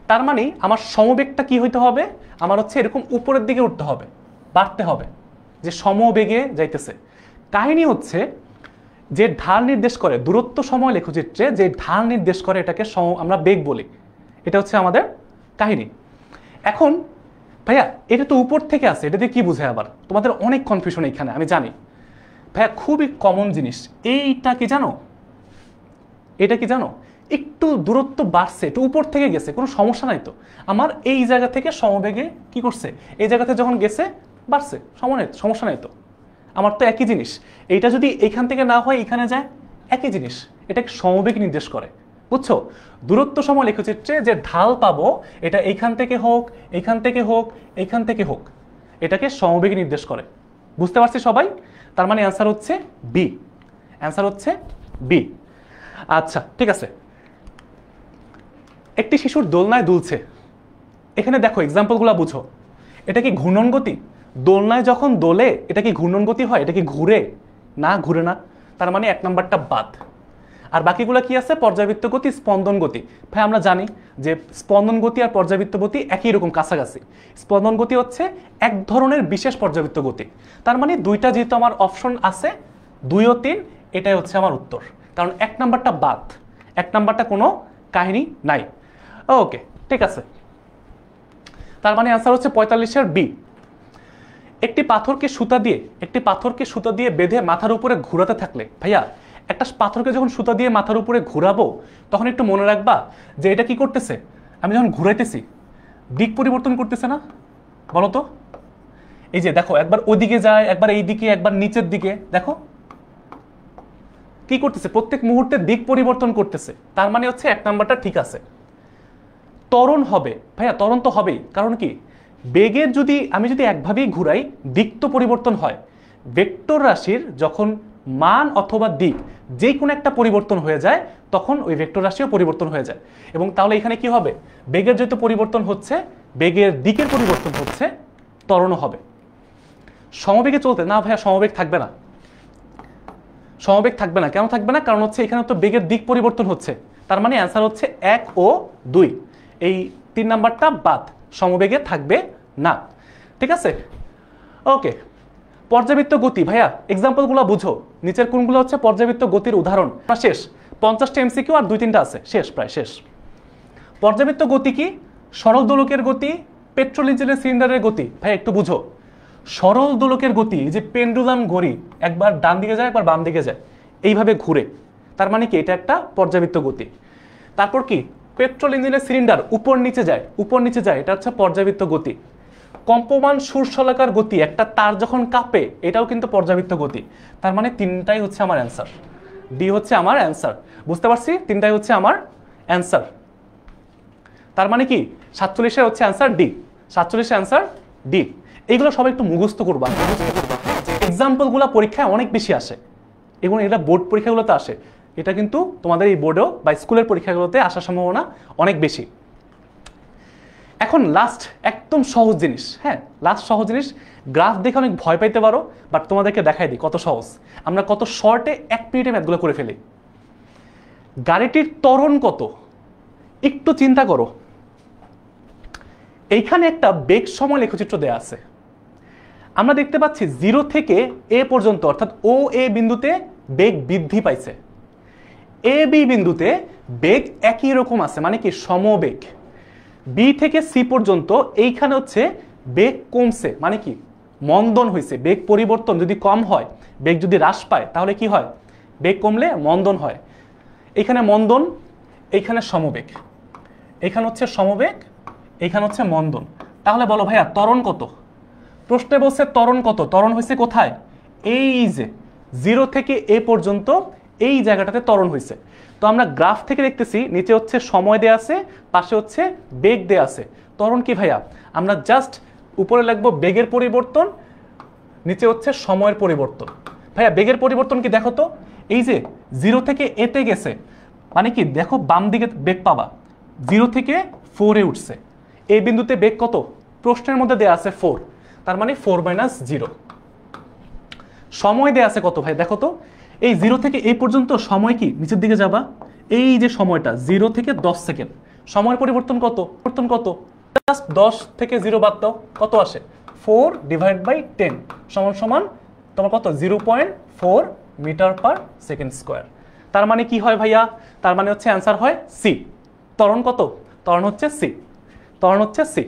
তার মানে আমার সমবেগটা কি হইতে হবে? আমার হচ্ছে এরকম উপরের দিকে উঠতে হবে, বাড়তে হবে, যে সমবেগে যাইতেছে। কাহিনী হচ্ছে যে ঢাল নির্দেশ করে দূরত্ব সময় লেখচিত্রে, যে ঢাল নির্দেশ করে এটাকে আমরা বেগ বলি। এটা হচ্ছে আমাদের কাহিনী। এখন ভাইয়া এটা তো উপর থেকে আসে, এটা দিয়ে কি বুঝে? আবার তোমাদের অনেক কনফিউশন এইখানে, আমি জানি ভাইয়া, খুবই কমন জিনিস। এইটা কি জানো? এটা কি জানো? একটু দূরত্ব বাড়ছে, একটু উপর থেকে গেছে, কোনো সমস্যা নাই তো। আমার এই জায়গা থেকে সমবেগে কি করছে? এই জায়গাতে যখন গেছে বাড়ছে, সমস্যা নাই তো। আমার তো একই জিনিস, এইটা যদি এইখান থেকে না হয় এখানে যায়, একই জিনিস, এটাকে সমবেগ নির্দেশ করে। বুঝছো? দূরত্ব সময় লেখচিত্রে যে ঢাল পাবো, এটা এইখান থেকে হোক, এইখান থেকে হোক, এইখান থেকে হোক, এটাকে সমবেগ নির্দেশ করে। বুঝতে পারছি সবাই? তার মানে অ্যান্সার হচ্ছে বি, অ্যান্সার হচ্ছে বি। আচ্ছা ঠিক আছে, একটি শিশুর দোলনায় দুলছে, এখানে দেখো এক্সাম্পলগুলো বুঝো। এটা কি ঘূর্ণন গতি? দোলনায় যখন দোলে এটা কি ঘূর্ণন গতি হয়? এটা কি ঘুরে? না, ঘুরে না। তার মানে এক নাম্বারটা বাদ। আর বাকিগুলো কি আছে? পর্যাবৃত্ত গতি, স্পন্দন গতি। ভাই আমরা জানি যে স্পন্দন গতি আর পর্যাবৃত্ত গতি একই রকম, কাছাকাছি। স্পন্দন গতি হচ্ছে এক ধরনের বিশেষ পর্যাবৃত্ত গতি। তার মানে দুইটা যেহেতু আমার অপশন আছে 2 ও 3, এটাই হচ্ছে আমার উত্তর। কারণ এক নাম্বারটা বাদ, এক নাম্বারটা কোনো কাহিনী নাই। ওকে ঠিক আছে, তার মানে অ্যান্সার হচ্ছে 45-এর বি। একটি পাথরকে সুতা দিয়ে বেঁধে মাথার উপরে ঘোরাতে থাকলে, ভাইয়া একটা পাথরকে যখন সুতা দিয়ে মাথার উপরে ঘোরাবো তখন একটু মনে রাখবা যে এটা কি করতেছে? আমি যখন ঘুরাইতেছি দিক পরিবর্তন করতেছে না? বলো তো। এই যে দেখো, একবার ওদিকে যায়, একবার এই দিকে, একবার নিচের দিকে, দেখো কি করতেছে? প্রত্যেক মুহূর্তে দিক পরিবর্তন করতেছে। তার মানে হচ্ছে এক নাম্বারটা ঠিক আছে। ত্বরণ হবে, ভাইয়া ত্বরণ তো হবেই। কারণ কি? বেগের আমি যদি একভাবেই ঘুরাই দিক তো পরিবর্তন হয়। ভেক্টর রাশির যখন মান অথবা দিক যে কোনো একটা পরিবর্তন হয়ে যায় তখন ওই ভেক্টর রাশিও পরিবর্তন হয়ে যায়। এবং তাহলে এখানে কি হবে? বেগের যেহেতু পরিবর্তন হচ্ছে, বেগের দিকের পরিবর্তন হচ্ছে, ত্বরণও হবে। সমবেগে চলতে না ভাইয়া, সমবেগ থাকবে না, সমবেগ থাকবে না। কেন থাকবে না? কারণ হচ্ছে এখানে তো বেগের দিক পরিবর্তন হচ্ছে। তার মানে অ্যান্সার হচ্ছে 1 ও 2, এই 3 নাম্বারটা বাদ, সমবেগে থাকবে না। ঠিক আছে, ওকে। পর্যাবৃত্ত গতি, ভাইয়া এক্সাম্পলগুলো বুঝো। নিচের কোনগুলো হচ্ছে পর্যাবৃত্ত গতির উদাহরণ? শেষ, 50টা এমসিকিউ আর 2-3টা আছে, শেষ, প্রায় শেষ। পর্যাবৃত্ত গতি কি? সরল দোলকের গতি, পেট্রোল ইঞ্জিনের সিলিন্ডারের গতি। ভাই একটু বুঝো, সরল দোলকের গতি যে পেন্ডুলাম ঘড়ি, একবার ডান দিকে যায় একবার বাম দিকে যায়, এইভাবে ঘুরে, তার মানে কি এটা একটা পর্যাবৃত্ত গতি। তারপর কি? পেট্রোল ইঞ্জিনের সিলিন্ডার উপর নিচে যায়, উপর নিচে যায়, এটা হচ্ছে পর্যাবৃত্ত গতি। কম্পমান সুরশলাকার গতি, একটা তার যখন কাঁপে, এটাও কিন্তু পর্যাবৃত্ত গতি। তার মানে 3টাই হচ্ছে আমার অ্যান্সার, ডি হচ্ছে আমার অ্যান্সার। বুঝতে পারছি? 3টাই হচ্ছে আমার অ্যান্সার। তার মানে কি 47 হচ্ছে অ্যান্সার ডি, 47 অ্যান্সার ডি। এইগুলো সবাই একটু মুখস্থ করবা। এক্সাম্পলগুলো পরীক্ষায় অনেক বেশি আসে, এবং এটা বোর্ড পরীক্ষাগুলোতে আসে। এটা কিন্তু তোমাদের এই বোর্ডেও বা স্কুলের পরীক্ষাগুলোতে আসার সম্ভাবনা অনেক বেশি। এখন লাস্ট একদম সহজ জিনিস, হ্যাঁ লাস্ট সহজ জিনিস। গ্রাফ দেখে অনেক ভয় পাইতে পারো, বাট তোমাদেরকে দেখাই দিই কত সহজ। আমরা কত শর্টে 1 মিনিটে ম্যাথগুলো করে ফেলি। গাড়িটির ত্বরণ কত? একটু চিন্তা করো। এইখানে একটা বেগ সময় লেখচিত্র দেয়া আছে। আমরা দেখতে পাচ্ছি 0 থেকে এ পর্যন্ত, অর্থাৎ ও এ বিন্দুতে বেগ বৃদ্ধি পাইছে, এ বি বিন্দুতে বেগ একই রকম আছে, মানে কি সমবেগ। বি থেকে সি পর্যন্ত এইখানে হচ্ছে বেগ কমছে, মানে কি মন্দন হয়েছে। বেগ পরিবর্তন যদি কম হয়, বেগ যদি হ্রাস পায়, তাহলে কি হয়? বেগ কমলে মন্দন হয়। এখানে মন্দন, এইখানে সমবেগ, এইখানে হচ্ছে সমবেগ, এইখানে হচ্ছে মন্দন। তাহলে বলো ভাইয়া ত্বরণ কত? প্রশ্নে বলছে ত্বরণ কত? ত্বরণ হয়েছে কোথায়? এই যে 0 থেকে a পর্যন্ত এই জায়গাটাতে ত্বরণ হয়েছে। তো আমরা গ্রাফ থেকে দেখতেছি নিচে হচ্ছে সময় দেয়া আছে, পাশে হচ্ছে বেগ দেয়া আছে। ত্বরণ কি ভাইয়া? আমরা জাস্ট উপরে লিখবো বেগের পরিবর্তন, নিচে হচ্ছে সময়ের পরিবর্তন। ভাইয়া বেগের পরিবর্তন কি দেখো তো, এই যে 0 থেকে a তে গেছে, মানে কি দেখো বাম দিকে বেগ পাবা 0 থেকে 4 এ উঠছে। এই বিন্দুতে বেগ কত? প্রশ্নের মধ্যে দেয়া আছে 4, তার মানে 4 - 0। সময় দেয়া আছে কত ভাই দেখো তো, এই 0 থেকে এই পর্যন্ত সময় কি নিচের দিকে যাবা, এই যে সময়টা 0 থেকে 10 সেকেন্ড। সময়ের পরিবর্তন কত? পরিবর্তন কত? জাস্ট 10 থেকে 0 বাদ দাও, কত আসে? 4 / 10 সমান সমান তোমার কত? 0.4 মিটার/সেকেন্ড স্কয়ার। তার মানে কি হয় ভাইয়া? তার মানে হচ্ছে অ্যান্সার হয় সি। ত্বরণ কত? ত্বরণ হচ্ছে সি, ত্বরণ হচ্ছে সি।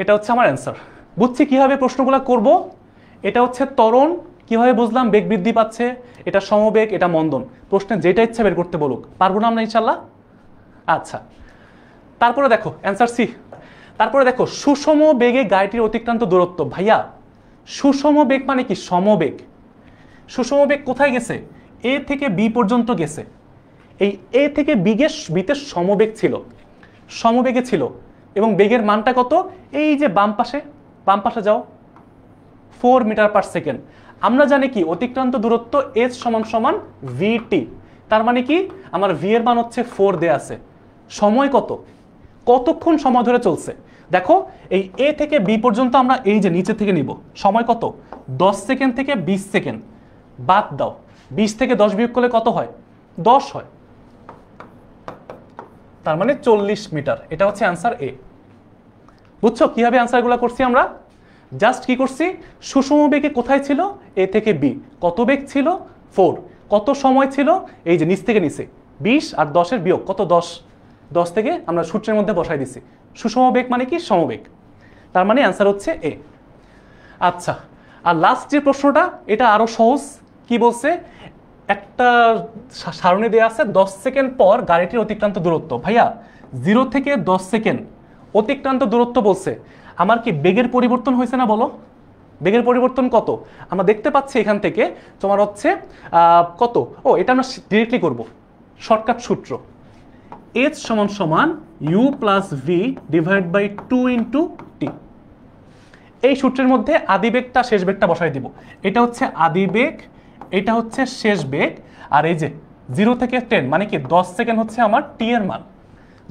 এটা হচ্ছে আমার অ্যান্সার। বুঝছি কিভাবে প্রশ্নগুলো করব। এটা হচ্ছে ত্বরণ, কিভাবে বুঝলাম বেগ বৃদ্ধি পাচ্ছে, এটা সমবেগ, এটা মন্দন। প্রশ্নে যেটা ইচ্ছা বের করতে বলুক, পারবো না আমরা ইনশাল্লাহ? আচ্ছা, তারপরে দেখো অ্যান্সার সি। তারপরে দেখো সুষম বেগে গাড়িটির অতিক্রান্ত দূরত্ব। ভাইয়া সুষম বেগ মানে কি? সমবেগ। সুষম বেগ কোথায় গেছে? এ থেকে বি পর্যন্ত গেছে। এই এ থেকে বিতে সমবেগ ছিল, সমবেগে ছিল, এবং বেগের মানটা কত? এই যে বাম পাশে যাও, 4 মিটার/সেকেন্ড। আমরা জানি কি অতিক্রান্ত দূরত্ব h = vt। তার মানে কি আমার v এর মান হচ্ছে 4 দেয়া আছে। সময় কত? কতক্ষণ সময় ধরে চলছে? দেখো এই a থেকে b পর্যন্ত আমরা এই যে নিচে থেকে নিব, সময় কত? 10 সেকেন্ড থেকে 20 সেকেন্ড। বাদ দাও, 20 থেকে 10 বিয়োগ করলে কত হয়? 10 হয়। তার মানে 40 মিটার। এটা হচ্ছে অ্যান্সার এ। বুঝছো কিভাবে অ্যান্সারগুলো করছি আমরা? জাস্ট কি করছি, সুষম বেগে কোথায় ছিল? এ থেকে বি। কত বেগ ছিল? 4। কত সময় ছিল? এই যে নিচ থেকে নিচে 20 আর 10-এর বিয়োগ কত? 10। 10 থেকে আমরা সূত্রের মধ্যে বসাই দিছি। সুষম বেগ মানে কি? সমবেগ। তার মানে অ্যান্সার হচ্ছে এ। আচ্ছা, আর লাস্ট যে প্রশ্নটা, এটা আরো সহজ। কি বলছে? একটা সারণী দেওয়া আছে 10 সেকেন্ড পর গাড়িটির অতিক্রান্ত দূরত্ব। ভাইয়া 0 থেকে 10 সেকেন্ড অতিক্রান্ত দূরত্ব বলছে, আমার কি বেগের পরিবর্তন হয়েছে না বলো? বেগের পরিবর্তন কত? আমরা দেখতে পাচ্ছি এখান থেকে তোমার হচ্ছে কত? ও এটা আমরা ডিরেক্টলি করব, শর্টকাট সূত্র। h = u + v / 2 × t। এই সূত্রের মধ্যে আদি বেগটা শেষ বেগটা বসাই দিব। এটা হচ্ছে আদি বেগ, এটা হচ্ছে শেষ বেগ, আর এই যে 0 থেকে 10 মানে কি 10 সেকেন্ড হচ্ছে আমার t এর মান।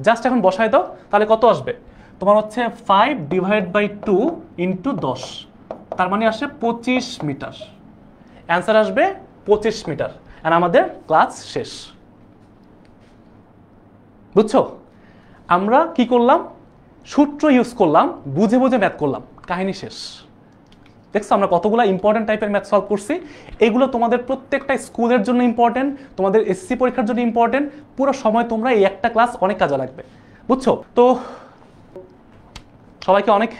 জাস্ট এখন বসাই দাও, তাহলে কত আসবে? তোমার হচ্ছে 5 / 2 × 10, তার মানে আসে 25 মিটার। অ্যান্সার আসবে 25 মিটার। আর আমাদের ক্লাস শেষ। বুঝছো? আমরা কি করলাম? সূত্র ইউজ করলাম, বুঝে বুঝে ম্যাথ করলাম, কাহিনী শেষ। দেখছো আমরা কতগুলো ইম্পর্টেন্ট টাইপের ম্যাথ সলভ করছি। এগুলো তোমাদের প্রত্যেকটা স্কুলের জন্য ইম্পর্টেন্ট, তোমাদের এসএসসি পরীক্ষার জন্য ইম্পর্টেন্ট। পুরো সময় তোমরা এই একটা ক্লাস অনেক কাজে লাগবে। বুঝছো? তো সবাইকে অনেক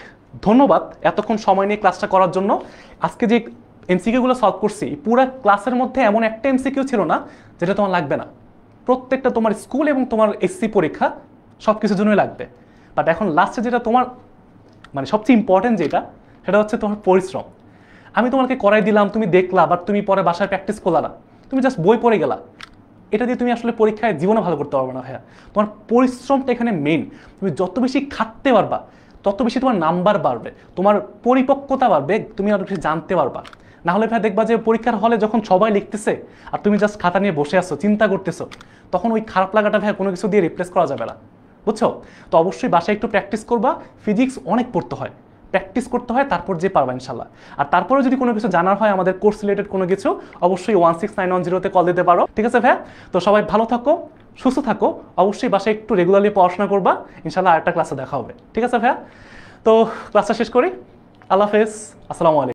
ধন্যবাদ এতক্ষণ সময় নিয়ে ক্লাসটা করার জন্য। আজকে যে এমসিকিউগুলো সলভ করছি, পুরো ক্লাসের মধ্যে এমন একটা এমসিকিউ ছিল না যেটা তোমার লাগবে না। প্রত্যেকটা তোমার স্কুল এবং তোমার এসএসসি পরীক্ষা সব কিছুর জন্যই লাগবে। বাট এখন লাস্টে যেটা তোমার মানে সবচেয়ে ইম্পর্টেন্ট যেটা, সেটা হচ্ছে তোমার পরিশ্রম। আমি তোমাকে করাই দিলাম, তুমি দেখলা, বাট তুমি পরে বাসায় প্র্যাকটিস করলা না, তুমি জাস্ট বই পড়ে গেলা। এটা দিয়ে তুমি আসলে পরীক্ষায় জীবনে ভালো করতে পারবে না ভাইয়া। তোমার পরিশ্রমটা এখানে মেইন। তুমি যত বেশি খাটতে পারবা তত বেশি তোমার নাম্বার বাড়বে, তোমার পরিপক্কতা বাড়বে, তুমি আরো বেশি জানতে পারবা। না হলে ভাই দেখবা যে পরীক্ষার হলে যখন সবাই লিখতেছে আর তুমি জাস্ট খাতা নিয়ে বসে আসছো, চিন্তা করতেছো, তখন ওই খারাপ লাগাটা ভাই কোনো কিছু দিয়ে রিপ্লেস করা যাবে না। বুঝছো? তো অবশ্যই বাসায় একটু প্র্যাকটিস করবা। ফিজিক্স অনেক পড়তে হয়, প্র্যাকটিস করতে হয়, তারপর যে পারবা ইনশাল্লাহ। আর তারপরে যদি কোনো কিছু জানার হয় আমাদের কোর্স রিলেটেড কোনো কিছু, অবশ্যই 16910-তে কল দিতে পারো। ঠিক আছে ভাইয়া? তো সবাই ভালো থাকো, সুস্থ থাকো। অবশ্যই বাসায় একটু রেগুলারলি পড়াশোনা করবা। ইনশাল্লাহ আরেকটা ক্লাসে দেখা হবে। ঠিক আছে ভাইয়া? তো ক্লাসটা শেষ করি। আল্লাহ হাফেজ, আসসালামু আলাইকুম।